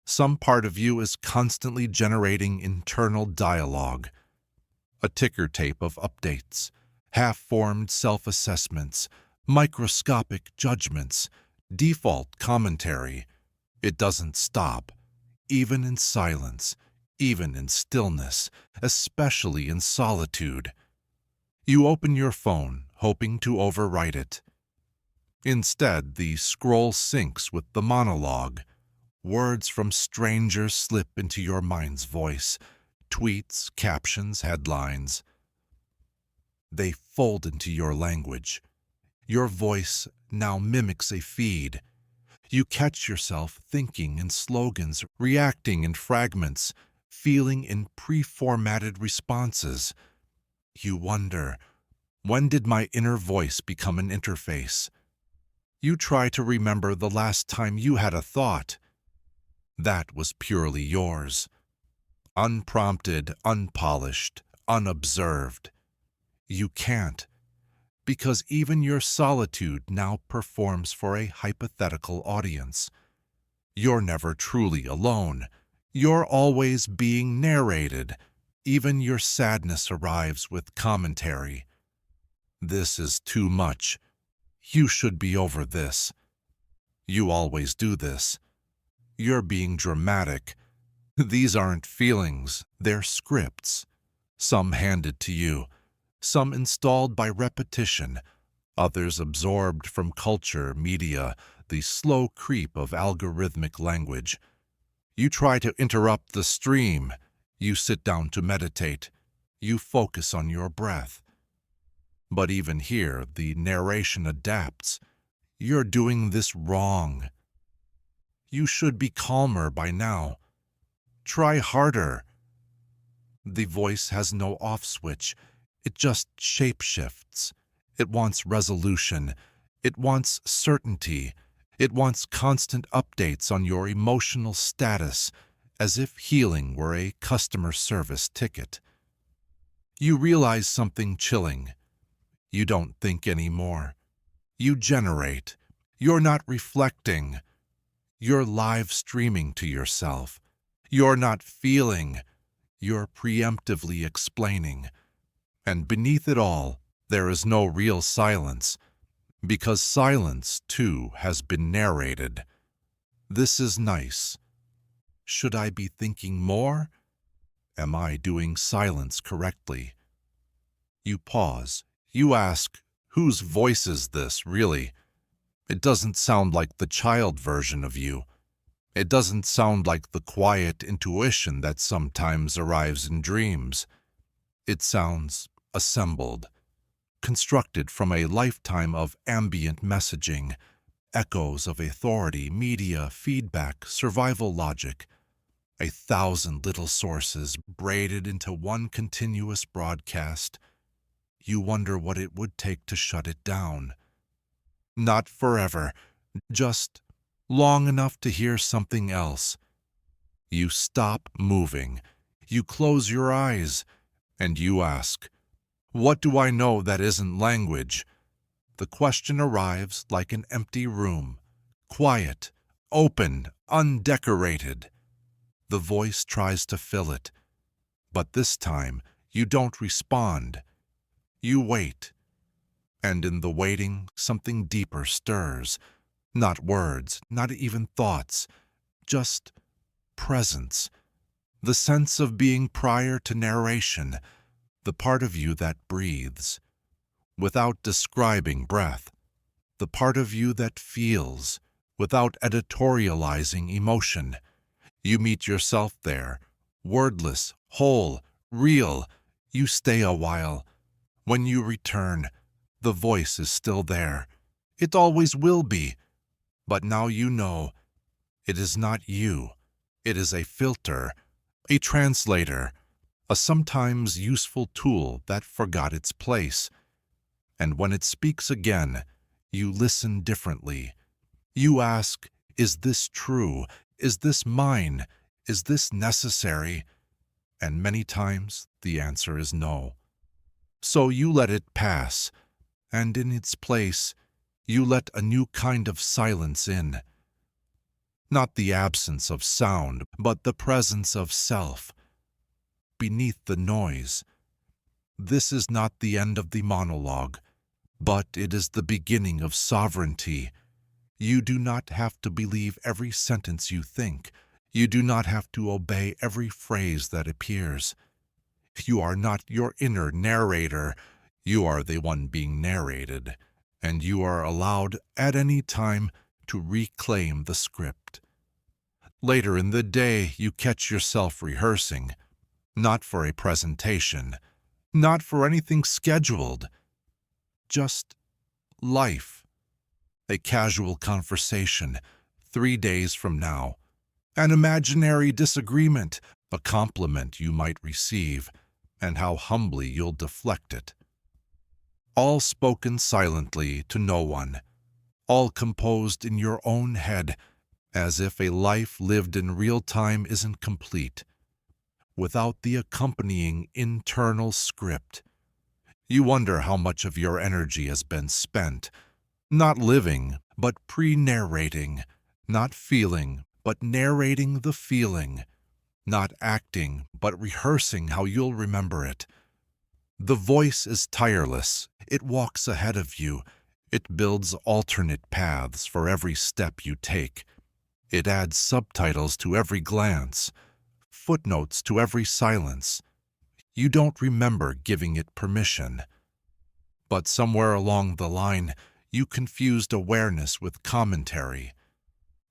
Some part of you is constantly generating internal dialogue, a ticker tape of updates, half-formed self-assessments, microscopic judgments, default commentary. It doesn't stop, even in silence, even in stillness, especially in solitude. You open your phone, hoping to overwrite it. Instead, the scroll syncs with the monologue. Words from strangers slip into your mind's voice. Tweets, captions, headlines. They fold into your language. Your voice now mimics a feed. You catch yourself thinking in slogans, reacting in fragments, feeling in pre-formatted responses. You wonder, when did my inner voice become an interface? You try to remember the last time you had a thought. That was purely yours. Unprompted, unpolished, unobserved. You can't, because even your solitude now performs for a hypothetical audience. You're never truly alone. You're always being narrated. Even your sadness arrives with commentary. This is too much. You should be over this. You always do this. You're being dramatic. These aren't feelings, they're scripts. Some handed to you, some installed by repetition, others absorbed from culture, media, the slow creep of algorithmic language. You try to interrupt the stream. You sit down to meditate. You focus on your breath. But even here, the narration adapts. You're doing this wrong. You should be calmer by now. Try harder. The voice has no off switch. It just shapeshifts. It wants resolution. It wants certainty. It wants constant updates on your emotional status, as if healing were a customer service ticket. You realize something chilling. You don't think anymore. You generate. You're not reflecting. You're live streaming to yourself. You're not feeling. You're preemptively explaining. And beneath it all, there is no real silence, because silence, too, has been narrated. This is nice. Should I be thinking more? Am I doing silence correctly? You pause. You ask, whose voice is this, really? It doesn't sound like the child version of you. It doesn't sound like the quiet intuition that sometimes arrives in dreams. It sounds assembled, constructed from a lifetime of ambient messaging, echoes of authority, media, feedback, survival logic, 1,000 little sources braided into one continuous broadcast. You wonder what it would take to shut it down. Not forever, just long enough to hear something else. You stop moving. You close your eyes, and you ask, what do I know that isn't language? The question arrives like an empty room, quiet, open, undecorated. The voice tries to fill it, but this time you don't respond. You wait, and in the waiting, something deeper stirs. Not words, not even thoughts, just presence. The sense of being prior to narration, the part of you that breathes. Without describing breath, the part of you that feels, without editorializing emotion. You meet yourself there, wordless, whole, real. You stay a while. When you return, the voice is still there. It always will be. But now you know, it is not you. It is a filter, a translator, a sometimes useful tool that forgot its place. And when it speaks again, you listen differently. You ask, is this true? Is this mine? Is this necessary? And many times the answer is no. So you let it pass, and in its place, you let a new kind of silence in. Not the absence of sound, but the presence of self. Beneath the noise. This is not the end of the monologue, but it is the beginning of sovereignty. You do not have to believe every sentence you think. You do not have to obey every phrase that appears. You are not your inner narrator. You are the one being narrated, and you are allowed at any time to reclaim the script. Later in the day, you catch yourself rehearsing, not for a presentation, not for anything scheduled, just life. A casual conversation, 3 days from now. An imaginary disagreement, a compliment you might receive, and how humbly you'll deflect it. All spoken silently to no one, all composed in your own head, as if a life lived in real time isn't complete, without the accompanying internal script. You wonder how much of your energy has been spent, not living, but pre-narrating, not feeling, but narrating the feeling, not acting, but rehearsing how you'll remember it. The voice is tireless. It walks ahead of you. It builds alternate paths for every step you take. It adds subtitles to every glance, footnotes to every silence. You don't remember giving it permission. But somewhere along the line, you confused awareness with commentary.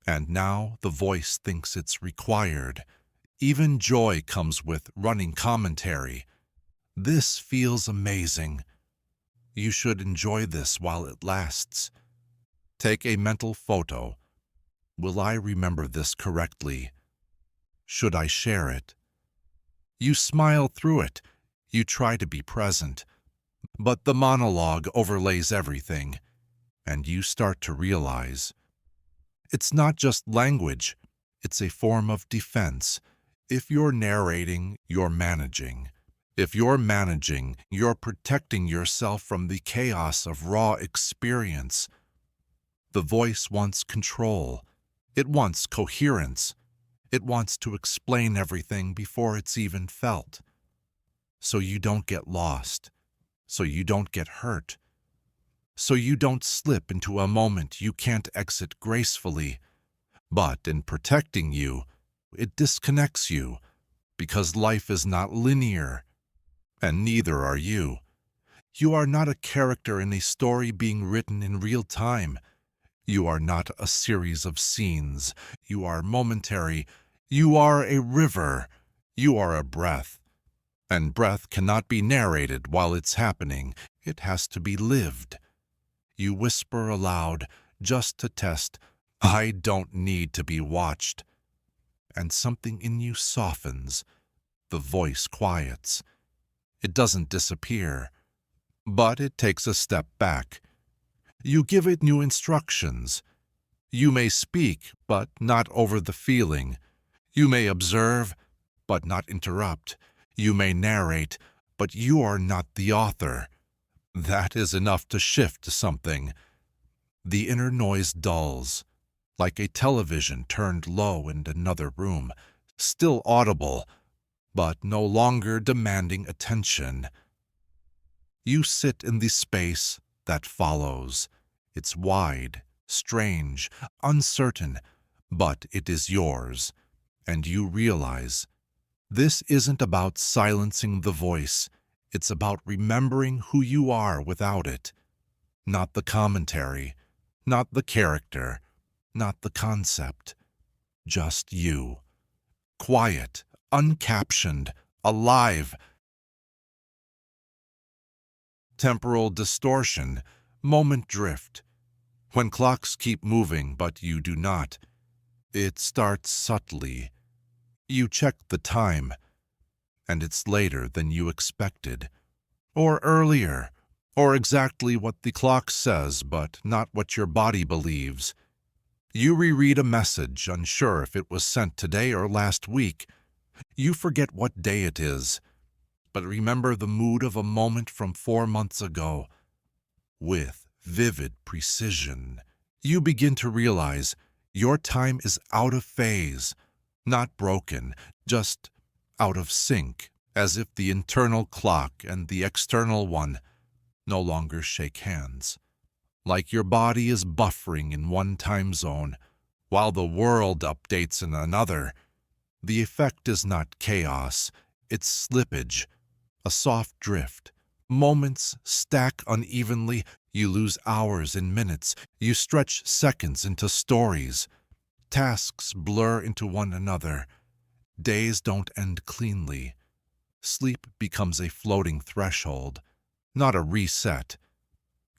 And now the voice thinks it's required. Even joy comes with running commentary. This feels amazing. You should enjoy this while it lasts. Take a mental photo. Will I remember this correctly? Should I share it? You smile through it. You try to be present. But the monologue overlays everything, and you start to realize it's not just language, it's a form of defense. If you're narrating, you're managing. If you're managing, you're protecting yourself from the chaos of raw experience. The voice wants control. It wants coherence. It wants to explain everything before it's even felt. So you don't get lost. So you don't get hurt. So you don't slip into a moment you can't exit gracefully. But in protecting you, it disconnects you, because life is not linear, and neither are you. You are not a character in a story being written in real time. You are not a series of scenes. You are momentary. You are a river. You are a breath. And breath cannot be narrated while it's happening. It has to be lived. You whisper aloud, just to test, "I don't need to be watched." And something in you softens. The voice quiets. It doesn't disappear, but it takes a step back. You give it new instructions. You may speak, but not over the feeling. You may observe, but not interrupt. You may narrate, but you are not the author. That is enough to shift something. The inner noise dulls, like a television turned low in another room, still audible, but no longer demanding attention. You sit in the space that follows. It's wide, strange, uncertain, but it is yours, and you realize this isn't about silencing the voice. It's about remembering who you are without it. Not the commentary, not the character, not the concept. Just you. Quiet, uncaptioned, alive. Temporal distortion, moment drift. When clocks keep moving but you do not, it starts subtly. You check the time, and it's later than you expected, or earlier, or exactly what the clock says but not what your body believes. You reread a message, unsure if it was sent today or last week. You forget what day it is, but remember the mood of a moment from 4 months ago. With vivid precision, you begin to realize your time is out of phase, not broken, just out of sync, as if the internal clock and the external one no longer shake hands. Like your body is buffering in one time zone, while the world updates in another. The effect is not chaos, it's slippage, a soft drift. Moments stack unevenly, you lose hours in minutes, you stretch seconds into stories. Tasks blur into one another. Days don't end cleanly. Sleep becomes a floating threshold, not a reset.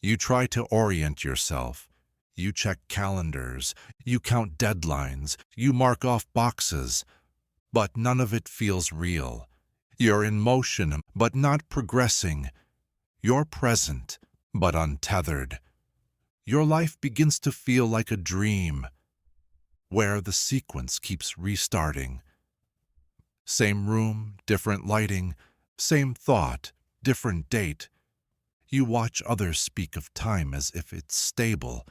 You try to orient yourself. You check calendars. You count deadlines. You mark off boxes. But none of it feels real. You're in motion, but not progressing. You're present, but untethered. Your life begins to feel like a dream, where the sequence keeps restarting. Same room, different lighting, same thought, different date. You watch others speak of time as if it's stable.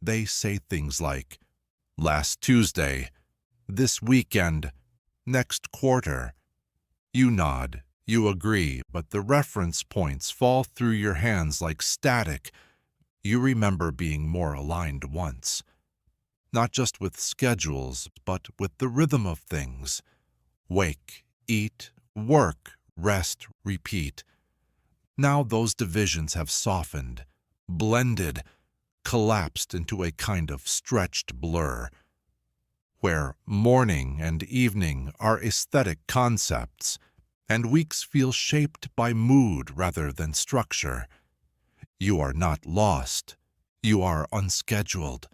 They say things like, last Tuesday, this weekend, next quarter. You nod, you agree, but the reference points fall through your hands like static. You remember being more aligned once. Not just with schedules, but with the rhythm of things. Wake, eat, work, rest, repeat. Now those divisions have softened, blended, collapsed into a kind of stretched blur, where morning and evening are aesthetic concepts, and weeks feel shaped by mood rather than structure. You are not lost. You are unscheduled.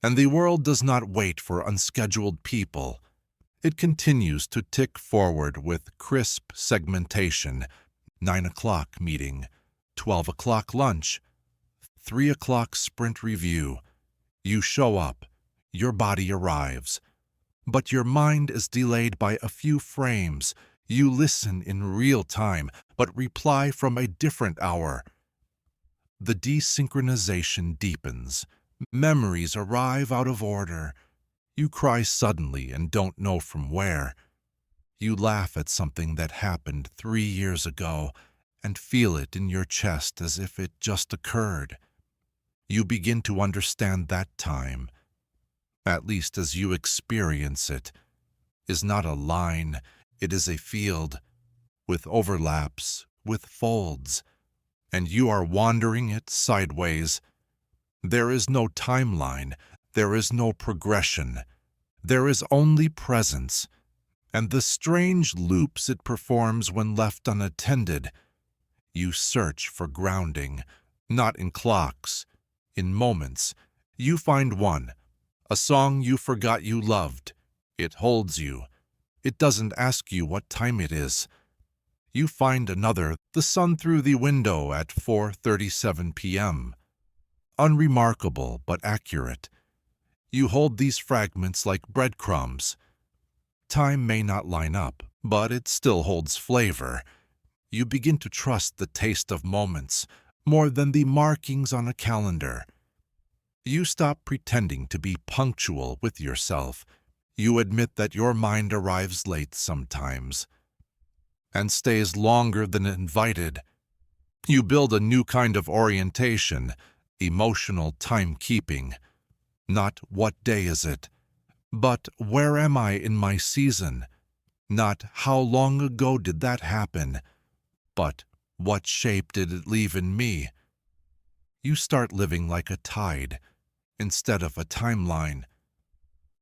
And the world does not wait for unscheduled people. It continues to tick forward with crisp segmentation. 9 o'clock meeting, 12 o'clock lunch, 3 o'clock sprint review. You show up. Your body arrives. But your mind is delayed by a few frames. You listen in real time, but reply from a different hour. The desynchronization deepens. Memories arrive out of order. You cry suddenly and don't know from where. You laugh at something that happened 3 years ago and feel it in your chest as if it just occurred. You begin to understand that time. at least as you experience it, is not a line, it is a field, with overlaps, with folds, and you are wandering it sideways. There is no timeline, there is no progression, there is only presence, and the strange loops it performs when left unattended. You search for grounding, not in clocks, in moments. You find one, a song you forgot you loved. It holds you. It doesn't ask you what time it is. You find another, the sun through the window at 4:37 p.m. Unremarkable but accurate. You hold these fragments like breadcrumbs. Time may not line up, but it still holds flavor. You begin to trust the taste of moments more than the markings on a calendar. You stop pretending to be punctual with yourself. You admit that your mind arrives late sometimes and stays longer than invited. You build a new kind of orientation, emotional timekeeping. Not what day is it, but where am I in my season? Not how long ago did that happen, but what shape did it leave in me? You start living like a tide instead of a timeline.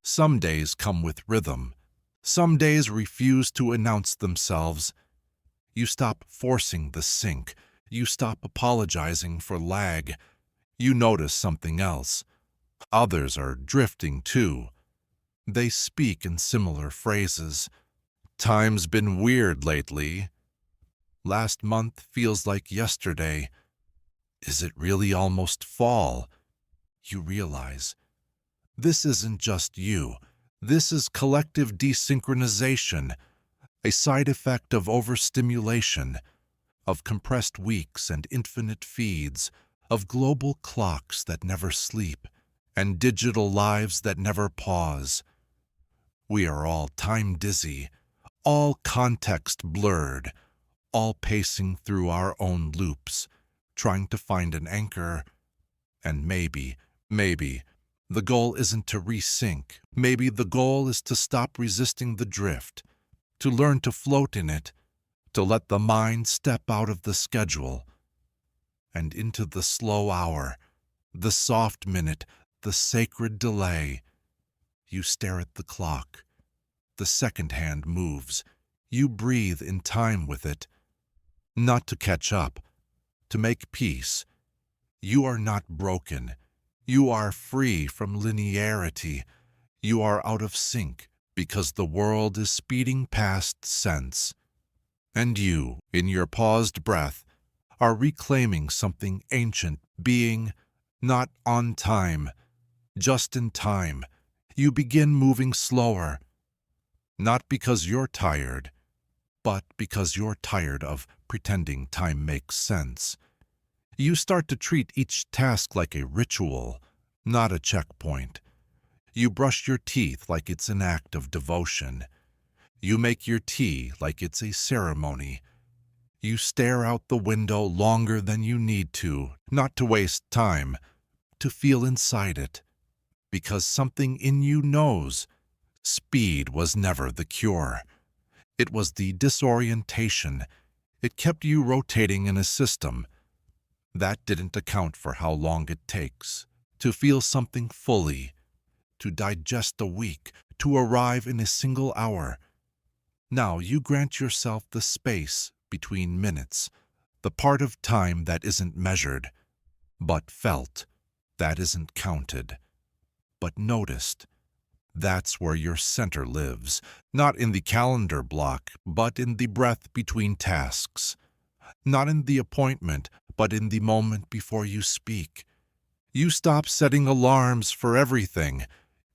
Some days come with rhythm. Some days refuse to announce themselves. You stop forcing the sync. You stop apologizing for lag. You notice something else. Others are drifting too. They speak in similar phrases. Time's been weird lately. Last month feels like yesterday. Is it really almost fall? You realize. This isn't just you. This is collective desynchronization, a side effect of overstimulation, of compressed weeks and infinite feeds, of global clocks that never sleep, and digital lives that never pause. We are all time-dizzy, all context blurred, all pacing through our own loops, trying to find an anchor. And maybe, the goal isn't to resync. Maybe the goal is to stop resisting the drift, to learn to float in it, to let the mind step out of the schedule and into the slow hour, the soft minute, the sacred delay. You stare at the clock. The second hand moves. You breathe in time with it. Not to catch up, to make peace. You are not broken. You are free from linearity. You are out of sync because the world is speeding past sense. And you, in your paused breath, are reclaiming something ancient, being not on time, just in time. You begin moving slower, not because you're tired, but because you're tired of pretending time makes sense. You start to treat each task like a ritual, not a checkpoint. You brush your teeth like it's an act of devotion. You make your tea like it's a ceremony. You stare out the window longer than you need to, not to waste time, to feel inside it, because something in you knows speed was never the cure. It was the disorientation. It kept you rotating in a system. That didn't account for how long it takes to feel something fully, to digest a week, to arrive in a single hour. Now you grant yourself the space between minutes, the part of time that isn't measured, but felt, that isn't counted, but noticed. That's where your center lives, not in the calendar block, but in the breath between tasks. Not in the appointment, but in the moment before you speak. You stop setting alarms for everything.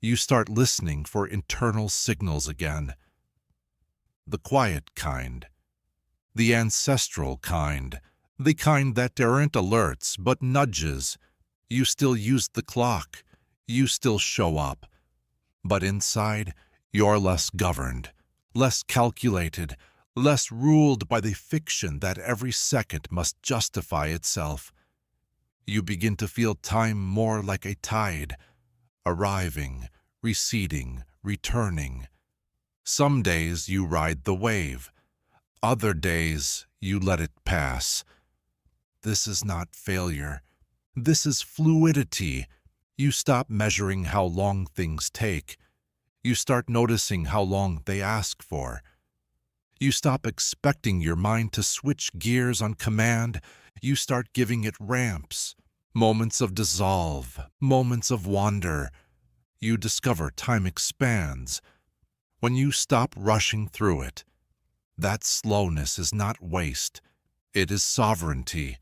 You start listening for internal signals again. The quiet kind. The ancestral kind. The kind that aren't alerts, but nudges. You still use the clock. You still show up. But inside, you're less governed, less calculated, less ruled by the fiction that every second must justify itself. You begin to feel time more like a tide, arriving, receding, returning. Some days you ride the wave. Other days you let it pass. This is not failure. This is fluidity. You stop measuring how long things take. You start noticing how long they ask for. You stop expecting your mind to switch gears on command. You start giving it ramps, moments of dissolve, moments of wander. You discover time expands. When you stop rushing through it, that slowness is not waste. It is sovereignty.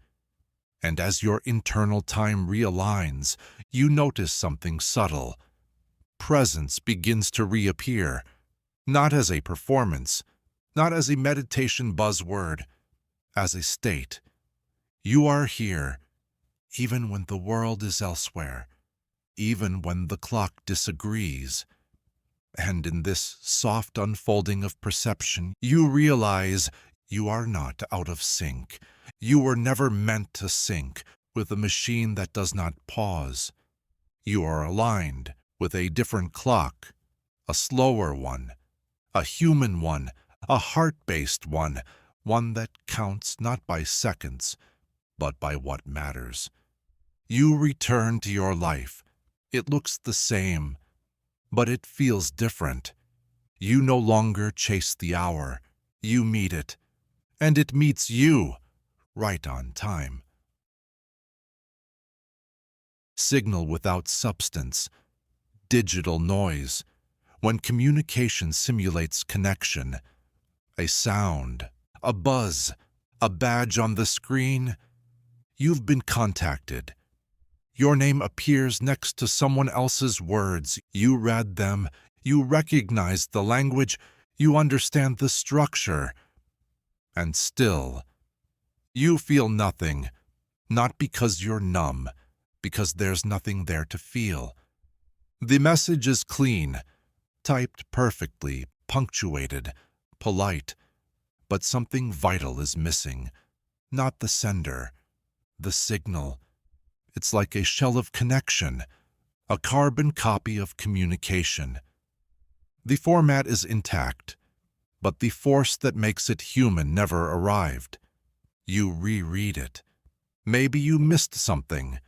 And as your internal time realigns, you notice something subtle. Presence begins to reappear, not as a performance, not as a meditation buzzword, as a state. You are here, even when the world is elsewhere, even when the clock disagrees. And in this soft unfolding of perception, you realize you are not out of sync. You were never meant to sync with a machine that does not pause. You are aligned with a different clock, a slower one, a human one, a heart-based one, one that counts not by seconds, but by what matters. You return to your life. It looks the same, but it feels different. You no longer chase the hour. You meet it, and it meets you right on time. Signal without substance, digital noise. When communication simulates connection, a sound, a buzz, a badge on the screen, you've been contacted. Your name appears next to someone else's words. You read them, you recognize the language, you understand the structure. And still, you feel nothing, not because you're numb, because there's nothing there to feel. The message is clean, typed perfectly, punctuated, polite, but something vital is missing. Not the sender, the signal. It's like a shell of connection, a carbon copy of communication. The format is intact, but the force that makes it human never arrived. You reread it. Maybe you missed something.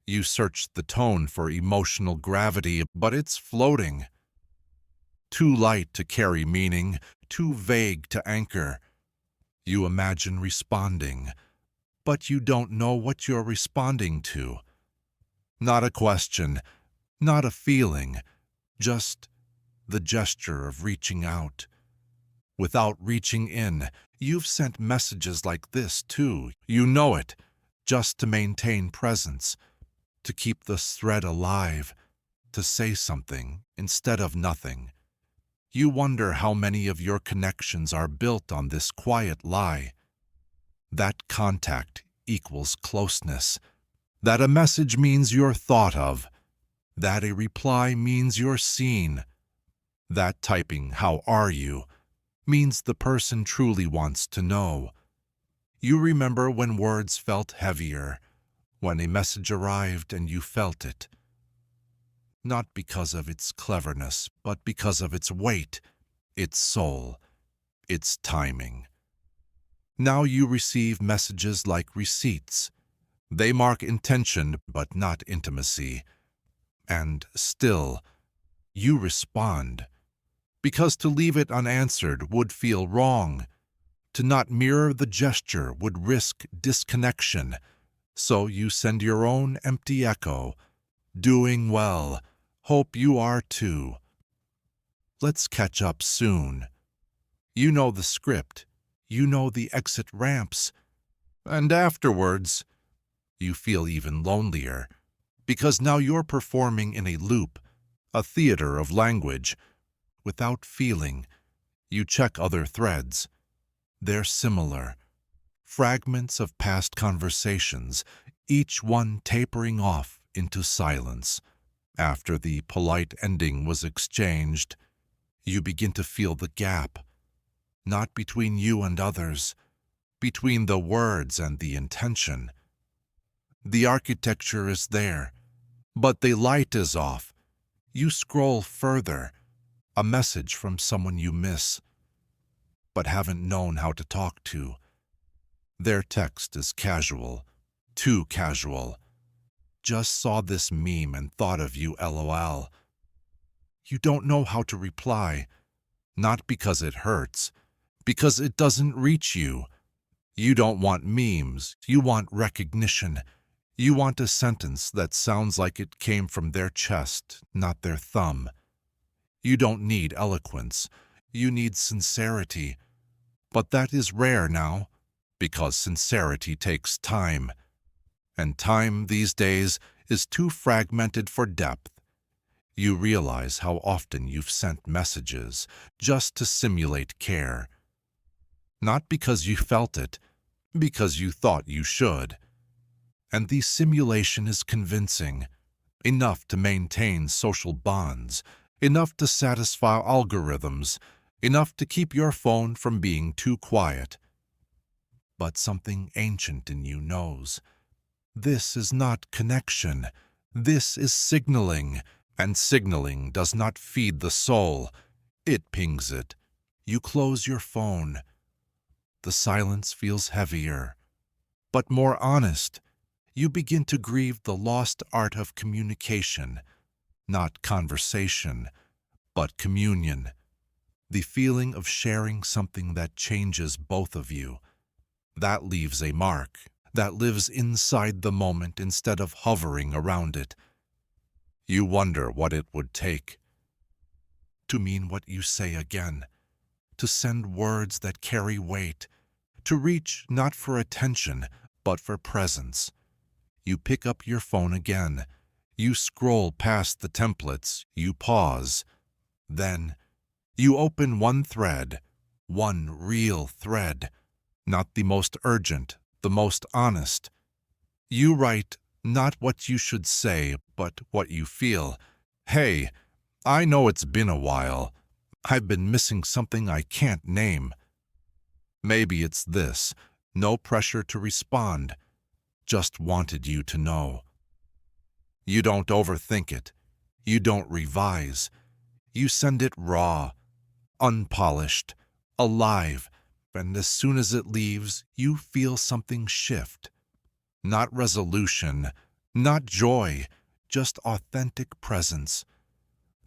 You searched the tone for emotional gravity, but it's floating. Too light to carry meaning, too vague to anchor. You imagine responding, but you don't know what you're responding to. Not a question, not a feeling, just the gesture of reaching out. Without reaching in, you've sent messages like this too. You know it, just to maintain presence, to keep the thread alive, to say something instead of nothing. You wonder how many of your connections are built on this quiet lie. That contact equals closeness. That a message means you're thought of. That a reply means you're seen. That typing, "How are you?" means the person truly wants to know. You remember when words felt heavier, when a message arrived and you felt it. Not because of its cleverness, but because of its weight, its soul, its timing. Now you receive messages like receipts. They mark intention, but not intimacy. And still, you respond. Because to leave it unanswered would feel wrong. To not mirror the gesture would risk disconnection. So you send your own empty echo. Doing well. Hope you are too. Let's catch up soon. You know the script. You know the exit ramps. And afterwards, you feel even lonelier. Because now you're performing in a loop, a theater of language. Without feeling, you check other threads. They're similar. Fragments of past conversations, each one tapering off into silence. After the polite ending was exchanged, you begin to feel the gap. Not between you and others, between the words and the intention. The architecture is there, but the light is off. You scroll further, a message from someone you miss, but haven't known how to talk to. Their text is casual, too casual. Just saw this meme and thought of you, LOL. You don't know how to reply, not because it hurts, because it doesn't reach you. You don't want memes, you want recognition. You want a sentence that sounds like it came from their chest, not their thumb. You don't need eloquence, you need sincerity. But that is rare now, because sincerity takes time. And time these days is too fragmented for depth. You realize how often you've sent messages just to simulate care. Not because you felt it, because you thought you should. And the simulation is convincing, enough to maintain social bonds, enough to satisfy algorithms, enough to keep your phone from being too quiet. But something ancient in you knows. This is not connection. This is signaling, and signaling does not feed the soul. It pings it. You close your phone. The silence feels heavier, but more honest. You begin to grieve the lost art of communication, not conversation, but communion. The feeling of sharing something that changes both of you. That leaves a mark, that lives inside the moment instead of hovering around it. You wonder what it would take to mean what you say again, to send words that carry weight, to reach not for attention, but for presence. You pick up your phone again. You scroll past the templates. You pause. Then, you open one thread, one real thread, not the most urgent, the most honest. You write not what you should say, but what you feel. Hey, I know it's been a while. I've been missing something I can't name. Maybe it's this, no pressure to respond. Just wanted you to know. You don't overthink it. You don't revise. You send it raw, unpolished, alive, and as soon as it leaves, you feel something shift. Not resolution, not joy, just authentic presence.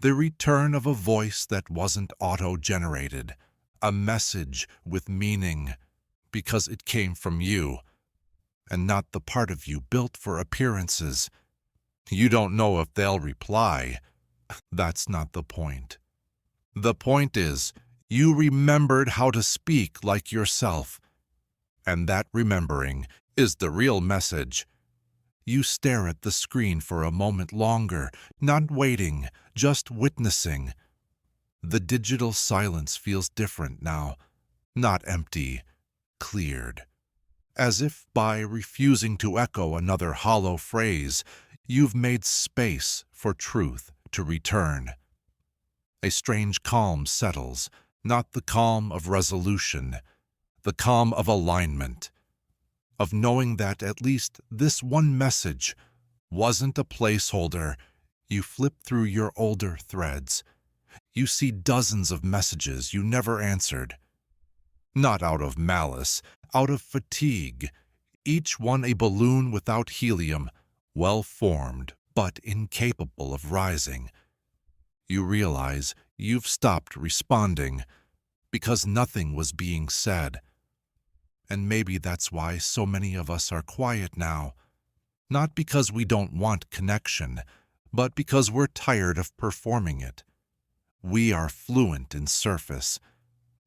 The return of a voice that wasn't auto-generated, a message with meaning, because it came from you, and not the part of you built for appearances. You don't know if they'll reply. That's not the point. The point is, you remembered how to speak like yourself. And that remembering is the real message. You stare at the screen for a moment longer, not waiting, just witnessing. The digital silence feels different now, not empty, cleared. As if by refusing to echo another hollow phrase, you've made space for truth to return. A strange calm settles, not the calm of resolution, the calm of alignment, of knowing that at least this one message wasn't a placeholder. You flip through your older threads. You see dozens of messages you never answered. Not out of malice, out of fatigue, each one a balloon without helium, well-formed but incapable of rising. You realize you've stopped responding because nothing was being said. And maybe that's why so many of us are quiet now, not because we don't want connection, but because we're tired of performing it. We are fluent in surface,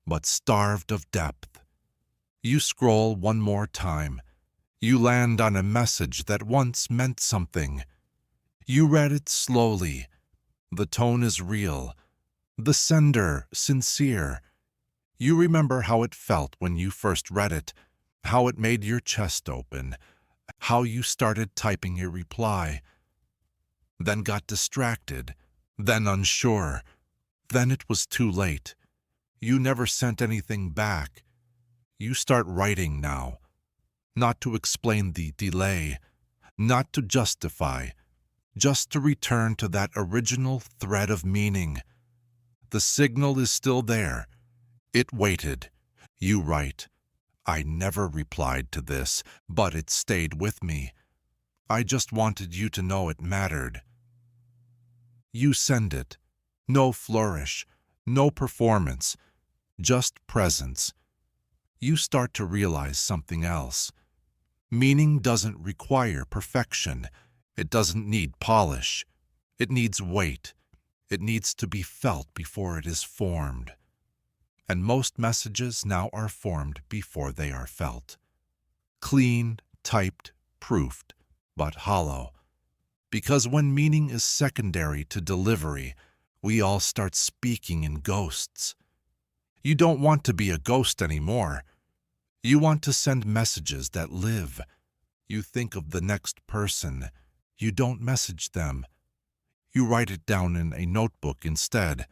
but starved of depth. You scroll one more time. You land on a message that once meant something. You read it slowly. The tone is real. The sender sincere. You remember how it felt when you first read it, how it made your chest open, how you started typing a reply, then got distracted, then unsure. Then it was too late. You never sent anything back. You start writing now, not to explain the delay, not to justify, just to return to that original thread of meaning. The signal is still there. It waited. You write, "I never replied to this, but it stayed with me. I just wanted you to know it mattered." You send it. No flourish, no performance, just presence. You start to realize something else. Meaning doesn't require perfection. It doesn't need polish. It needs weight. It needs to be felt before it is formed. And most messages now are formed before they are felt. Clean, typed, proofed, but hollow. Because when meaning is secondary to delivery, we all start speaking in ghosts. You don't want to be a ghost anymore. You want to send messages that live. You think of the next person. You don't message them. You write it down in a notebook instead.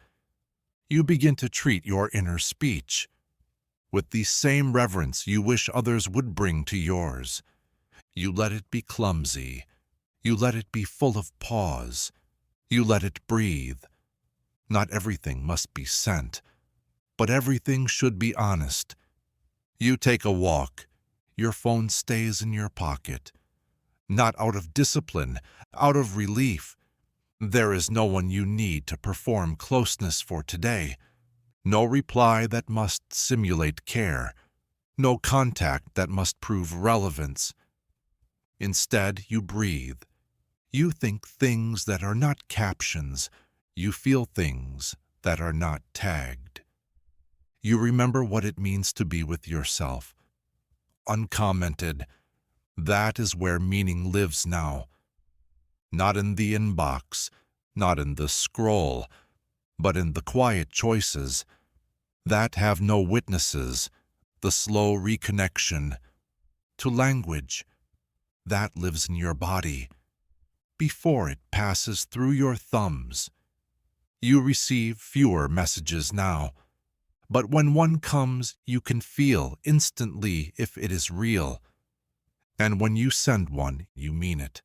You begin to treat your inner speech with the same reverence you wish others would bring to yours. You let it be clumsy. You let it be full of pause. You let it breathe. Not everything must be sent, but everything should be honest. You take a walk. Your phone stays in your pocket. Not out of discipline, out of relief. There is no one you need to perform closeness for today. No reply that must simulate care. No contact that must prove relevance. Instead, you breathe. You think things that are not captions. You feel things that are not tagged. You remember what it means to be with yourself. Uncommented. That is where meaning lives now. Not in the inbox, not in the scroll, but in the quiet choices that have no witnesses, the slow reconnection to language that lives in your body before it passes through your thumbs. You receive fewer messages now, but when one comes, you can feel instantly if it is real. And when you send one, you mean it.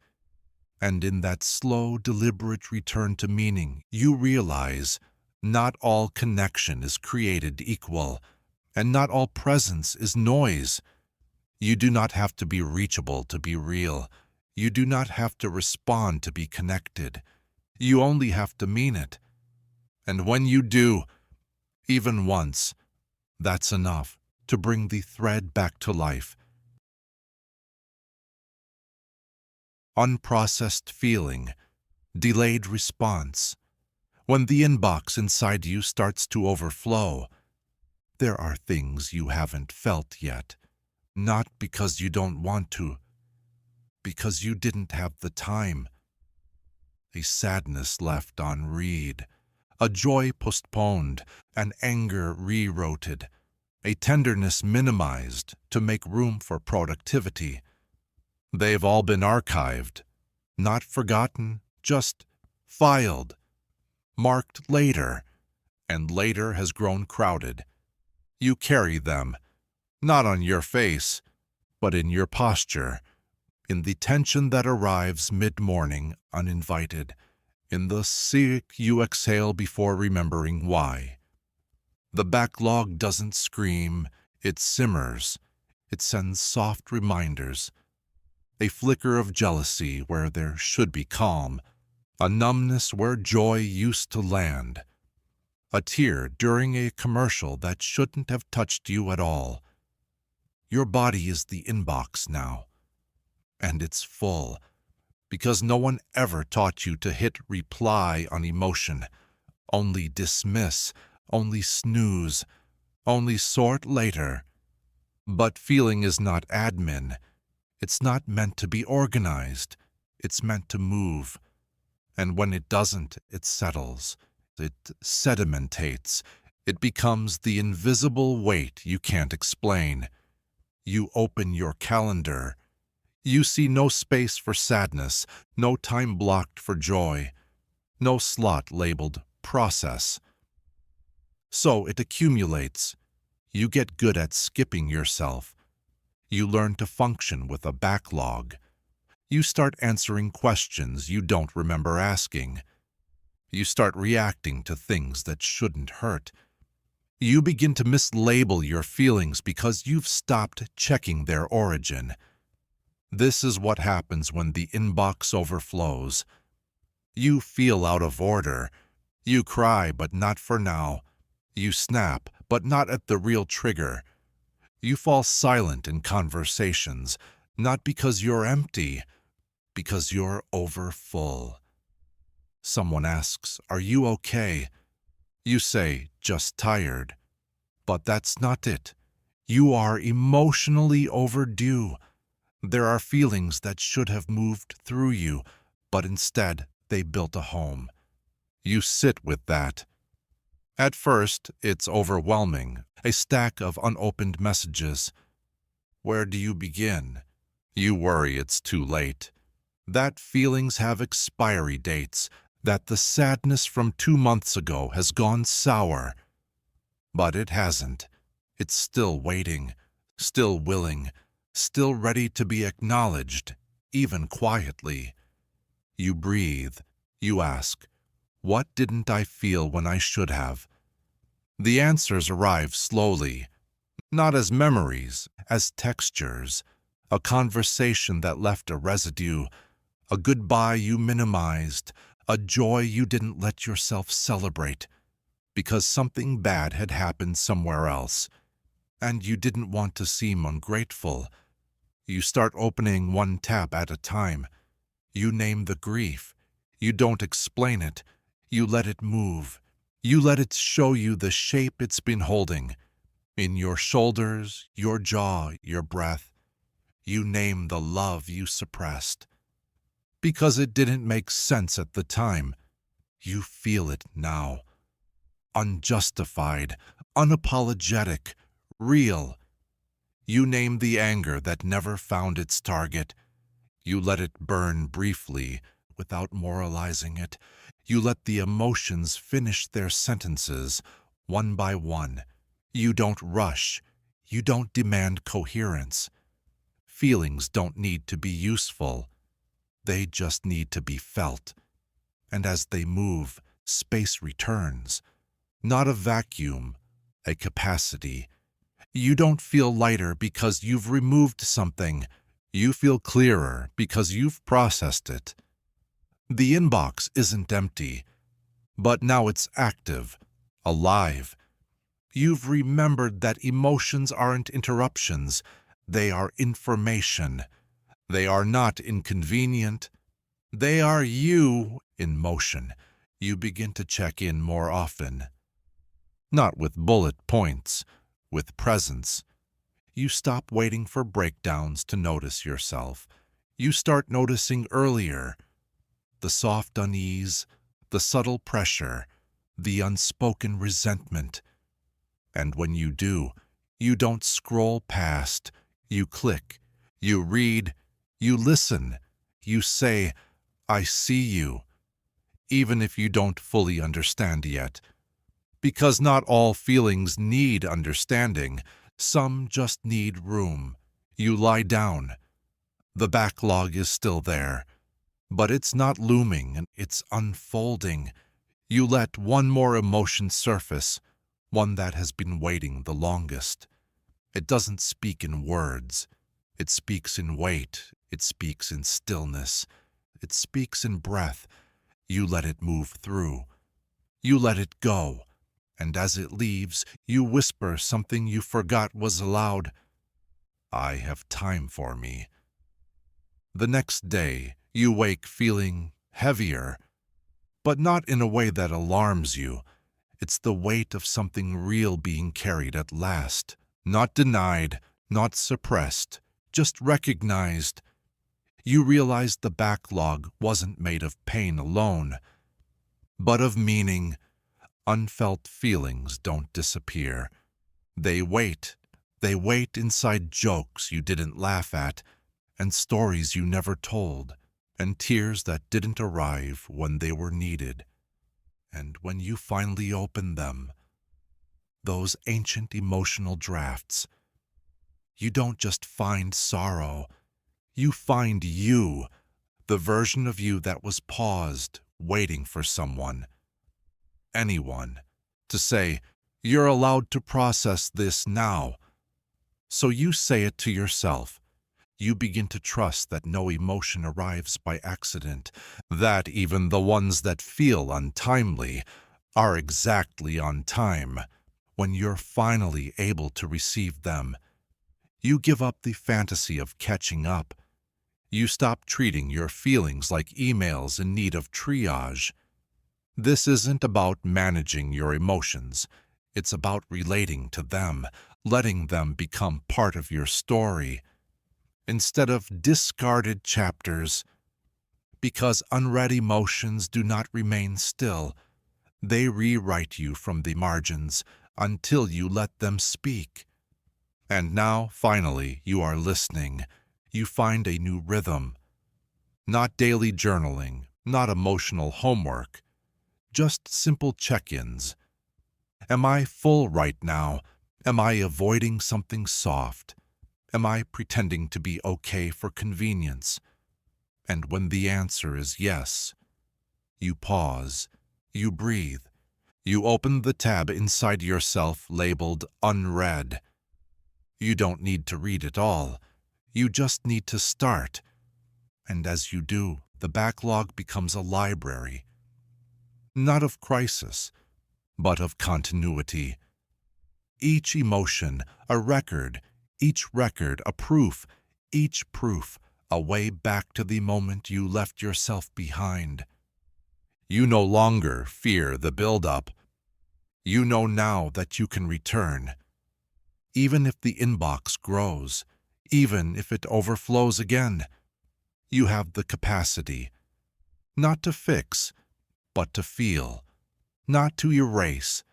And in that slow, deliberate return to meaning, you realize not all connection is created equal, and not all presence is noise. You do not have to be reachable to be real. You do not have to respond to be connected. You only have to mean it. And when you do, even once, that's enough to bring the thread back to life. Unprocessed feeling, delayed response. When the inbox inside you starts to overflow, there are things you haven't felt yet, not because you don't want to, because you didn't have the time. A sadness left unread, a joy postponed, an anger rewrote, a tenderness minimized to make room for productivity. They've all been archived, not forgotten, just filed, marked later, and later has grown crowded. You carry them, not on your face, but in your posture, in the tension that arrives mid-morning uninvited, in the sigh you exhale before remembering why. The backlog doesn't scream, it simmers, it sends soft reminders. A flicker of jealousy where there should be calm, a numbness where joy used to land, a tear during a commercial that shouldn't have touched you at all. Your body is the inbox now, and it's full, because no one ever taught you to hit reply on emotion, only dismiss, only snooze, only sort later. But feeling is not admin. It's not meant to be organized. It's meant to move. And when it doesn't, it settles. It sedimentates. It becomes the invisible weight you can't explain. You open your calendar. You see no space for sadness, no time blocked for joy, no slot labeled process. So it accumulates. You get good at skipping yourself. You learn to function with a backlog. You start answering questions you don't remember asking. You start reacting to things that shouldn't hurt. You begin to mislabel your feelings because you've stopped checking their origin. This is what happens when the inbox overflows. You feel out of order. You cry, but not for now. You snap, but not at the real trigger. You fall silent in conversations, not because you're empty, because you're overfull. Someone asks, "Are you okay?" You say, "Just tired." But that's not it. You are emotionally overdue. There are feelings that should have moved through you, but instead they built a home. You sit with that. At first, it's overwhelming, a stack of unopened messages. Where do you begin? You worry it's too late. That feelings have expiry dates, that the sadness from 2 months ago has gone sour. But it hasn't. It's still waiting, still willing, still ready to be acknowledged, even quietly. You breathe. You ask, "What didn't I feel when I should have?" The answers arrive slowly, not as memories, as textures, a conversation that left a residue, a goodbye you minimized, a joy you didn't let yourself celebrate, because something bad had happened somewhere else, and you didn't want to seem ungrateful. You start opening one tab at a time. You name the grief. You don't explain it. You let it move. You let it show you the shape it's been holding. In your shoulders, your jaw, your breath. You name the love you suppressed. Because it didn't make sense at the time. You feel it now. Unjustified, unapologetic, real. You name the anger that never found its target. You let it burn briefly, without moralizing it. You let the emotions finish their sentences, one by one. You don't rush. You don't demand coherence. Feelings don't need to be useful. They just need to be felt. And as they move, space returns. Not a vacuum, a capacity. You don't feel lighter because you've removed something. You feel clearer because you've processed it. The inbox isn't empty, but now it's active, alive. You've remembered that emotions aren't interruptions. They are information. They are not inconvenient. They are you in motion. You begin to check in more often. Not with bullet points, with presence. You stop waiting for breakdowns to notice yourself. You start noticing earlier. The soft unease, the subtle pressure, the unspoken resentment. And when you do, you don't scroll past. You click. You read. You listen. You say, "I see you," even if you don't fully understand yet. Because not all feelings need understanding. Some just need room. You lie down. The backlog is still there. But it's not looming, it's unfolding. You let one more emotion surface, one that has been waiting the longest. It doesn't speak in words. It speaks in weight. It speaks in stillness. It speaks in breath. You let it move through. You let it go. And as it leaves, you whisper something you forgot was allowed. "I have time for me." The next day, you wake feeling heavier, but not in a way that alarms you. It's the weight of something real being carried at last, not denied, not suppressed, just recognized. You realize the backlog wasn't made of pain alone, but of meaning. Unfelt feelings don't disappear. They wait. They wait inside jokes you didn't laugh at, and stories you never told, and tears that didn't arrive when they were needed. And when you finally open them, those ancient emotional drafts, you don't just find sorrow, You find you, the version of you that was paused, waiting for someone, anyone, to say, "You're allowed to process this now." So you say it to yourself. You begin to trust that no emotion arrives by accident, that even the ones that feel untimely are exactly on time. When you're finally able to receive them, you give up the fantasy of catching up. You stop treating your feelings like emails in need of triage. This isn't about managing your emotions. It's about relating to them, letting them become part of your story, instead of discarded chapters. Because unread emotions do not remain still. They rewrite you from the margins until you let them speak. And now, finally, you are listening. You find a new rhythm. Not daily journaling, not emotional homework, just simple check-ins. Am I full right now? Am I avoiding something soft? Am I pretending to be okay for convenience? And when the answer is yes, you pause, you breathe, you open the tab inside yourself labeled Unread. You don't need to read it all. You just need to start. And as you do, the backlog becomes a library, not of crisis, but of continuity. Each emotion, a record, each record, a proof, each proof, a way back to the moment you left yourself behind. You no longer fear the build-up. You know now that you can return. Even if the inbox grows, even if it overflows again, you have the capacity, not to fix, but to feel, not to erase,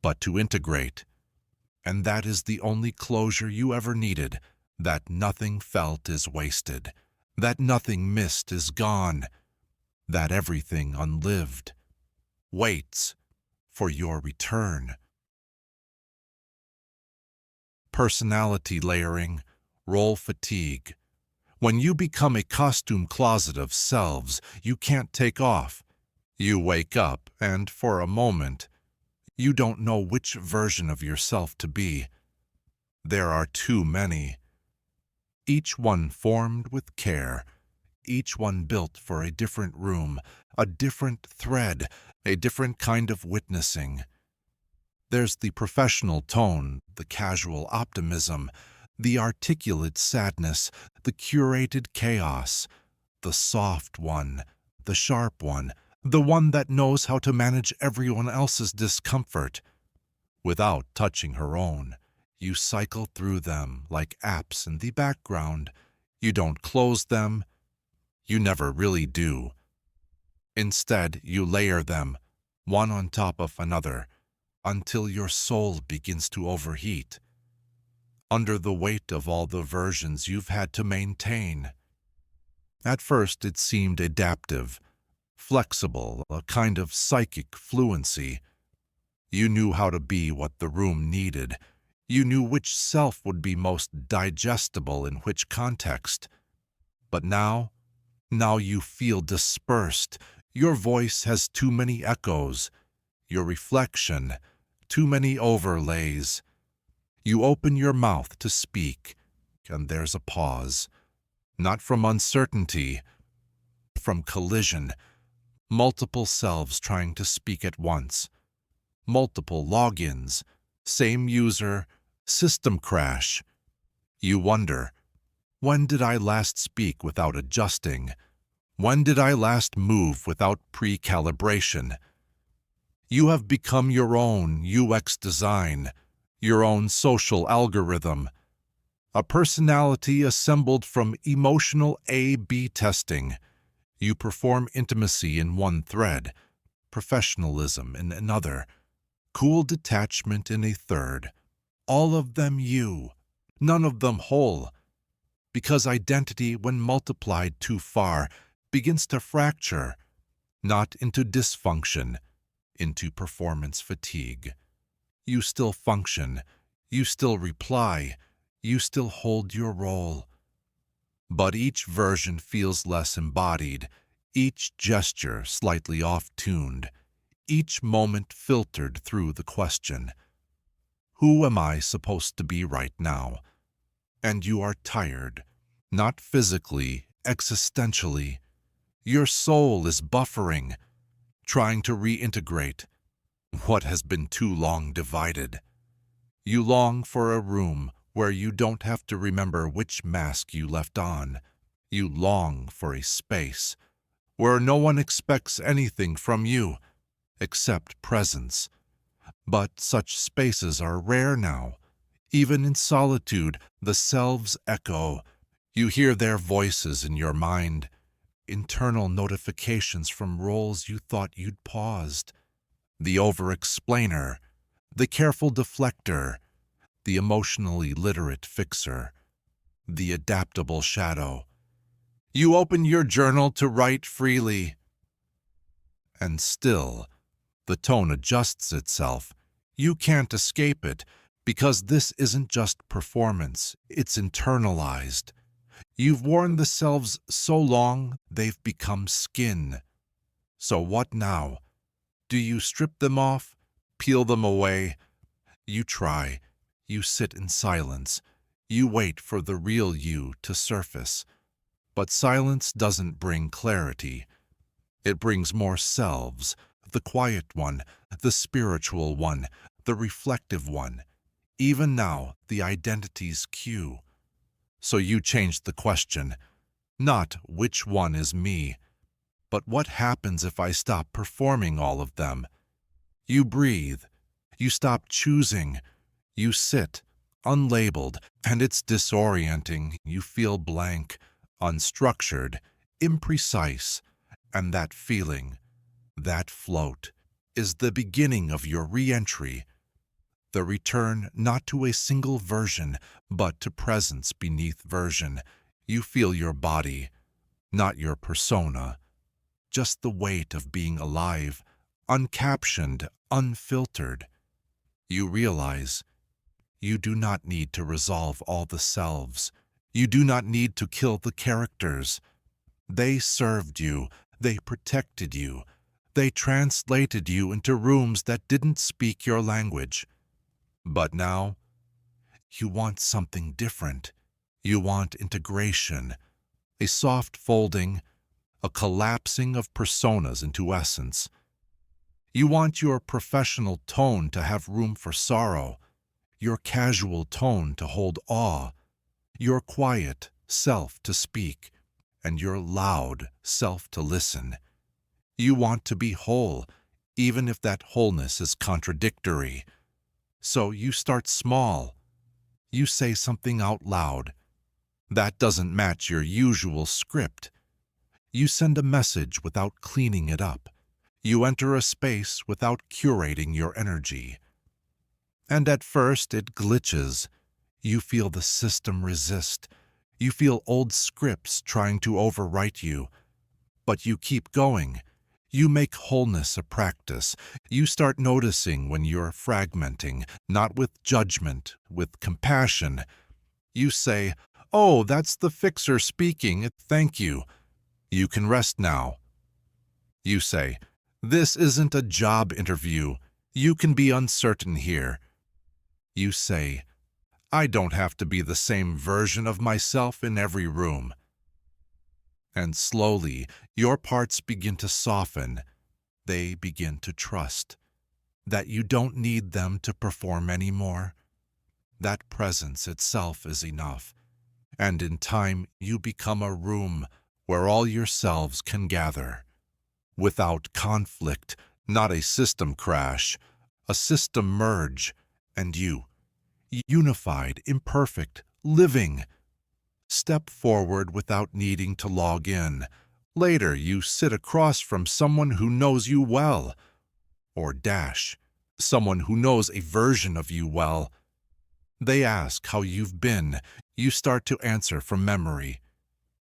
but to integrate. And that is the only closure you ever needed, that nothing felt is wasted, that nothing missed is gone, that everything unlived waits for your return. Personality layering, role fatigue. When you become a costume closet of selves you can't take off, you wake up and, for a moment, you don't know which version of yourself to be. There are too many. Each one formed with care, each one built for a different room, a different thread, a different kind of witnessing. There's the professional tone, the casual optimism, the articulate sadness, the curated chaos, the soft one, the sharp one, the one that knows how to manage everyone else's discomfort without touching her own. You cycle through them like apps in the background. You don't close them. You never really do. Instead, you layer them, one on top of another, until your soul begins to overheat, under the weight of all the versions you've had to maintain. At first it seemed adaptive, flexible, a kind of psychic fluency. You knew how to be what the room needed. You knew which self would be most digestible in which context. But now you feel dispersed. Your voice has too many echoes. Your reflection, too many overlays. You open your mouth to speak, and there's a pause. Not from uncertainty, from collision. Multiple selves trying to speak at once. Multiple logins, same user, system crash. You wonder, when did I last speak without adjusting? When did I last move without pre-calibration? You have become your own UX design, your own social algorithm, a personality assembled from emotional A/B testing. You perform intimacy in one thread, professionalism in another, cool detachment in a third. All of them you, none of them whole. Because identity, when multiplied too far, begins to fracture, not into dysfunction, into performance fatigue. You still function, you still reply, you still hold your role. But each version feels less embodied, each gesture slightly off-tuned, each moment filtered through the question, who am I supposed to be right now? And you are tired, not physically, existentially. Your soul is buffering, trying to reintegrate what has been too long divided. You long for a room where you don't have to remember which mask you left on. You long for a space where no one expects anything from you except presence. But such spaces are rare now. Even in solitude, the selves echo. You hear their voices in your mind, internal notifications from roles you thought you'd paused. The over-explainer, the careful deflector, the emotionally literate fixer, the adaptable shadow. You open your journal to write freely, and still, the tone adjusts itself. You can't escape it, because this isn't just performance, it's internalized. You've worn the selves so long, they've become skin. So what now? Do you strip them off? Peel them away? You try. You sit in silence. You wait for the real you to surface. But silence doesn't bring clarity. It brings more selves, the quiet one, the spiritual one, the reflective one. Even now, the identities cue. So you change the question, not which one is me, but what happens if I stop performing all of them? You breathe. You stop choosing. You sit, unlabeled, and it's disorienting. You feel blank, unstructured, imprecise, and that feeling, that float, is the beginning of your re-entry, the return not to a single version, but to presence beneath version. You feel your body, not your persona, just the weight of being alive, uncaptioned, unfiltered. You realize you do not need to resolve all the selves. You do not need to kill the characters. They served you. They protected you. They translated you into rooms that didn't speak your language. But now, you want something different. You want integration, a soft folding, a collapsing of personas into essence. You want your professional tone to have room for sorrow, your casual tone to hold awe, your quiet self to speak, and your loud self to listen. You want to be whole, even if that wholeness is contradictory. So you start small. You say something out loud. That doesn't match your usual script. You send a message without cleaning it up. You enter a space without curating your energy. And at first it glitches. You feel the system resist. You feel old scripts trying to overwrite you. But you keep going. You make wholeness a practice. You start noticing when you're fragmenting, not with judgment, with compassion. You say, "Oh, that's the fixer speaking, thank you. You can rest now." You say, "This isn't a job interview. You can be uncertain here." You say, "I don't have to be the same version of myself in every room." And slowly, your parts begin to soften. They begin to trust that you don't need them to perform anymore. That presence itself is enough. And in time, you become a room where all yourselves can gather. Without conflict, not a system crash, a system merge, and you, unified, imperfect, living. Step forward without needing to log in. Later, you sit across from someone who knows you well. Or someone who knows a version of you well. They ask how you've been. You start to answer from memory.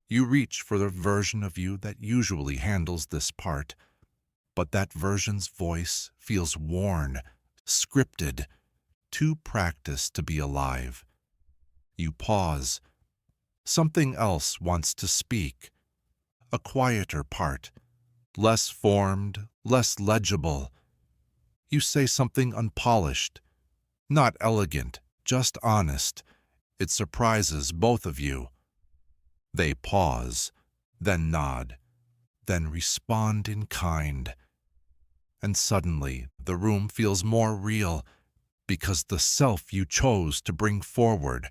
You reach for the version of you that usually handles this part. But that version's voice feels worn, scripted, too practiced to be alive. You pause. Something else wants to speak. A quieter part, less formed, less legible. You say something unpolished, not elegant, just honest. It surprises both of you. They pause, then nod, then respond in kind. And suddenly the room feels more real because the self you chose to bring forward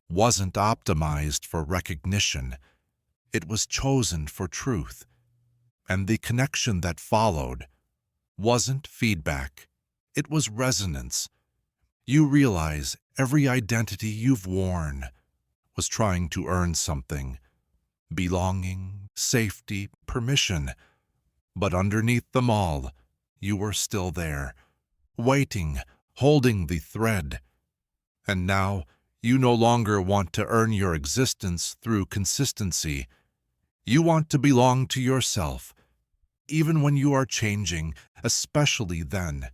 wasn't optimized for recognition. It was chosen for truth. And the connection that followed wasn't feedback. It was resonance. You realize every identity you've worn was trying to earn something. Belonging, safety, permission. But underneath them all, you were still there, waiting, holding the thread. And now, you no longer want to earn your existence through consistency. You want to belong to yourself, even when you are changing, especially then.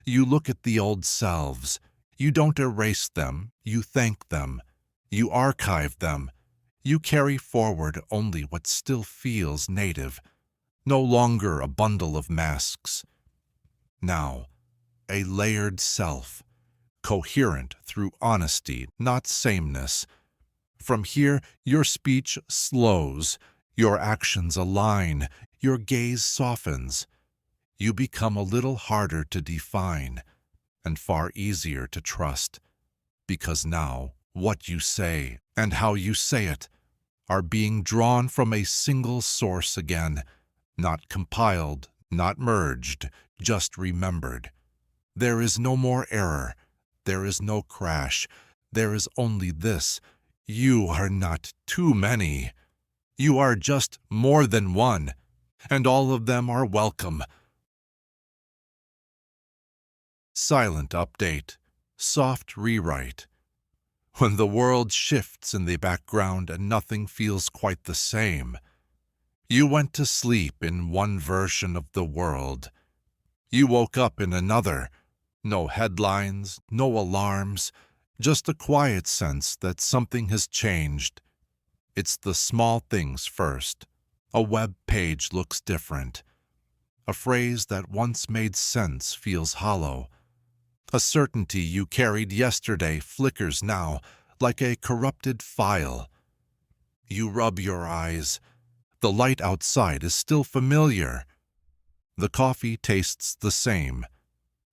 You look at the old selves. You don't erase them, you thank them. You archive them. You carry forward only what still feels native, no longer a bundle of masks. Now, a layered self, coherent through honesty, not sameness. From here, your speech slows, your actions align, your gaze softens. You become a little harder to define and far easier to trust, because now what you say and how you say it are being drawn from a single source again, not compiled, not merged, just remembered. There is no more error. There is no crash. There is only this. You are not too many. You are just more than one, and all of them are welcome. Silent update. Soft rewrite. When the world shifts in the background and nothing feels quite the same, you went to sleep in one version of the world. You woke up in another. No headlines, no alarms, just a quiet sense that something has changed. It's the small things first. A web page looks different. A phrase that once made sense feels hollow. A certainty you carried yesterday flickers now, like a corrupted file. You rub your eyes. The light outside is still familiar. The coffee tastes the same,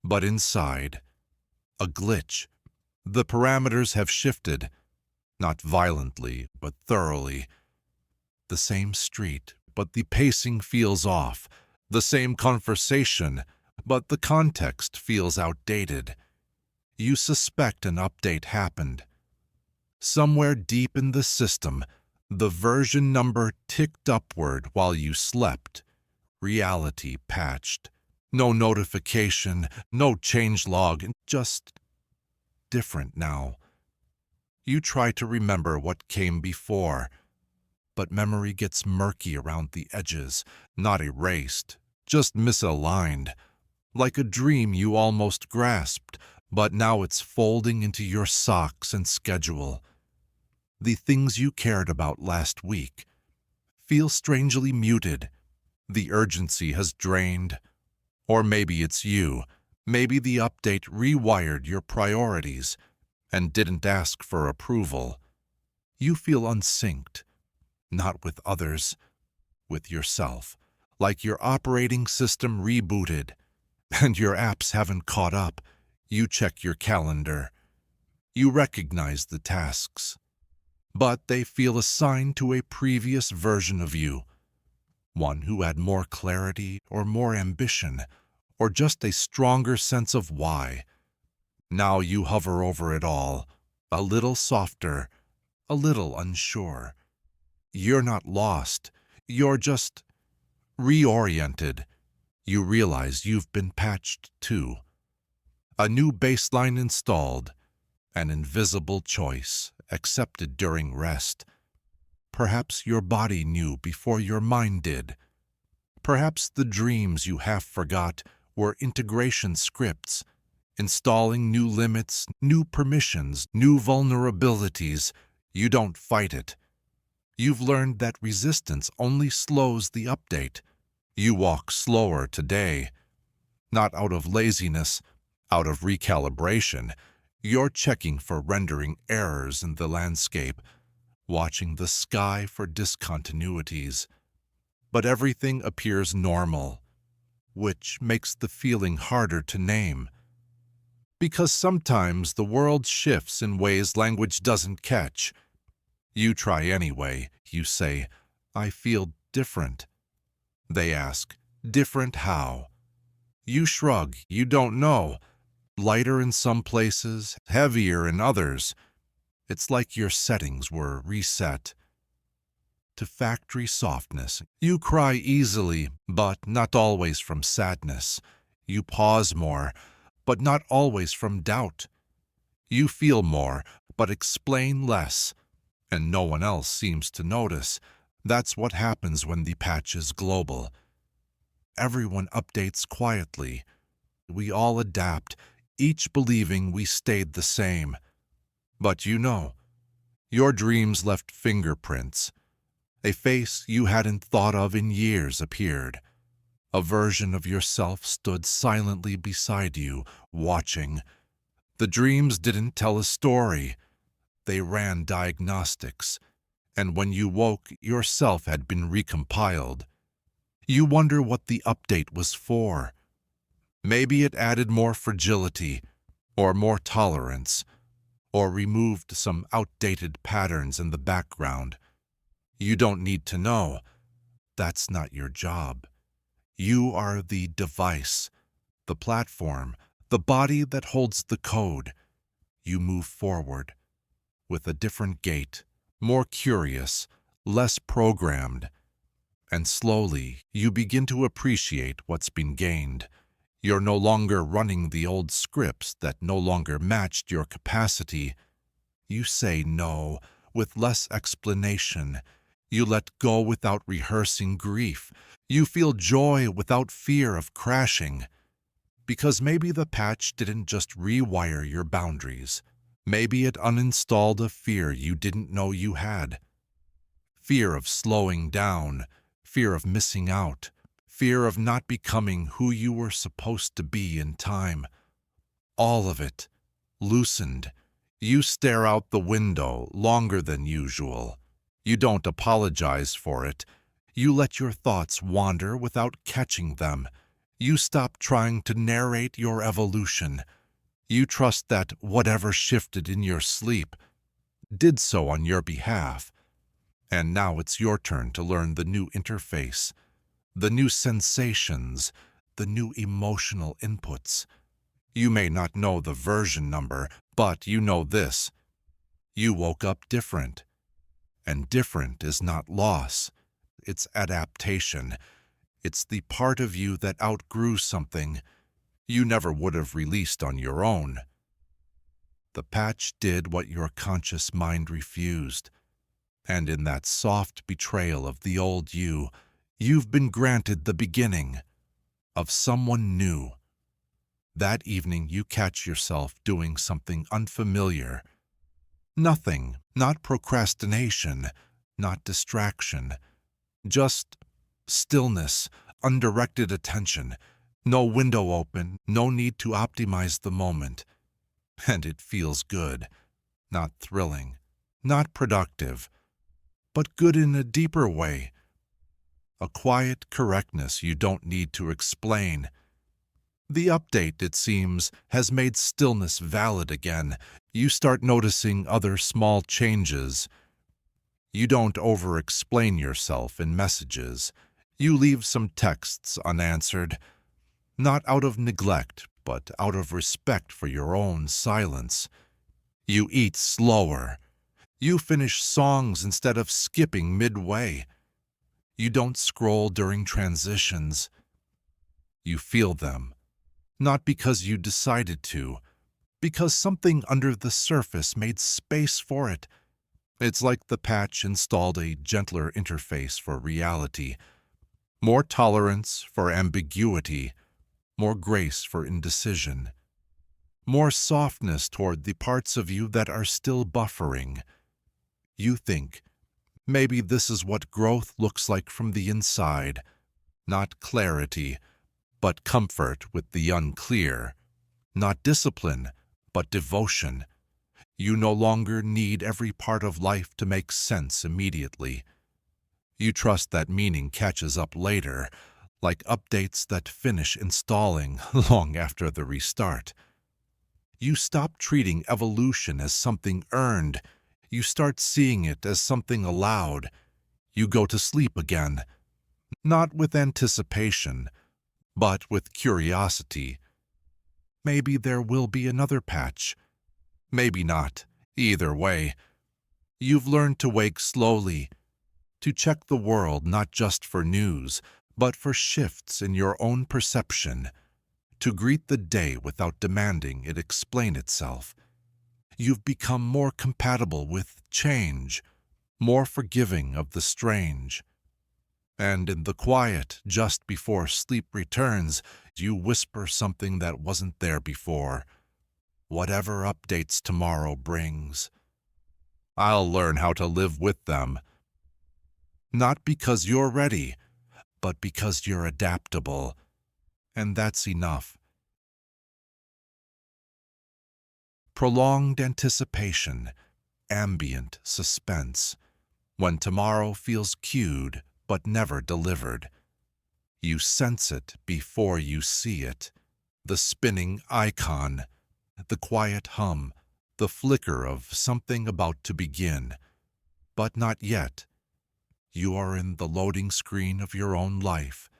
but inside, a glitch. The parameters have shifted, not violently, but thoroughly. The same street, but the pacing feels off. The same conversation, but the context feels outdated. You suspect an update happened. Somewhere deep in the system, the version number ticked upward while you slept. Reality patched. No notification, no changelog, just different now. You try to remember what came before, but memory gets murky around the edges, not erased, just misaligned. Like a dream you almost grasped, but now it's folding into your socks and schedule. The things you cared about last week feel strangely muted. The urgency has drained. Or maybe it's you. Maybe the update rewired your priorities and didn't ask for approval. You feel unsynced, not with others, with yourself, like your operating system rebooted, and your apps haven't caught up. You check your calendar. You recognize the tasks, but they feel assigned to a previous version of you, one who had more clarity or more ambition, or just a stronger sense of why. Now you hover over it all, a little softer, a little unsure. You're not lost, you're just reoriented. You realize you've been patched too. A new baseline installed, an invisible choice accepted during rest. Perhaps your body knew before your mind did. Perhaps the dreams you half forgot were integration scripts, installing new limits, new permissions, new vulnerabilities. You don't fight it. You've learned that resistance only slows the update. You walk slower today, not out of laziness, out of recalibration. You're checking for rendering errors in the landscape, watching the sky for discontinuities. But everything appears normal, which makes the feeling harder to name. Because sometimes the world shifts in ways language doesn't catch. You try anyway. You say, "I feel different." They ask, "Different how?" You shrug. You don't know. Lighter in some places, heavier in others. It's like your settings were reset to factory softness. You cry easily, but not always from sadness. You pause more, but not always from doubt. You feel more, but explain less, and no one else seems to notice. That's what happens when the patch is global. Everyone updates quietly. We all adapt, each believing we stayed the same. But you know, your dreams left fingerprints. A face you hadn't thought of in years appeared. A version of yourself stood silently beside you, watching. The dreams didn't tell a story. They ran diagnostics. And when you woke, yourself had been recompiled. You wonder what the update was for. Maybe it added more fragility, or more tolerance, or removed some outdated patterns in the background. You don't need to know. That's not your job. You are the device, the platform, the body that holds the code. You move forward with a different gait, more curious, less programmed. And slowly, you begin to appreciate what's been gained. You're no longer running the old scripts that no longer matched your capacity. You say no with less explanation. You let go without rehearsing grief. You feel joy without fear of crashing. Because maybe the patch didn't just rewire your boundaries. Maybe it uninstalled a fear you didn't know you had. Fear of slowing down, fear of missing out, fear of not becoming who you were supposed to be in time. All of it loosened. You stare out the window longer than usual. You don't apologize for it. You let your thoughts wander without catching them. You stop trying to narrate your evolution. You trust that whatever shifted in your sleep did so on your behalf. And now it's your turn to learn the new interface, the new sensations, the new emotional inputs. You may not know the version number, but you know this. You woke up different. And different is not loss. It's adaptation. It's the part of you that outgrew something you never would have released on your own. The patch did what your conscious mind refused. And in that soft betrayal of the old you, you've been granted the beginning of someone new. That evening you catch yourself doing something unfamiliar. Nothing, not procrastination, not distraction, just stillness, undirected attention, no window open, no need to optimize the moment. And it feels good, not thrilling, not productive, but good in a deeper way. A quiet correctness you don't need to explain. The update, it seems, has made stillness valid again. You start noticing other small changes. You don't over-explain yourself in messages. You leave some texts unanswered, not out of neglect, but out of respect for your own silence. You eat slower. You finish songs instead of skipping midway. You don't scroll during transitions. You feel them. Not because you decided to, because something under the surface made space for it. It's like the patch installed a gentler interface for reality, more tolerance for ambiguity, more grace for indecision, more softness toward the parts of you that are still buffering. You think, maybe this is what growth looks like from the inside, not clarity, but comfort with the unclear, not discipline, but devotion. You no longer need every part of life to make sense immediately. You trust that meaning catches up later, like updates that finish installing long after the restart. You stop treating evolution as something earned. You start seeing it as something allowed. You go to sleep again, not with anticipation, but with curiosity. Maybe there will be another patch. Maybe not. Either way, you've learned to wake slowly, to check the world not just for news, but for shifts in your own perception, to greet the day without demanding it explain itself. You've become more compatible with change, more forgiving of the strange. And in the quiet, just before sleep returns, you whisper something that wasn't there before. Whatever updates tomorrow brings, I'll learn how to live with them. Not because you're ready, but because you're adaptable. And that's enough. Prolonged anticipation, ambient suspense, when tomorrow feels cued but never delivered. You sense it before you see it, the spinning icon, the quiet hum, the flicker of something about to begin, but not yet. You are in the loading screen of your own life.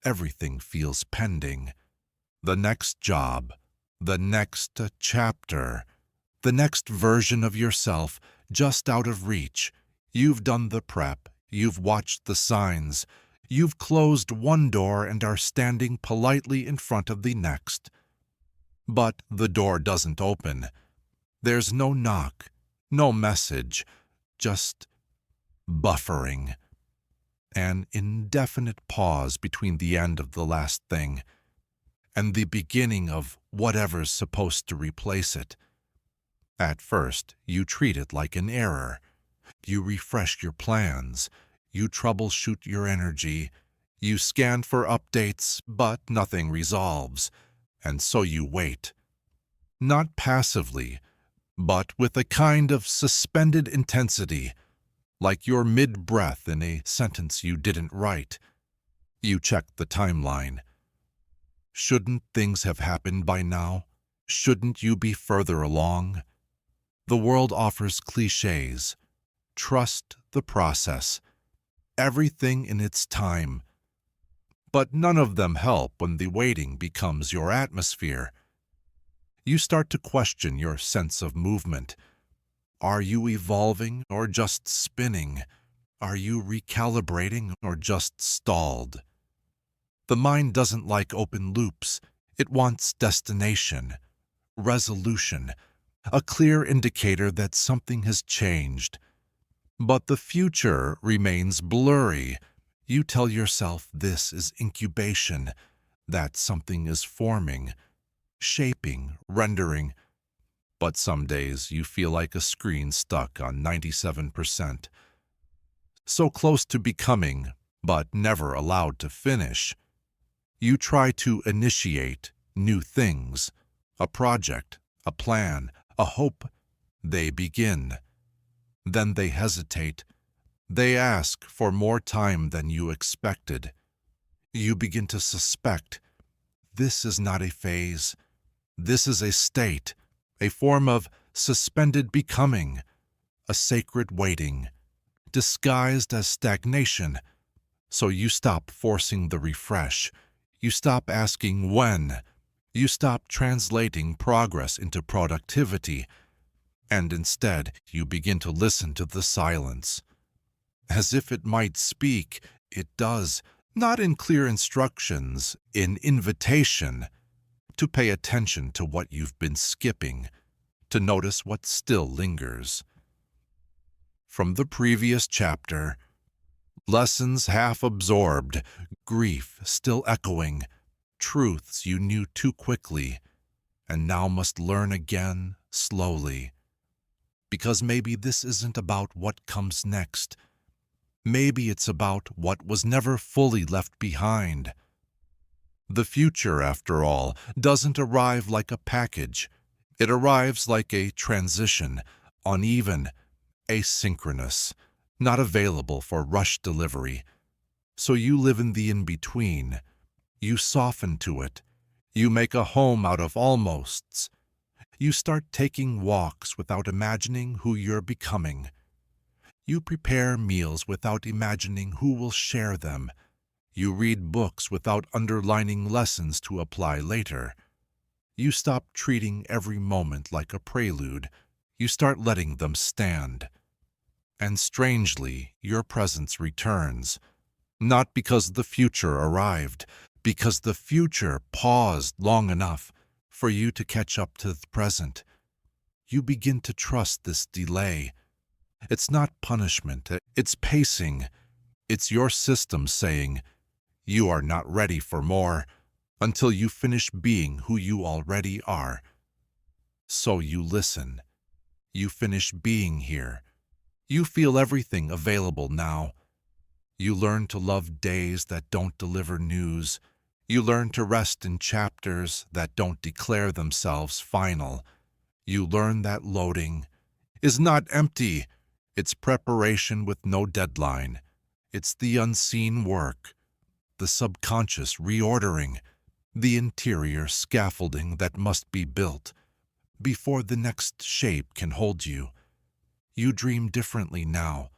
Everything feels pending. The next job, the next chapter, the next version of yourself just out of reach. You've done the prep, you've watched the signs, you've closed one door and are standing politely in front of the next. But the door doesn't open. There's no knock, no message, just buffering. An indefinite pause between the end of the last thing and the beginning of whatever's supposed to replace it. At first, you treat it like an error. You refresh your plans. You troubleshoot your energy. You scan for updates, but nothing resolves. And so you wait. Not passively, but with a kind of suspended intensity, like you're mid-breath in a sentence you didn't write. You check the timeline. Shouldn't things have happened by now? Shouldn't you be further along? The world offers cliches. Trust the process. Everything in its time. But none of them help when the waiting becomes your atmosphere. You start to question your sense of movement. Are you evolving or just spinning? Are you recalibrating or just stalled? The mind doesn't like open loops. It wants destination, resolution, a clear indicator that something has changed. But the future remains blurry. You tell yourself this is incubation, that something is forming, shaping, rendering. But some days you feel like a screen stuck on 97%. So close to becoming, but never allowed to finish. You try to initiate new things, a project, a plan, a hope. They begin. Then they hesitate. They ask for more time than you expected. You begin to suspect this is not a phase. This is a state, a form of suspended becoming, a sacred waiting, disguised as stagnation. So you stop forcing the refresh. You stop asking when. You stop translating progress into productivity. And instead, you begin to listen to the silence. As if it might speak, it does, not in clear instructions, in invitation, to pay attention to what you've been skipping, to notice what still lingers. From the previous chapter, lessons half absorbed, grief still echoing, truths you knew too quickly, and now must learn again slowly. because maybe this isn't about what comes next. Maybe it's about what was never fully left behind. The future, after all, doesn't arrive like a package. It arrives like a transition, uneven, asynchronous, not available for rush delivery. So you live in the in-between. You soften to it. You make a home out of almosts. You start taking walks without imagining who you're becoming. You prepare meals without imagining who will share them. You read books without underlining lessons to apply later. You stop treating every moment like a prelude. You start letting them stand. And strangely, your presence returns. Not because the future arrived, because the future paused long enough for you to catch up to the present. You begin to trust this delay. It's not punishment, it's pacing. It's your system saying, you are not ready for more until you finish being who you already are. So you listen. You finish being here. You feel everything available now. You learn to love days that don't deliver news. You learn to rest in chapters that don't declare themselves final. You learn that loading is not empty. It's preparation with no deadline. It's the unseen work, the subconscious reordering, the interior scaffolding that must be built before the next shape can hold you. You dream differently now,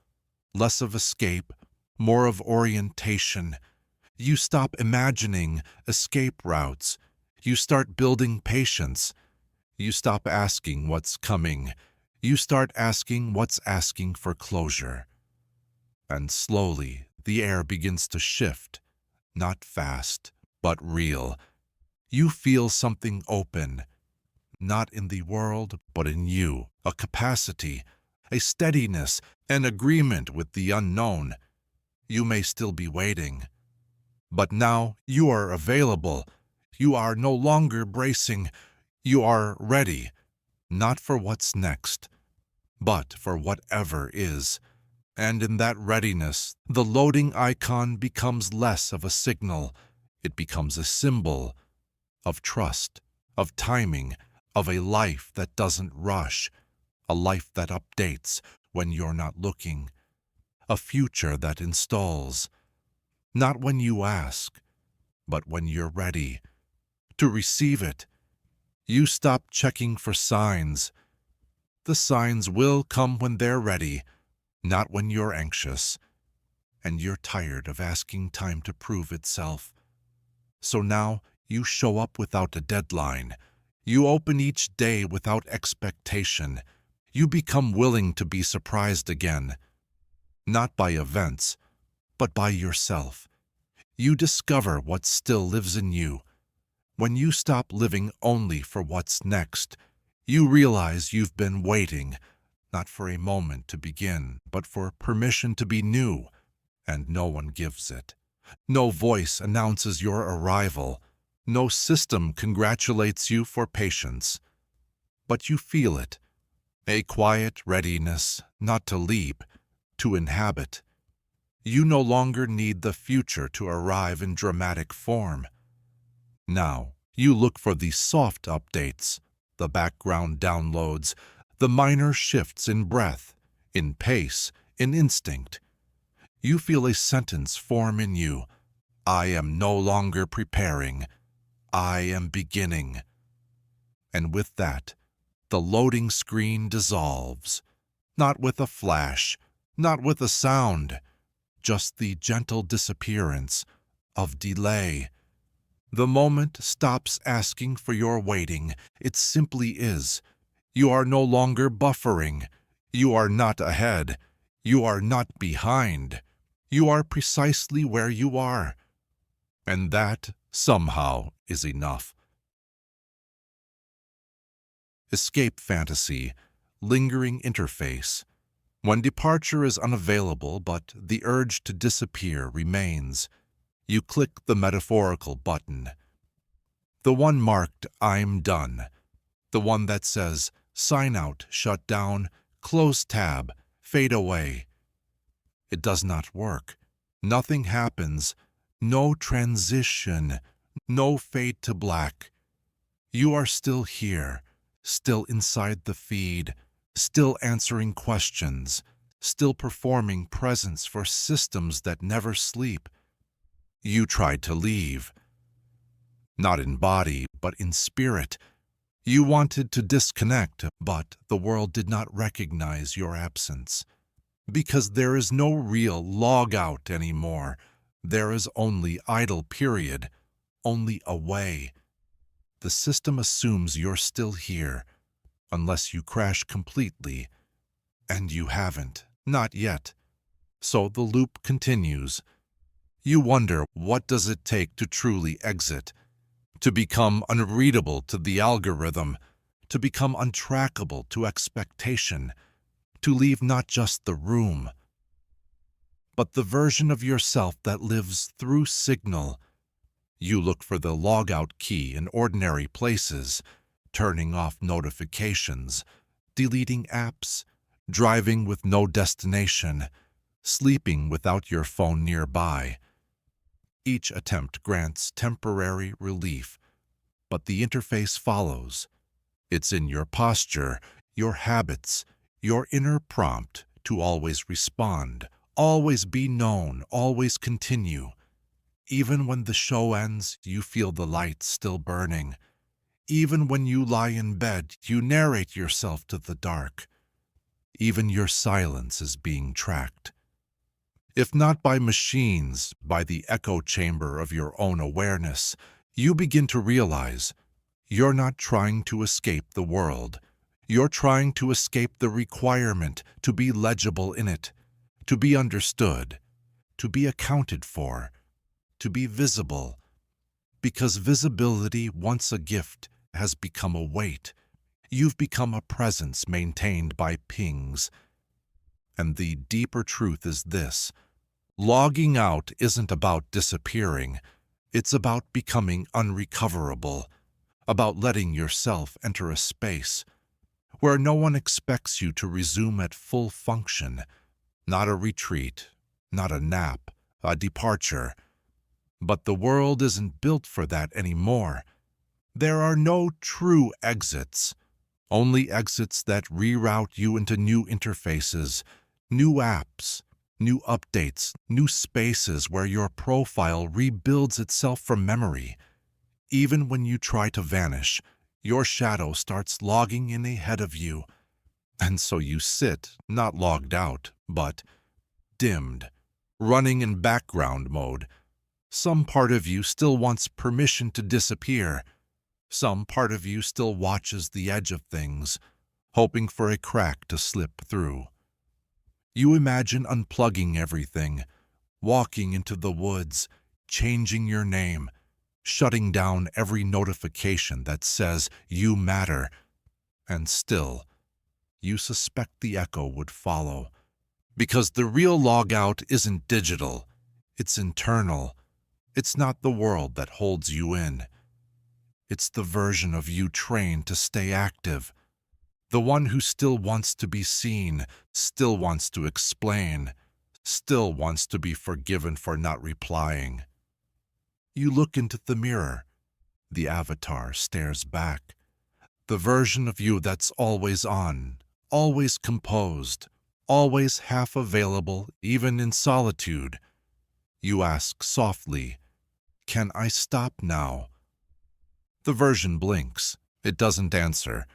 less of escape, more of orientation. You stop imagining escape routes. You start building patience. You stop asking what's coming. You start asking what's asking for closure. And slowly, the air begins to shift, not fast, but real. You feel something open, not in the world, but in you, a capacity, a steadiness, an agreement with the unknown. You may still be waiting, but now you are available. You are no longer bracing. You are ready, not for what's next, but for whatever is. And in that readiness, the loading icon becomes less of a signal. It becomes a symbol of trust, of timing, of a life that doesn't rush, a life that updates when you're not looking, a future that installs, not when you ask, but when you're ready to receive it. You stop checking for signs. The signs will come when they're ready, not when you're anxious, and you're tired of asking time to prove itself. So now you show up without a deadline. You open each day without expectation. You become willing to be surprised again, not by events, but by yourself. You discover what still lives in you. When you stop living only for what's next, you realize you've been waiting, not for a moment to begin, but for permission to be new, and no one gives it. No voice announces your arrival. No system congratulates you for patience. But you feel it, a quiet readiness not to leap, to inhabit. You no longer need the future to arrive in dramatic form. Now, you look for the soft updates, the background downloads, the minor shifts in breath, in pace, in instinct. You feel a sentence form in you. I am no longer preparing. I am beginning. And with that, the loading screen dissolves, not with a flash, not with a sound, just the gentle disappearance of delay. The moment stops asking for your waiting. It simply is. You are no longer buffering. You are not ahead. You are not behind. You are precisely where you are. And that, somehow, is enough. Escape fantasy, lingering interface. When departure is unavailable, but the urge to disappear remains, you click the metaphorical button. The one marked I'm done. The one that says sign out, shut down, close tab, fade away. It does not work. Nothing happens. No transition. No fade to black. You are still here, still inside the feed, still answering questions, still performing presence for systems that never sleep. You tried to leave. Not in body, but in spirit. You wanted to disconnect, but the world did not recognize your absence. Because there is no real log out anymore. There is only idle period, only away. The system assumes you're still here, unless you crash completely, and you haven't, not yet. So the loop continues. You wonder, what does it take to truly exit? To become unreadable to the algorithm, to become untrackable to expectation, to leave not just the room, but the version of yourself that lives through signal. You look for the logout key in ordinary places, turning off notifications, deleting apps, driving with no destination, sleeping without your phone nearby. Each attempt grants temporary relief, but the interface follows. It's in your posture, your habits, your inner prompt to always respond, always be known, always continue. Even when the show ends, you feel the light still burning. Even when you lie in bed, you narrate yourself to the dark. Even your silence is being tracked. If not by machines, by the echo chamber of your own awareness, you begin to realize you're not trying to escape the world. You're trying to escape the requirement to be legible in it, to be understood, to be accounted for, to be visible. Because visibility, once a gift, has become a weight. You've become a presence maintained by pings. And the deeper truth is this: logging out isn't about disappearing. It's about becoming unrecoverable, about letting yourself enter a space where no one expects you to resume at full function. Not a retreat, not a nap, a departure. But the world isn't built for that anymore. There are no true exits, only exits that reroute you into new interfaces, new apps, new updates, new spaces where your profile rebuilds itself from memory. Even when you try to vanish, your shadow starts logging in ahead of you. And so you sit, not logged out, but dimmed, running in background mode. Some part of you still wants permission to disappear. Some part of you still watches the edge of things, hoping for a crack to slip through. You imagine unplugging everything, walking into the woods, changing your name, shutting down every notification that says you matter, and still, you suspect the echo would follow. Because the real logout isn't digital, it's internal. It's not the world that holds you in. It's the version of you trained to stay active, the one who still wants to be seen, still wants to explain, still wants to be forgiven for not replying. You look into the mirror. The avatar stares back. The version of you that's always on, always composed, always half available, even in solitude. You ask softly, "Can I stop now?" The version blinks. It doesn't answer.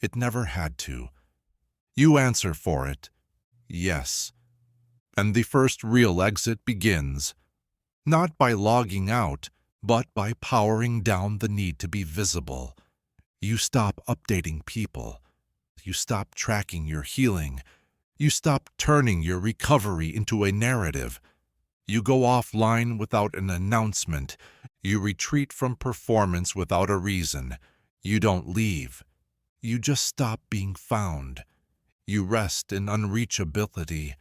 It never had to. You answer for it, "Yes." And the first real exit begins, not by logging out, but by powering down the need to be visible. You stop updating people. You stop tracking your healing. You stop turning your recovery into a narrative. You go offline without an announcement. You retreat from performance without a reason. You don't leave. You just stop being found. You rest in unreachability.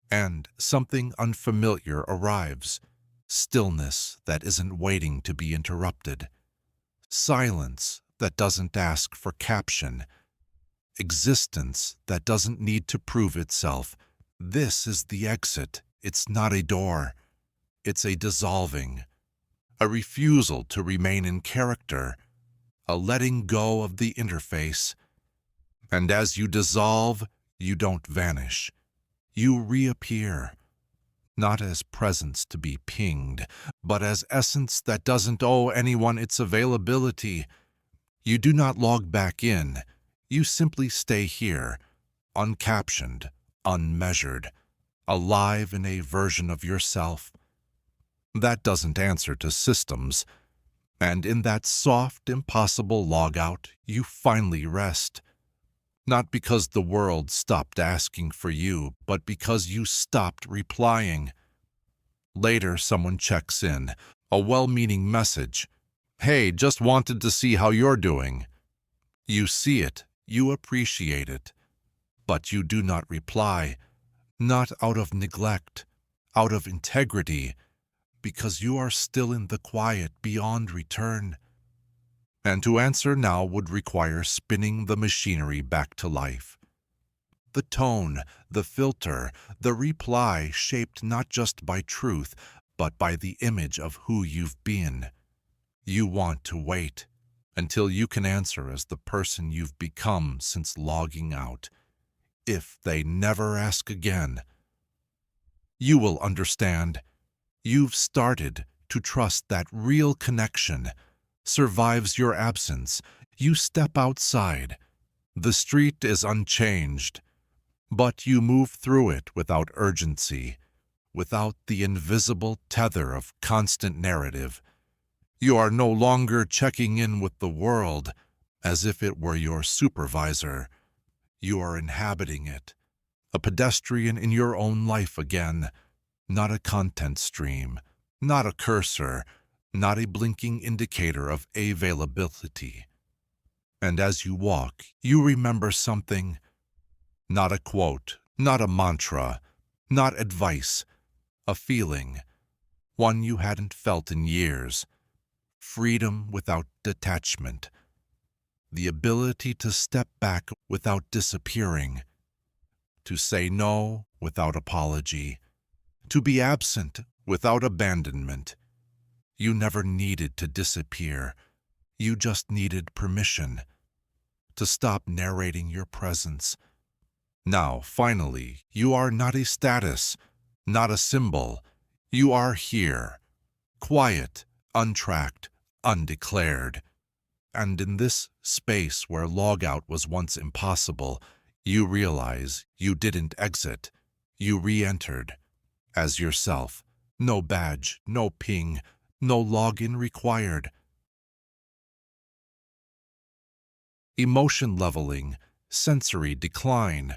And something unfamiliar arrives. Stillness that isn't waiting to be interrupted. Silence that doesn't ask for caption. existence that doesn't need to prove itself. This is the exit. It's not a door. It's a dissolving, a refusal to remain in character, a letting go of the interface. And as you dissolve, you don't vanish. You reappear, not as presence to be pinged, but as essence that doesn't owe anyone its availability. You do not log back in. You simply stay here, uncaptioned, unmeasured, alive in a version of yourself that doesn't answer to systems. And in that soft, impossible logout, you finally rest. Not because the world stopped asking for you, but because you stopped replying. Later, someone checks in, a well-meaning message. "Hey, just wanted to see how you're doing." You see it, you appreciate it, but you do not reply, not out of neglect, out of integrity, because you are still in the quiet beyond return. And to answer now would require spinning the machinery back to life. The tone, the filter, the reply shaped not just by truth, but by the image of who you've been. You want to wait until you can answer as the person you've become since logging out. If they never ask again, you will understand. You've started to trust that real connection survives your absence. You step outside. The street is unchanged, but you move through it without urgency, without the invisible tether of constant narrative. You are no longer checking in with the world as if it were your supervisor. You are inhabiting it, a pedestrian in your own life again, not a content stream, not a cursor, not a blinking indicator of availability. And as you walk, you remember something. Not a quote, not a mantra, not advice, a feeling, one you hadn't felt in years. Freedom without detachment. The ability to step back without disappearing. To say no without apology. To be absent without abandonment. You never needed to disappear. You just needed permission to stop narrating your presence. Now, finally, you are not a status, not a symbol. You are here, quiet, untracked, undeclared. And in this space where logout was once impossible, you realize you didn't exit. You re-entered as yourself. No badge, no ping, no login required. Emotion leveling, sensory decline,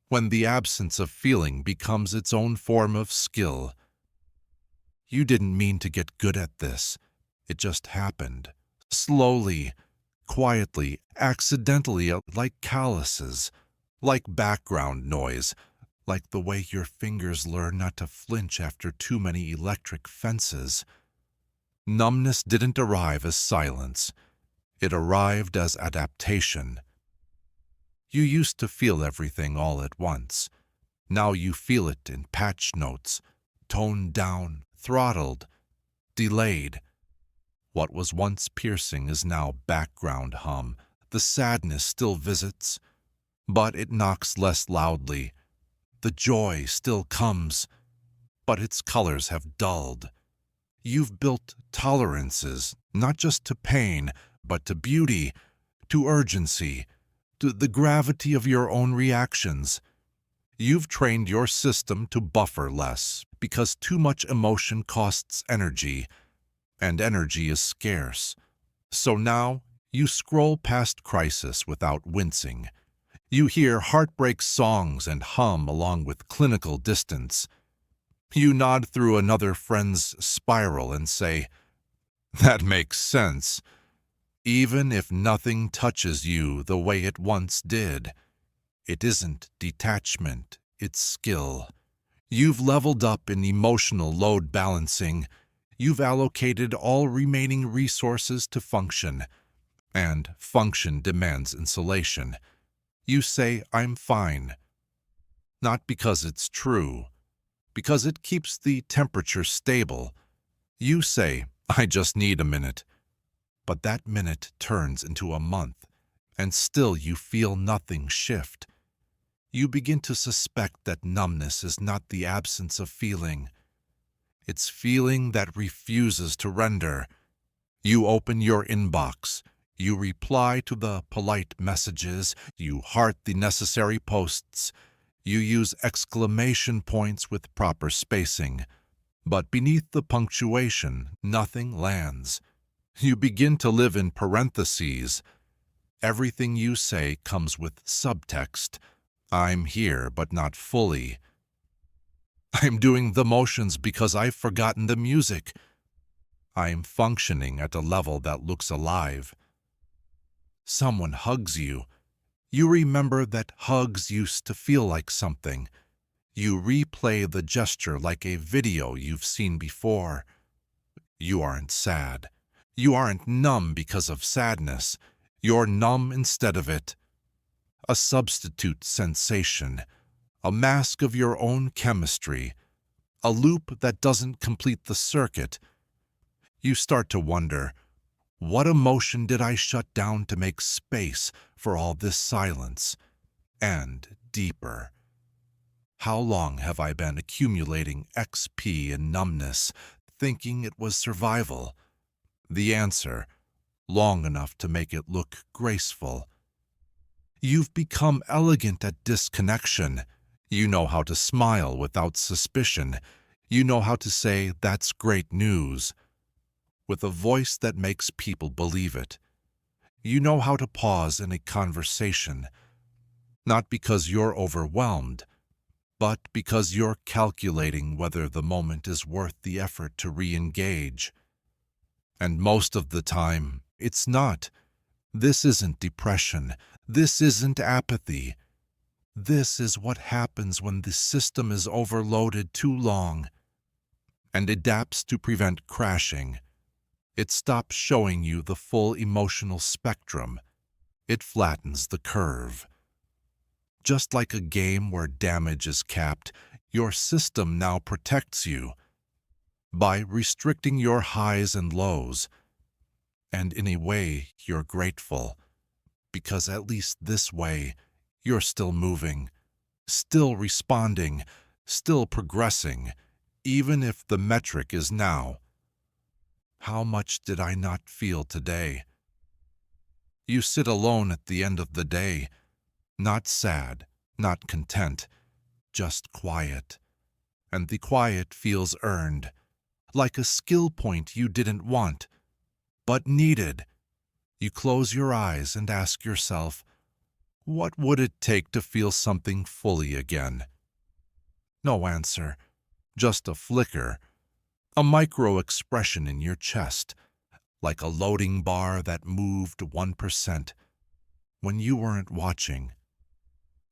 when the absence of feeling becomes its own form of skill. You didn't mean to get good at this. It just happened. Slowly, quietly, accidentally, like calluses, like background noise, like the way your fingers learn not to flinch after too many electric fences. Numbness didn't arrive as silence. It arrived as adaptation. You used to feel everything all at once. Now you feel it in patch notes, toned down, throttled, delayed. What was once piercing is now background hum. The sadness still visits, but it knocks less loudly. The joy still comes, but its colors have dulled. You've built tolerances, not just to pain, but to beauty, to urgency, to the gravity of your own reactions. You've trained your system to buffer less, because too much emotion costs energy, and energy is scarce. So now, you scroll past crisis without wincing. You hear heartbreak songs and hum along with clinical distance. You nod through another friend's spiral and say, "That makes sense," even if nothing touches you the way it once did. It isn't detachment, it's skill. You've leveled up in emotional load balancing. You've allocated all remaining resources to function, and function demands insulation. You say, "I'm fine." Not because it's true, because it keeps the temperature stable. You say, "I just need a minute." But that minute turns into a month, and still you feel nothing shift. You begin to suspect that numbness is not the absence of feeling. It's feeling that refuses to render. You open your inbox. You reply to the polite messages. You heart the necessary posts. You use exclamation points with proper spacing. But beneath the punctuation, nothing lands. You begin to live in parentheses. Everything you say comes with subtext. I'm here, but not fully. I'm doing the motions because I've forgotten the music. I'm functioning at a level that looks alive. Someone hugs you. You remember that hugs used to feel like something. You replay the gesture like a video you've seen before. You aren't sad. You aren't numb because of sadness. You're numb instead of it. A substitute sensation, a mask of your own chemistry, a loop that doesn't complete the circuit. You start to wonder, what emotion did I shut down to make space for all this silence? And deeper, how long have I been accumulating XP in numbness, thinking it was survival? The answer, long enough to make it look graceful. You've become elegant at disconnection. You know how to smile without suspicion. You know how to say, "That's great news," with a voice that makes people believe it. You know how to pause in a conversation, not because you're overwhelmed, but because you're calculating whether the moment is worth the effort to re-engage. And most of the time, it's not. This isn't depression. This isn't apathy. This is what happens when the system is overloaded too long and adapts to prevent crashing. It stops showing you the full emotional spectrum. It flattens the curve. Just like a game where damage is capped, your system now protects you by restricting your highs and lows. And in a way, you're grateful, because at least this way, you're still moving, still responding, still progressing, even if the metric is now, how much did I not feel today? You sit alone at the end of the day, not sad, not content, just quiet. And the quiet feels earned, like a skill point you didn't want, but needed. You close your eyes and ask yourself, what would it take to feel something fully again? No answer, just a flicker, a micro-expression in your chest, like a loading bar that moved 1% when you weren't watching.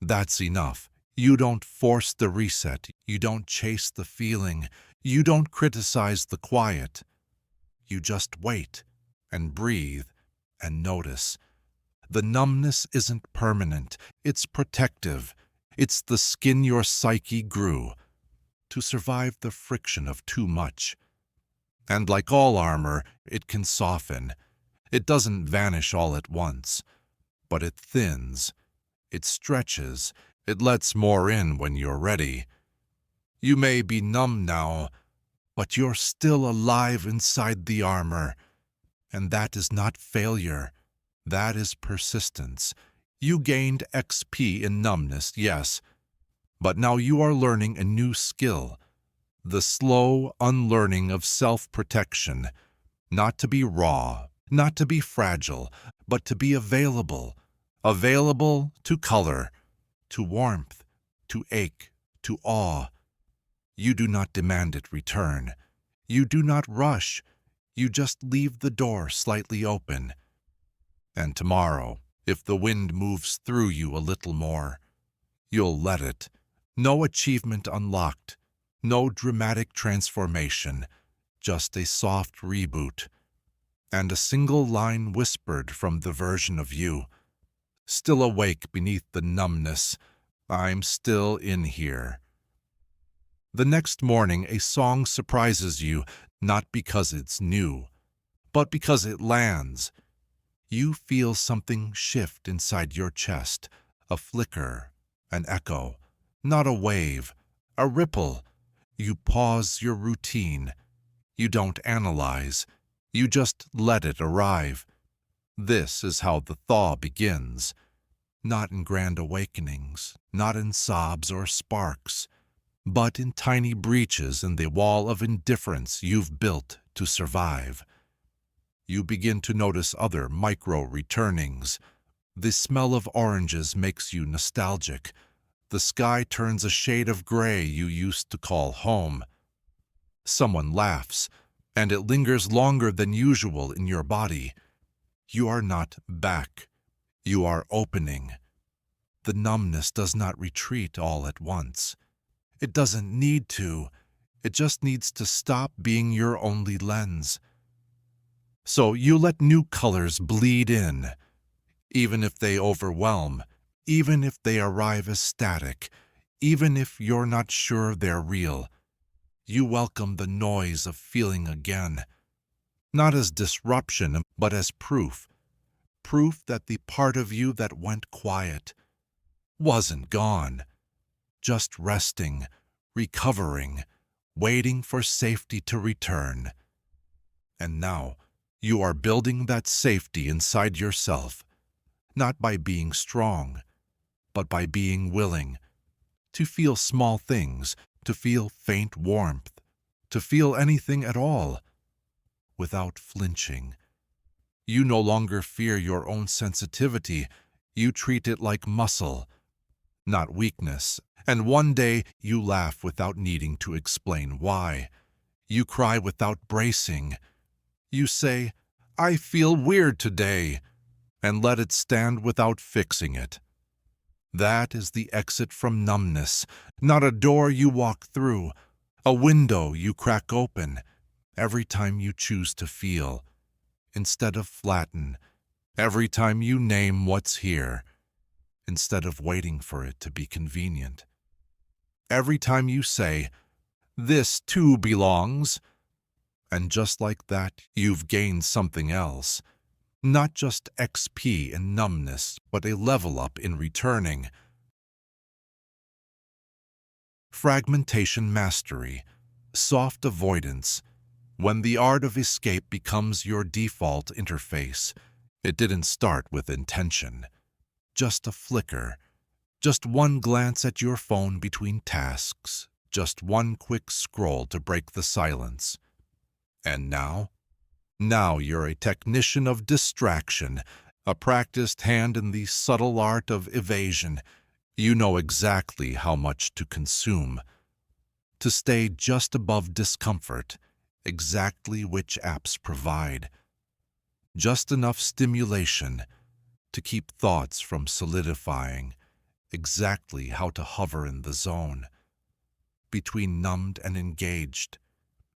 That's enough. You don't force the reset. You don't chase the feeling. You don't criticize the quiet. You just wait and breathe and notice. The numbness isn't permanent. It's protective. It's the skin your psyche grew to survive the friction of too much. And like all armor, it can soften. It doesn't vanish all at once, but it thins. It stretches. It lets more in when you're ready. You may be numb now, but you're still alive inside the armor. And that is not failure. That is persistence. You gained XP in numbness, yes, but now you are learning a new skill, the slow unlearning of self-protection, not to be raw, not to be fragile, but to be available, available to color, to warmth, to ache, to awe. You do not demand it return. You do not rush. You just leave the door slightly open. And tomorrow, if the wind moves through you a little more, you'll let it. No achievement unlocked, no dramatic transformation, just a soft reboot, and a single line whispered from the version of you, still awake beneath the numbness. I'm still in here. The next morning, a song surprises you, not because it's new, but because it lands. You feel something shift inside your chest, a flicker, an echo, not a wave, a ripple. You pause your routine. You don't analyze. You just let it arrive. This is how the thaw begins. Not in grand awakenings, not in sobs or sparks, but in tiny breaches in the wall of indifference you've built to survive. You begin to notice other micro-returnings. The smell of oranges makes you nostalgic. The sky turns a shade of gray you used to call home. Someone laughs, and it lingers longer than usual in your body. You are not back. You are opening. The numbness does not retreat all at once. It doesn't need to. It just needs to stop being your only lens. So you let new colors bleed in, even if they overwhelm, even if they arrive as static, even if you're not sure they're real. You welcome the noise of feeling again, not as disruption, but as proof. Proof that the part of you that went quiet wasn't gone, just resting, recovering, waiting for safety to return. And now, you are building that safety inside yourself, not by being strong, but by being willing to feel small things, to feel faint warmth, to feel anything at all, without flinching. You no longer fear your own sensitivity. You treat it like muscle, not weakness. And one day you laugh without needing to explain why. You cry without bracing. You say, "I feel weird today," and let it stand without fixing it. That is the exit from numbness, not a door you walk through, a window you crack open every time you choose to feel, instead of flatten, every time you name what's here, instead of waiting for it to be convenient. Every time you say, "This too belongs," and just like that, you've gained something else. Not just XP in numbness, but a level up in returning. Fragmentation mastery, soft avoidance. When the art of escape becomes your default interface, it didn't start with intention. Just a flicker, just one glance at your phone between tasks, just one quick scroll to break the silence. And now? Now you're a technician of distraction, a practiced hand in the subtle art of evasion. You know exactly how much to consume, to stay just above discomfort, exactly which apps provide. Just enough stimulation to keep thoughts from solidifying, exactly how to hover in the zone. Between numbed and engaged,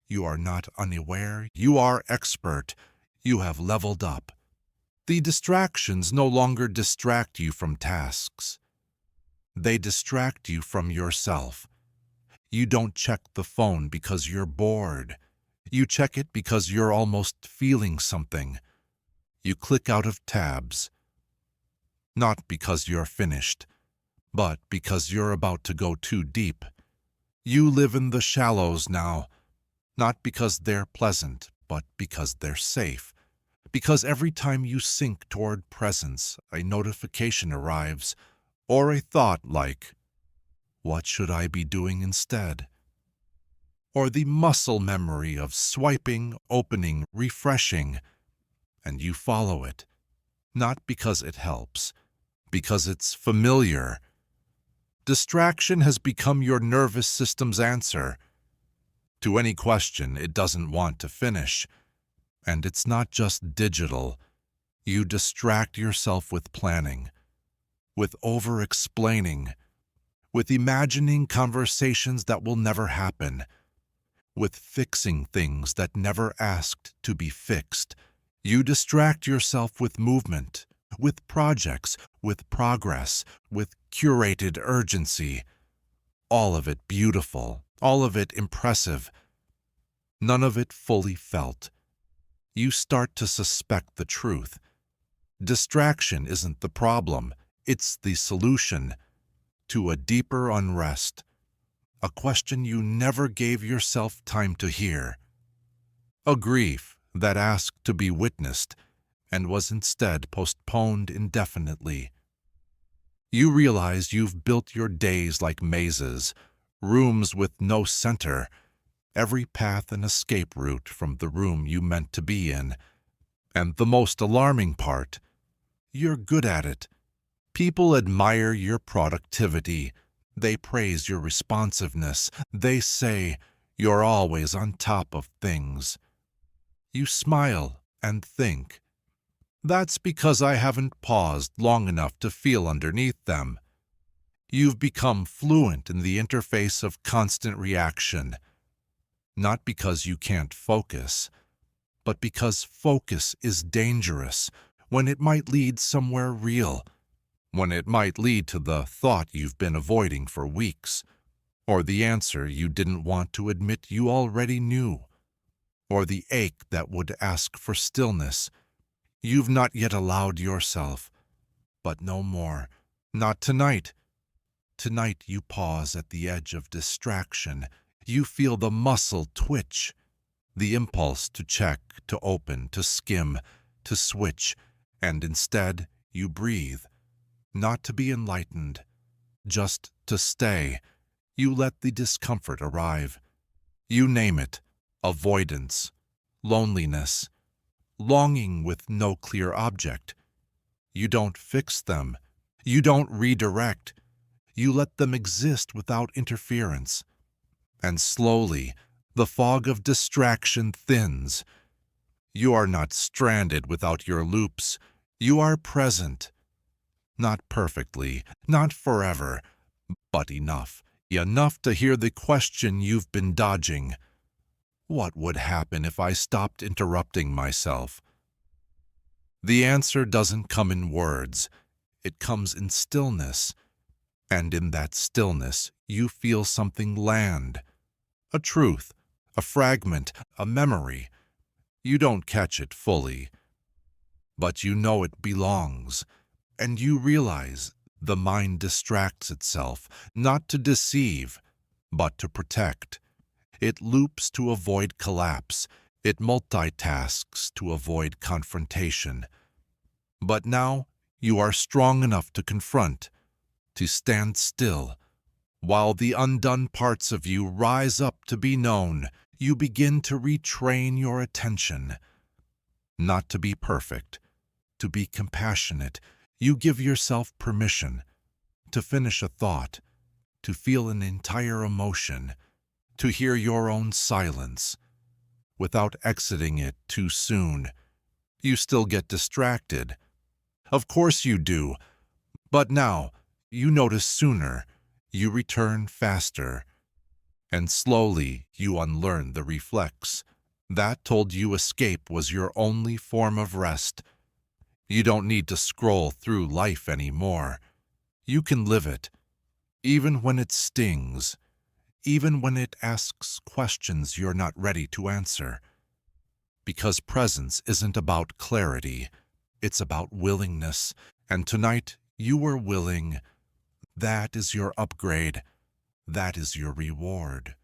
you are not unaware, you are expert, you have leveled up. The distractions no longer distract you from tasks. They distract you from yourself. You don't check the phone because you're bored. You check it because you're almost feeling something. You click out of tabs. Not because you're finished, but because you're about to go too deep. You live in the shallows now, not because they're pleasant, but because they're safe. Because every time you sink toward presence, a notification arrives, or a thought like, "What should I be doing instead?" Or the muscle memory of swiping, opening, refreshing, and you follow it, not because it helps, because it's familiar. Distraction has become your nervous system's answer to any question it doesn't want to finish. And it's not just digital. You distract yourself with planning, with over-explaining, with imagining conversations that will never happen, with fixing things that never asked to be fixed. You distract yourself with movement, with projects, with progress, with curated urgency. All of it beautiful, all of it impressive. None of it fully felt. You start to suspect the truth. Distraction isn't the problem, it's the solution to a deeper unrest, a question you never gave yourself time to hear, a grief that asked to be witnessed and was instead postponed indefinitely. You realize you've built your days like mazes, rooms with no center, every path an escape route from the room you meant to be in. And the most alarming part, you're good at it. People admire your productivity. They praise your responsiveness. They say you're always on top of things. You smile and think, that's because I haven't paused long enough to feel underneath them. You've become fluent in the interface of constant reaction, not because you can't focus, but because focus is dangerous when it might lead somewhere real, when it might lead to the thought you've been avoiding for weeks, or the answer you didn't want to admit you already knew, or the ache that would ask for stillness you've not yet allowed yourself. But no more. Not tonight. Tonight you pause at the edge of distraction. You feel the muscle twitch, the impulse to check, to open, to skim, to switch, and instead you breathe. Not to be enlightened, just to stay. You let the discomfort arrive. You name it: avoidance, loneliness, longing with no clear object. You don't fix them. You don't redirect. You let them exist without interference. And slowly, the fog of distraction thins. You are not stranded without your loops. You are present. Not perfectly, not forever, but enough. Enough to hear the question you've been dodging. What would happen if I stopped interrupting myself? The answer doesn't come in words. It comes in stillness. And in that stillness, you feel something land. A truth, a fragment, a memory. You don't catch it fully, but you know it belongs. And you realize the mind distracts itself, not to deceive, but to protect. It loops to avoid collapse. It multitasks to avoid confrontation. But now you are strong enough to confront, to stand still. While the undone parts of you rise up to be known, you begin to retrain your attention. Not to be perfect, to be compassionate. You give yourself permission to finish a thought, to feel an entire emotion, to hear your own silence, without exiting it too soon. You still get distracted. Of course you do. But now, you notice sooner. You return faster. And slowly, you unlearn the reflex. That told you escape was your only form of rest. You don't need to scroll through life anymore. You can live it, even when it stings, even when it asks questions you're not ready to answer. Because presence isn't about clarity, it's about willingness. And tonight, you were willing. That is your upgrade. That is your reward.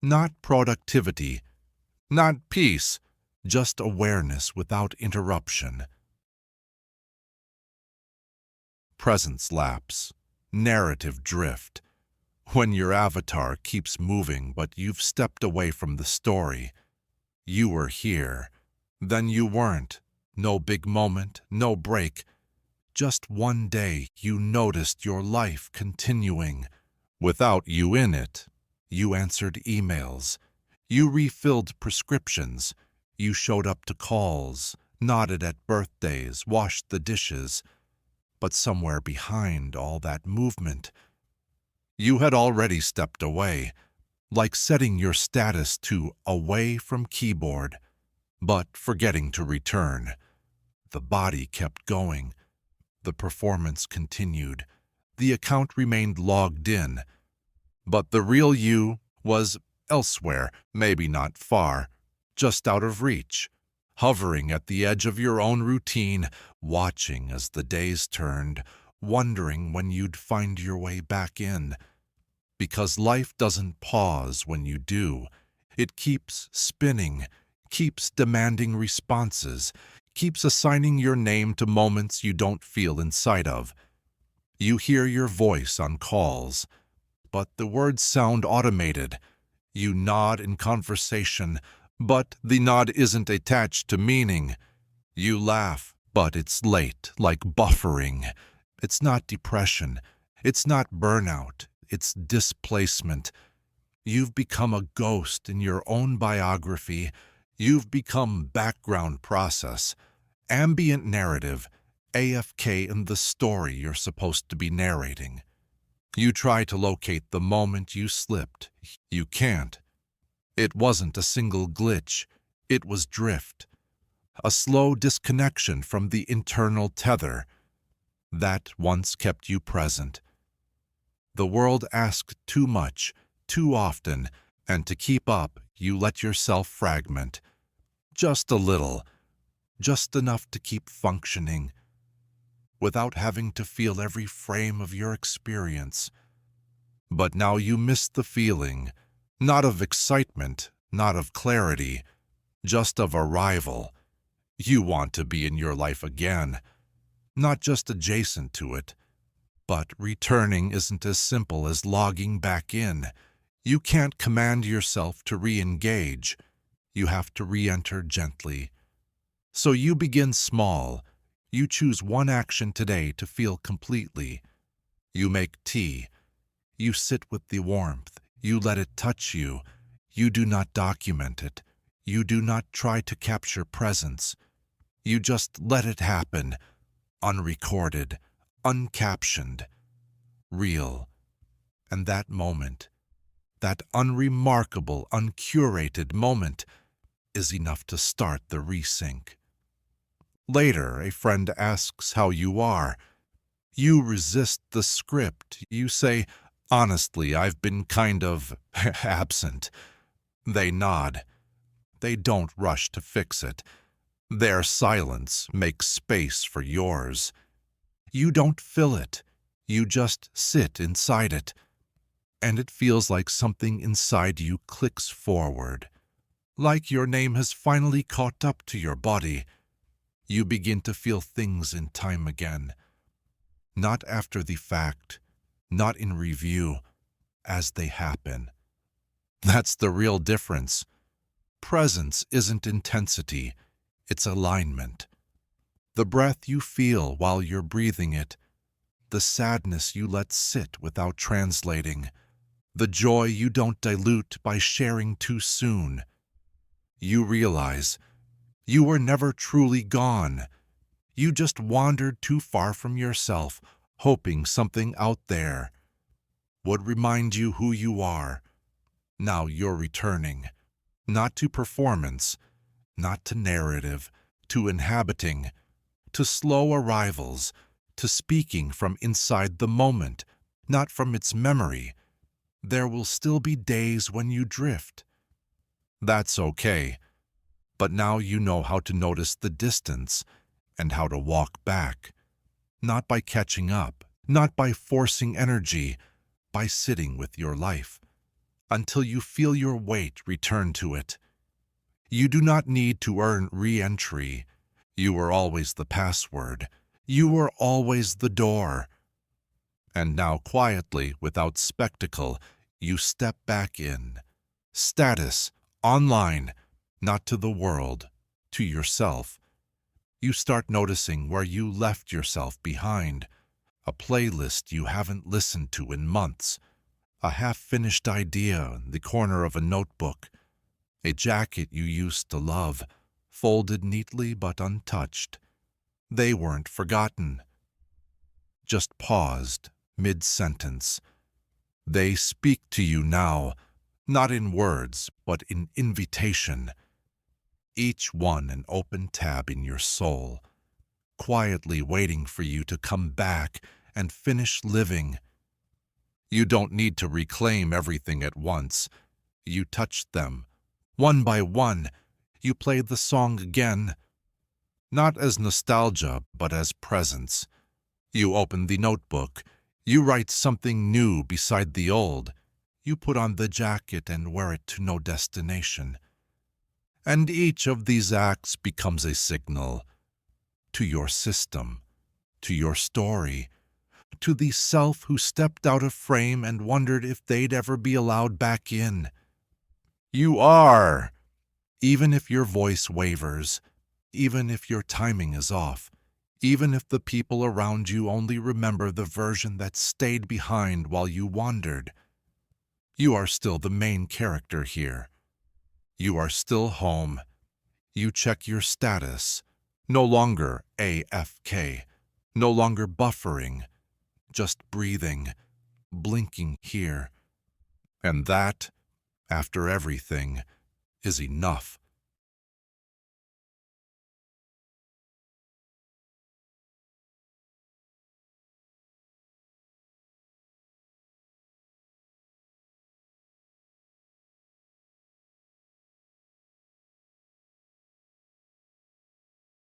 Not productivity, not peace, just awareness without interruption. Presence lapse, narrative drift. When your avatar keeps moving but you've stepped away from the story. You were here, then you weren't. No big moment, no break. Just one day you noticed your life continuing. Without you in it, you answered emails. You refilled prescriptions. You showed up to calls, nodded at birthdays, washed the dishes. But somewhere behind all that movement, you had already stepped away, like setting your status to away from keyboard, but forgetting to return. The body kept going. The performance continued. The account remained logged in. But the real you was elsewhere, maybe not far, just out of reach, hovering at the edge of your own routine, watching as the days turned, wondering when you'd find your way back in. Because life doesn't pause when you do. It keeps spinning, keeps demanding responses, keeps assigning your name to moments you don't feel inside of. You hear your voice on calls, but the words sound automated. You nod in conversation, but the nod isn't attached to meaning. You laugh, but it's late, like buffering. It's not depression. It's not burnout. It's displacement. You've become a ghost in your own biography. You've become background process, ambient narrative, AFK in the story you're supposed to be narrating. You try to locate the moment you slipped. You can't. It wasn't a single glitch. It was drift. A slow disconnection from the internal tether that once kept you present. The world asked too much, too often, and to keep up, you let yourself fragment. Just a little, just enough to keep functioning, without having to feel every frame of your experience. But now you miss the feeling, not of excitement, not of clarity, just of arrival. You want to be in your life again, not just adjacent to it. But returning isn't as simple as logging back in. You can't command yourself to re-engage. You have to re-enter gently. So you begin small. You choose one action today to feel completely. You make tea. You sit with the warmth. You let it touch you. You do not document it. You do not try to capture presence. You just let it happen, unrecorded, uncaptioned, real. And that moment, that unremarkable, uncurated moment, is enough to start the resync. Later, a friend asks how you are. You resist the script. You say, "Honestly, I've been kind of absent." They nod. They don't rush to fix it. Their silence makes space for yours. You don't fill it. You just sit inside it. And it feels like something inside you clicks forward. Like your name has finally caught up to your body. You begin to feel things in time again. Not after the fact, not in review, as they happen. That's the real difference. Presence isn't intensity, it's alignment. The breath you feel while you're breathing it, the sadness you let sit without translating, the joy you don't dilute by sharing too soon. You realize you were never truly gone. You just wandered too far from yourself, hoping something out there would remind you who you are. Now you're returning, not to performance, not to narrative, to inhabiting, to slow arrivals, to speaking from inside the moment, not from its memory. There will still be days when you drift. That's okay, but now you know how to notice the distance and how to walk back, not by catching up, not by forcing energy, by sitting with your life, until you feel your weight return to it. You do not need to earn re-entry. You were always the password. You were always the door. And now quietly, without spectacle, you step back in. Status, online, not to the world, to yourself. You start noticing where you left yourself behind. A playlist you haven't listened to in months. A half-finished idea in the corner of a notebook. A jacket you used to love, folded neatly but untouched. They weren't forgotten, just paused mid-sentence. They speak to you now, not in words, but in invitation. Each one an open tab in your soul. quietly waiting for you to come back and finish living. You don't need to reclaim everything at once. You touch them. One by one, you play the song again. Not as nostalgia, but as presence. You open the notebook. You write something new beside the old. You put on the jacket and wear it to no destination. And each of these acts becomes a signal to your system, to your story, to the self who stepped out of frame and wondered if they'd ever be allowed back in. You are, even if your voice wavers, even if your timing is off, even if the people around you only remember the version that stayed behind while you wandered. You are still the main character here. You are still home. You check your status. No longer AFK. No longer buffering. Just breathing. Blinking here. And that, after everything, is enough.